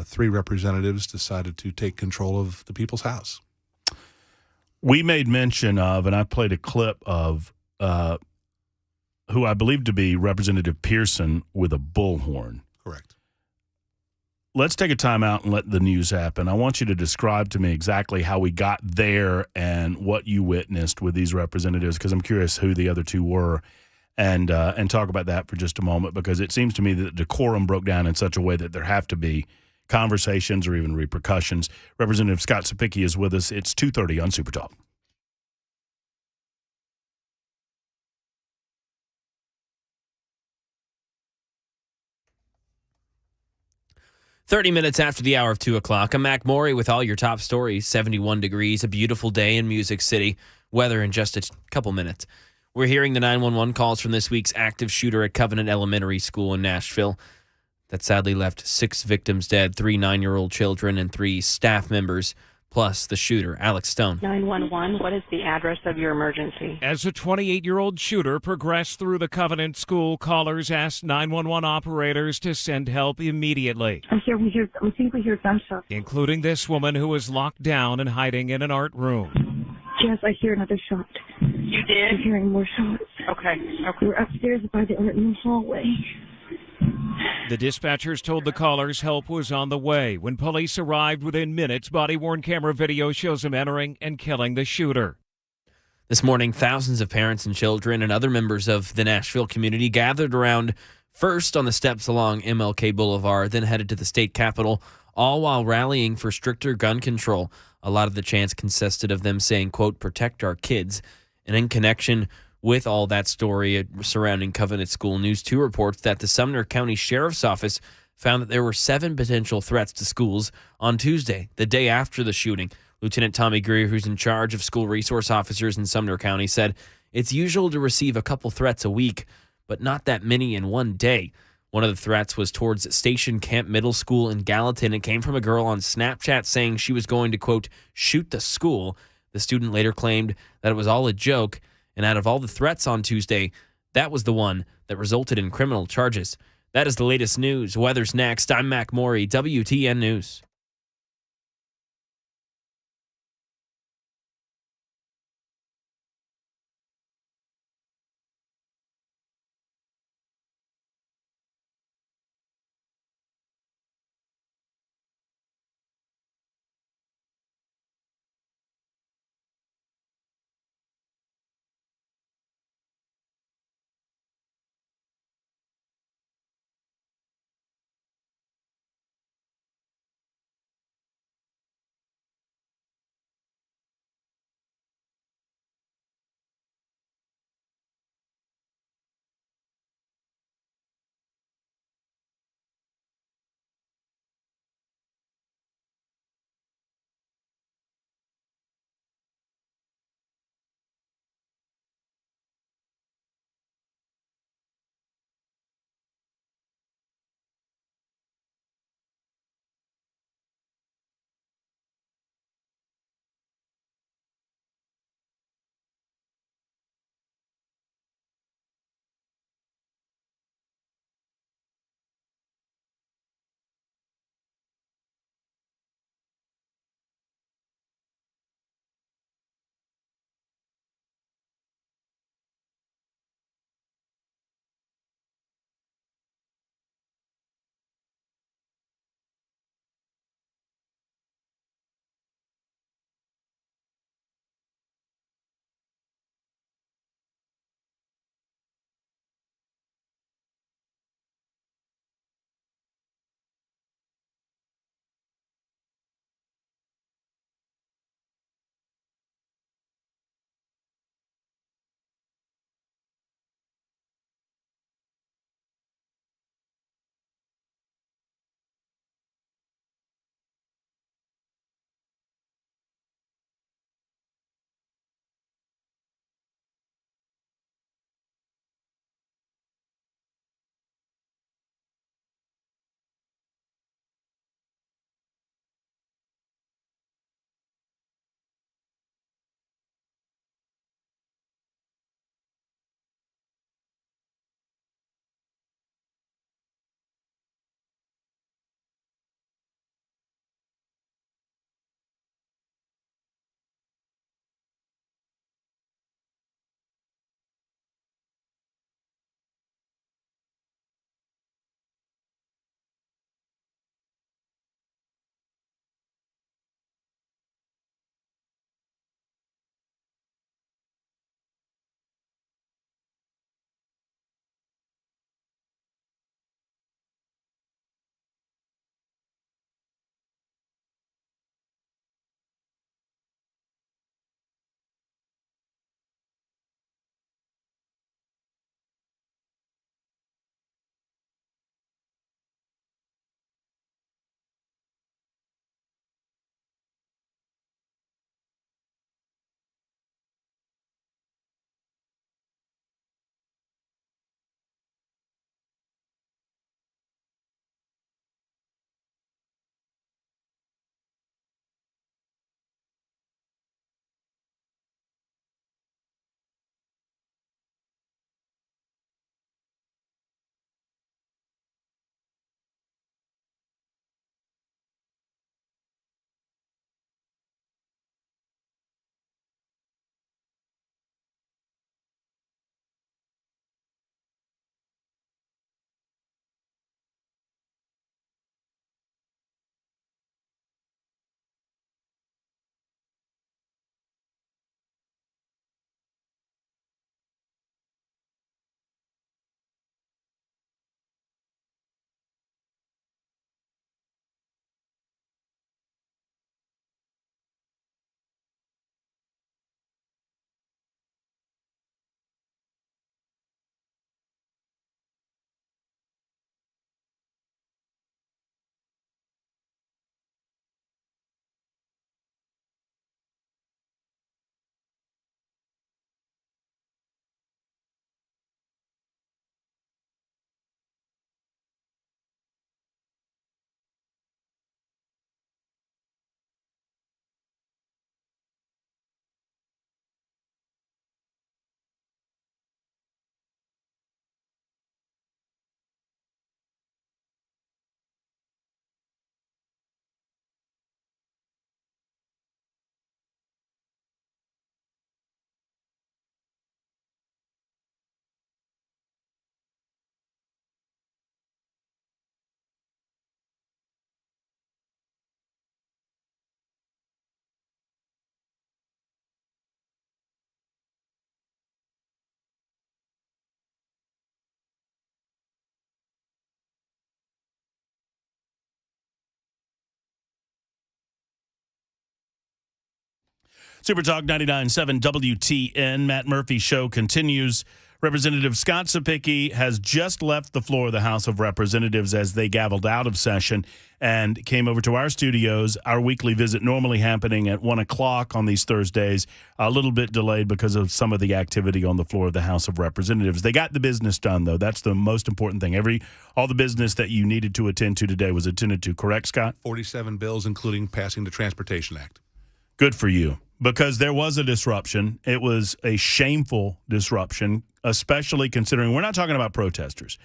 3 representatives decided to take control of the People's House. We made mention of, and I played a clip of, who I believe to be Representative Pearson with a bullhorn. Correct. Let's take a time out and let the news happen. I want you to describe to me exactly how we got there and what you witnessed with these representatives, because I'm curious who the other 2 were, and talk about that for just a moment, because it seems to me that decorum broke down in such a way that there have to be conversations or even repercussions. Representative Scott Cepicky is with us. It's 2:30 on Super Talk. 30 minutes after the hour of 2 o'clock, I'm Mac Morey with all your top stories. 71 degrees, a beautiful day in Music City. Weather in just a couple minutes. We're hearing the 911 calls from this week's active shooter at Covenant Elementary School in Nashville. That sadly left 6 victims dead, 3 9-year-old children, and 3 staff members, plus the shooter, Alex Stone. 911, what is the address of your emergency? As a 28-year-old shooter progressed through the Covenant School, callers asked 911 operators to send help immediately. I think we hear gunshots. Including this woman who was locked down and hiding in an art room. Yes, I hear another shot. You did? I'm hearing more shots. Okay. We're upstairs by the art room hallway. The dispatchers told the callers help was on the way. When police arrived within minutes, body-worn camera video shows them entering and killing the shooter. This morning, thousands of parents and children and other members of the Nashville community gathered around first on the steps along MLK Boulevard, then headed to the state capitol, all while rallying for stricter gun control. A lot of the chants consisted of them saying, quote, protect our kids. And in connection with all that story surrounding Covenant School, News 2 reports that the Sumner County Sheriff's Office found that there were 7 potential threats to schools on Tuesday, the day after the shooting. Lieutenant Tommy Greer, who's in charge of school resource officers in Sumner County, said it's usual to receive a couple threats a week, but not that many in one day. One of the threats was towards Station Camp Middle School in Gallatin. It came from a girl on Snapchat saying she was going to, quote, shoot the school. The student later claimed that it was all a joke, and out of all the threats on Tuesday, that was the one that resulted in criminal charges. That is the latest news. Weather's next. I'm Mac Morey, WTN News. Super Talk 99.7 WTN. Matt Murphy's show continues. Representative Scott Cepicky has just left the floor of the House of Representatives as they gavelled out of session and came over to our studios. Our weekly visit normally happening at 1 o'clock on these Thursdays, a little bit delayed because of some of the activity on the floor of the House of Representatives. They got the business done, though. That's the most important thing. All the business that you needed to attend to today was attended to. Correct, Scott? 47 bills, including passing the Transportation Act. Good for you, because there was a disruption. It was a shameful disruption, especially considering we're not talking about protesters.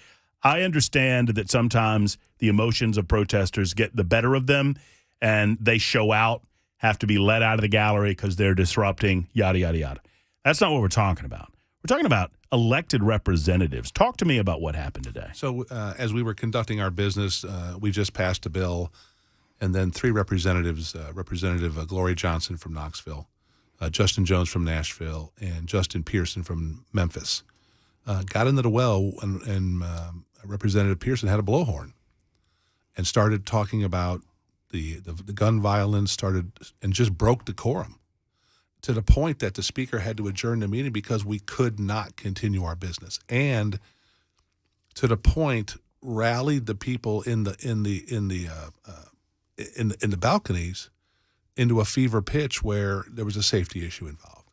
I understand that sometimes the emotions of protesters get the better of them and they show out, have to be let out of the gallery because they're disrupting, yada, yada, yada. That's not what we're talking about. We're talking about elected representatives. Talk to me about what happened today. So as we were conducting our business, we just passed a bill, and then three representatives, Representative Gloria Johnson from Knoxville, Justin Jones from Nashville, and Justin Pearson from Memphis, got into the well, and Representative Pearson had a blowhorn and started talking about the gun violence, and just broke decorum to the point that the speaker had to adjourn the meeting because we could not continue our business, and to the point rallied the people in the balconies into a fever pitch where there was a safety issue involved.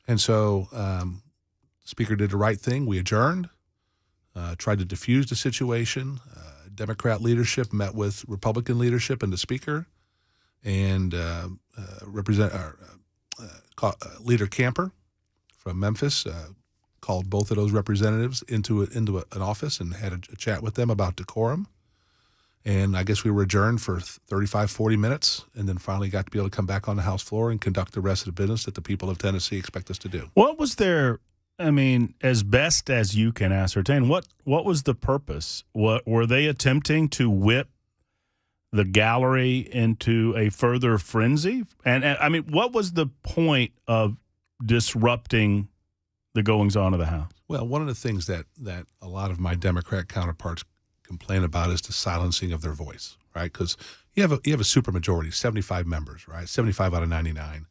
And so the speaker did the right thing. We adjourned, tried to diffuse the situation. Democrat leadership met with Republican leadership and the speaker, and Leader Camper from Memphis called both of those representatives into an office and had a chat with them about decorum. And I guess we were adjourned for 35, 40 minutes, and then finally got to be able to come back on the House floor and conduct the rest of the business that the people of Tennessee expect us to do. What was their, as best as you can ascertain, what was the purpose? What were they attempting to whip the gallery into a further frenzy? And what was the point of disrupting the goings-on of the House? Well, one of the things that a lot of my Democrat counterparts complain about is the silencing of their voice, right? Because you have a supermajority, 75 members, right? 75 out of 99.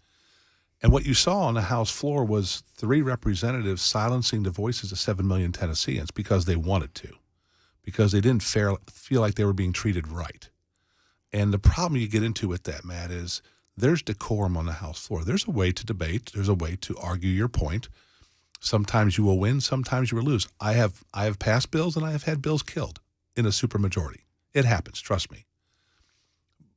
And what you saw on the House floor was three representatives silencing the voices of 7 million Tennesseans because they wanted to, because they didn't feel like they were being treated right. And the problem you get into with that, Matt, is there's decorum on the House floor. There's a way to debate. There's a way to argue your point. Sometimes you will win. Sometimes you will lose. I have passed bills, and I have had bills killed in a supermajority. It happens, trust me.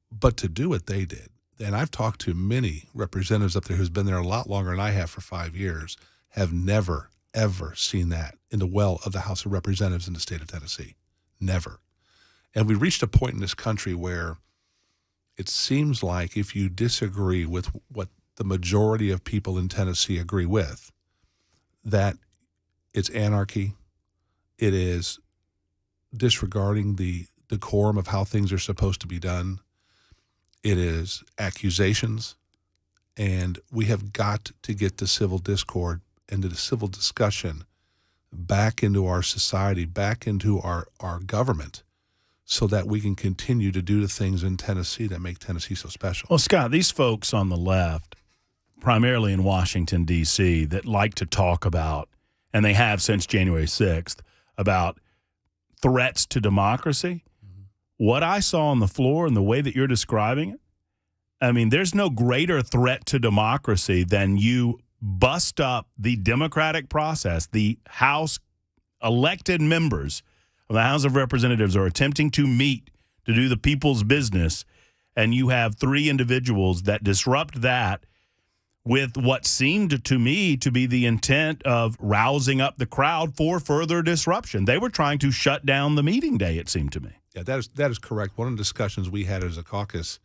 But to do what they did, and I've talked to many representatives up there who's been there a lot longer than I have for 5 years, have never, ever seen that in the well of the House of Representatives in the state of Tennessee. Never. And we reached a point in this country where it seems like if you disagree with what the majority of people in Tennessee agree with, that it's anarchy, it is disregarding the decorum of how things are supposed to be done, it is accusations, and we have got to get the civil discord and the civil discussion back into our society, back into our government, so that we can continue to do the things in Tennessee that make Tennessee so special. Well, Scott, these folks on the left, primarily in Washington, D.C., that like to talk about, and they have since January 6th, about threats to democracy, what I saw on the floor and the way that you're describing it, there's no greater threat to democracy than you bust up the democratic process. The House elected members of the House of Representatives are attempting to meet to do the people's business, and you have three individuals that disrupt that with what seemed to me to be the intent of rousing up the crowd for further disruption. They were trying to shut down the meeting day, it seemed to me. Yeah, that is correct. One of the discussions we had as a caucus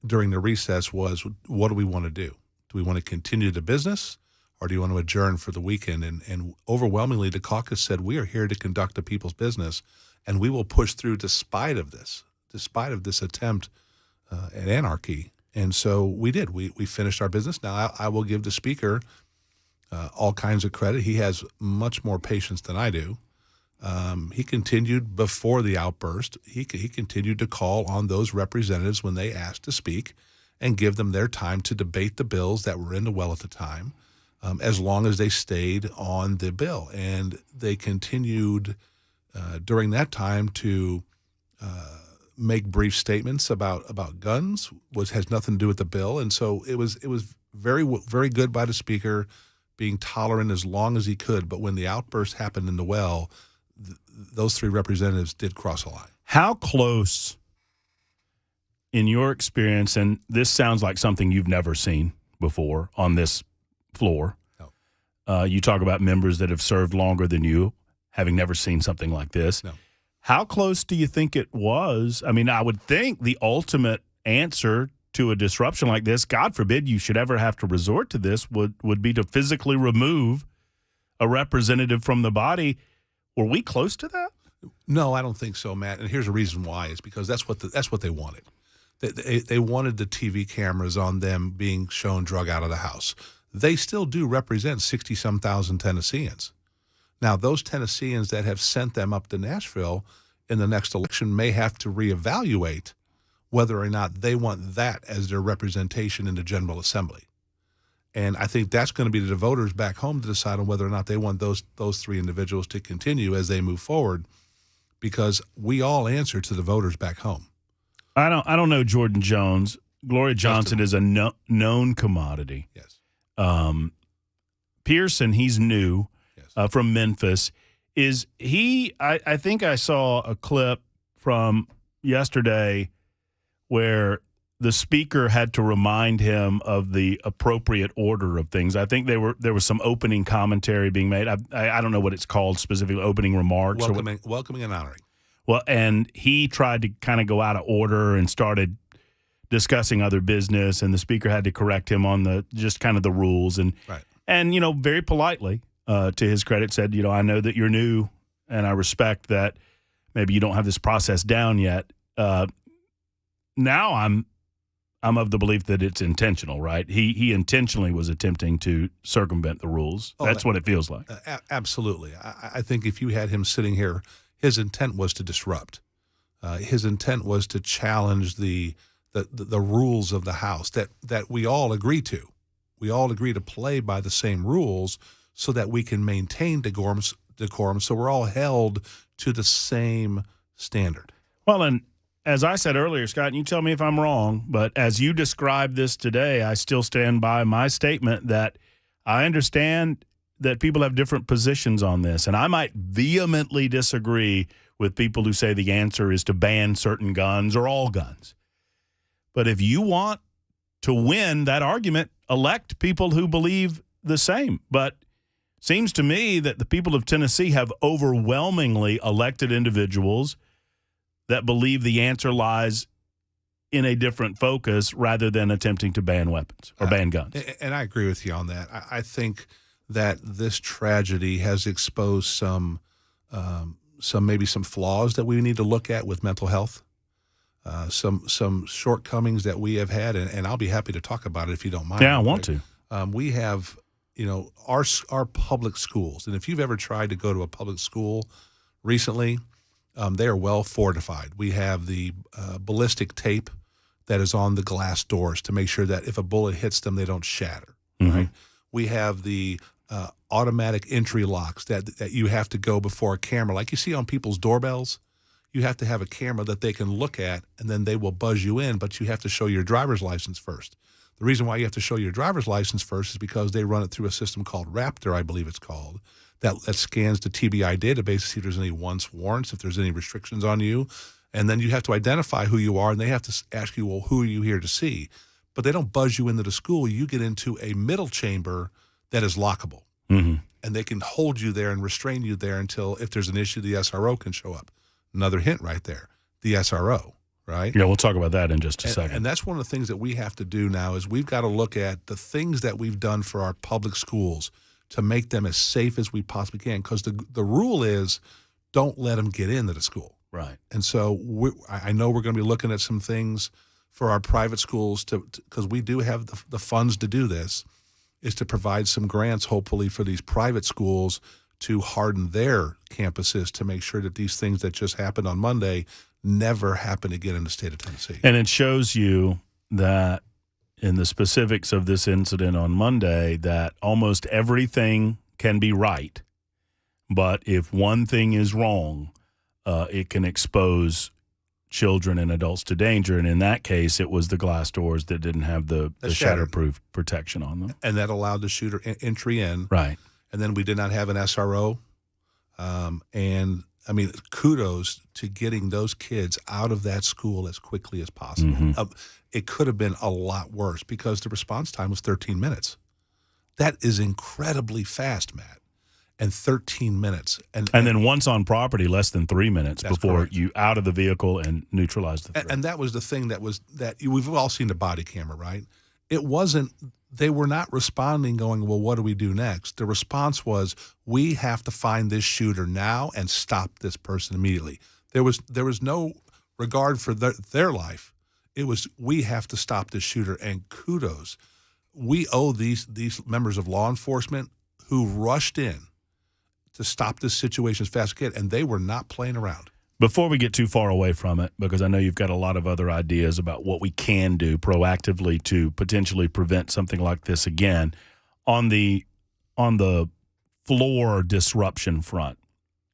during the recess was, what do we want to do? Do we want to continue the business, or do you want to adjourn for the weekend? And overwhelmingly, the caucus said, we are here to conduct the people's business, and we will push through despite of this attempt at anarchy. And so we did. We finished our business. Now, I will give the speaker all kinds of credit. He has much more patience than I do. He continued before the outburst. He continued to call on those representatives when they asked to speak and give them their time to debate the bills that were in the well at the time, as long as they stayed on the bill. And they continued during that time to make brief statements about guns, which has nothing to do with the bill. And so it was very, very good by the speaker, being tolerant as long as he could. But when the outburst happened in the well, those three representatives did cross a line. How close, in your experience, and this sounds like something you've never seen before on this floor. No. You talk about members that have served longer than you, having never seen something like this. No. How close do you think it was? I mean, I would think the ultimate answer to a disruption like this, God forbid you should ever have to resort to this, would be to physically remove a representative from the body. Were we close to that? No, I don't think so, Matt. And here's the reason why: is because that's what they wanted. They wanted the TV cameras on them being shown drug out of the house. They still do represent 60-some thousand Tennesseans. Now, those Tennesseans that have sent them up to Nashville in the next election may have to reevaluate whether or not they want that as their representation in the General Assembly. And I think that's going to be the voters back home to decide on whether or not they want those three individuals to continue as they move forward, because we all answer to the voters back home. I don't know Jordan Jones. Gloria Johnson is a known commodity. Yes. Pearson, he's new. From Memphis. Is he, I think I saw a clip from yesterday where the speaker had to remind him of the appropriate order of things. I think there was some opening commentary being made. I don't know what it's called specifically, opening remarks. Welcoming and honoring. Well, and he tried to kind of go out of order and started discussing other business, and the speaker had to correct him on just kind of the rules. And, right. And very politely, to his credit, said, I know that you're new, and I respect that maybe you don't have this process down yet. Now I'm of the belief that it's intentional, right? He intentionally was attempting to circumvent the rules. That's what it feels like. Absolutely. I think if you had him sitting here, his intent was to disrupt. His intent was to challenge the rules of the House that we all agree to. We all agree to play by the same rules, so that we can maintain decorum, so we're all held to the same standard. Well, and as I said earlier, Scott, and you tell me if I'm wrong, but as you described this today, I still stand by my statement that I understand that people have different positions on this, and I might vehemently disagree with people who say the answer is to ban certain guns or all guns. But if you want to win that argument, elect people who believe the same. But seems to me that the people of Tennessee have overwhelmingly elected individuals that believe the answer lies in a different focus rather than attempting to ban weapons or ban guns. And I agree with you on that. I think that this tragedy has exposed some flaws that we need to look at with mental health, some shortcomings that we have had, and I'll be happy to talk about it if you don't mind. Yeah, I want to. We have our public schools, and if you've ever tried to go to a public school recently, they are well fortified. We have the ballistic tape that is on the glass doors to make sure that if a bullet hits them, they don't shatter. Mm-hmm. Right? We have the automatic entry locks that you have to go before a camera, like you see on people's doorbells. You have to have a camera that they can look at, and then they will buzz you in, but you have to show your driver's license first. The reason why you have to show your driver's license first is because they run it through a system called Raptor, I believe it's called, that scans the TBI database to see if there's any once warrants, if there's any restrictions on you. And then you have to identify who you are, and they have to ask you, well, who are you here to see? But they don't buzz you into the school. You get into a middle chamber that is lockable. Mm-hmm. And they can hold you there and restrain you there until, if there's an issue, the SRO can show up. Another hint right there, the SRO. Right? Yeah, we'll talk about that in just a second. And that's one of the things that we have to do now is we've got to look at the things that we've done for our public schools to make them as safe as we possibly can. Because the rule is don't let them get into the school. Right. And so I know we're going to be looking at some things for our private schools because we do have the funds to do this, is to provide some grants, hopefully, for these private schools to harden their campuses to make sure that these things that just happened on Monday never happen again in the state of Tennessee. And it shows you that in the specifics of this incident on Monday that almost everything can be right, but if one thing is wrong, it can expose children and adults to danger. And in that case, it was the glass doors that didn't have the shatterproof protection on them. And that allowed the shooter entry in. Right. And then we did not have an SRO. And, I mean, kudos to getting those kids out of that school as quickly as possible. Mm-hmm. It could have been a lot worse because the response time was 13 minutes. That is incredibly fast, Matt. And 13 minutes. And then once on property, less than 3 minutes before correct. you out of the vehicle and neutralize the threat. And that was the thing that we've all seen the body camera, right? It wasn't, they were not responding going, well, what do we do next? The response was, we have to find this shooter now and stop this person immediately. There was no regard for their life. It was, we have to stop this shooter, and kudos. We owe these members of law enforcement who rushed in to stop this situation as fast as they could, and they were not playing around. Before we get too far away from it, because I know you've got a lot of other ideas about what we can do proactively to potentially prevent something like this again, on the floor disruption front,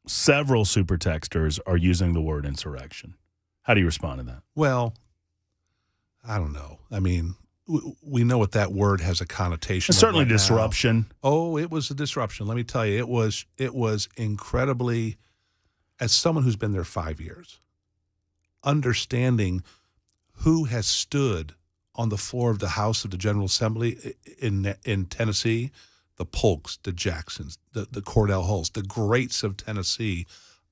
several super texters are using the word insurrection. How do you respond to that? Well, I don't know. I mean, we know what that word has a connotation. Certainly right disruption. Now. Oh, it was a disruption. Let me tell you, it was incredibly, as someone who's been there 5 years, understanding who has stood on the floor of the House of the General Assembly in Tennessee, the Polks, the Jacksons, the Cordell Hulls, the greats of Tennessee.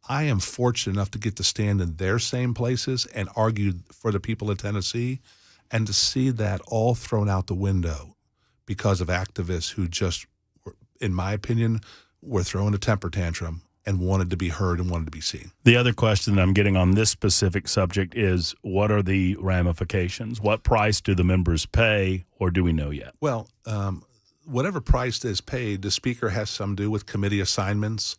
I am fortunate enough to get to stand in their same places and argue for the people of Tennessee. And to see that all thrown out the window because of activists who just, in my opinion, were throwing a temper tantrum and wanted to be heard and wanted to be seen. The other question that I'm getting on this specific subject is, what are the ramifications? What price do the members pay, or do we know yet? Well, whatever price is paid, the speaker has some to do with committee assignments,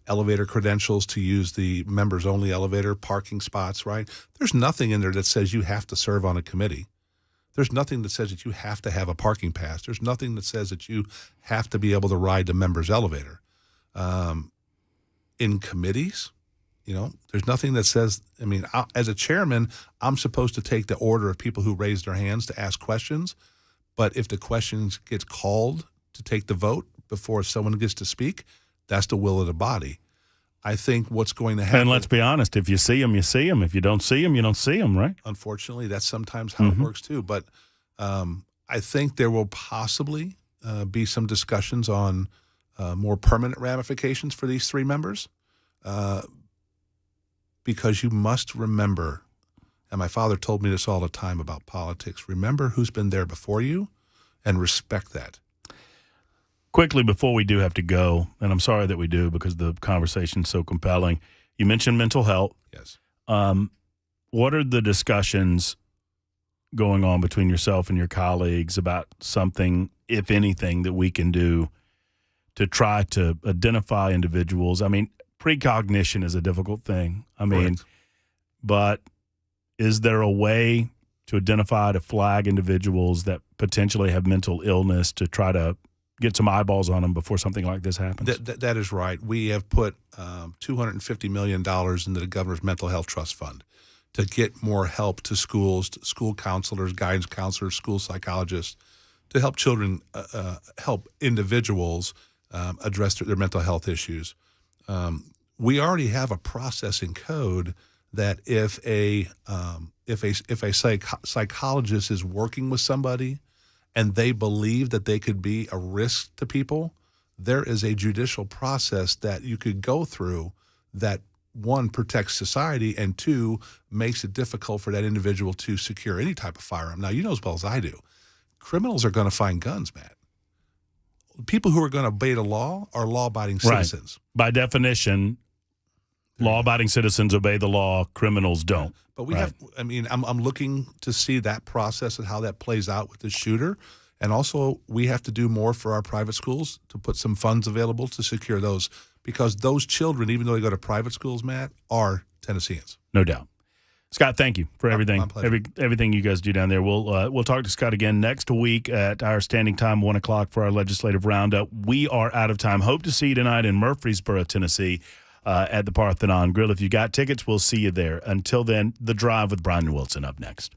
elevator credentials to use the members-only elevator, parking spots, right? There's nothing in there that says you have to serve on a committee. There's nothing that says that you have to have a parking pass. There's nothing that says that you have to be able to ride the members' elevator. In committees, there's nothing that says, I mean, as a chairman, I'm supposed to take the order of people who raise their hands to ask questions, but if the questions gets called to take the vote before someone gets to speak, that's the will of the body. I think what's going to happen. And let's be honest, if you see them, you see them. If you don't see them, you don't see them, right? Unfortunately, that's sometimes how it works too. But I think there will possibly be some discussions on more permanent ramifications for these three members, because you must remember, and my father told me this all the time about politics, remember who's been there before you and respect that. Quickly, before we do have to go, and I'm sorry that we do because the conversation's so compelling, you mentioned mental health. Yes. What are the discussions going on between yourself and your colleagues about something, if anything, that we can do to try to identify individuals? I mean, precognition is a difficult thing. I mean, but is there a way to identify, to flag individuals that potentially have mental illness to try to get some eyeballs on them before something like this happens? That is right. We have put $250 million into the Governor's Mental Health Trust Fund to get more help to schools, to school counselors, guidance counselors, school psychologists, to help children, help individuals address their mental health issues. We already have a process in code that if a psychologist is working with somebody and they believe that they could be a risk to people, there is a judicial process that you could go through that, one, protects society, and two, makes it difficult for that individual to secure any type of firearm. Now, you know as well as I do, criminals are going to find guns, Matt. People who are going to obey the law are law-abiding citizens. By definition, law-abiding citizens obey the law, criminals don't. But we have, I mean, I'm looking to see that process and how that plays out with the shooter. And also, we have to do more for our private schools to put some funds available to secure those, because those children, even though they go to private schools, Matt, are Tennesseans. No doubt. Scott, thank you for everything. My pleasure. Everything you guys do down there. We'll talk to Scott again next week at our standing time, 1 o'clock for our legislative roundup. We are out of time. Hope to see you tonight in Murfreesboro, Tennessee, at the Parthenon Grill. If you got tickets, we'll see you there. Until then, The Drive with Brian Wilson up next.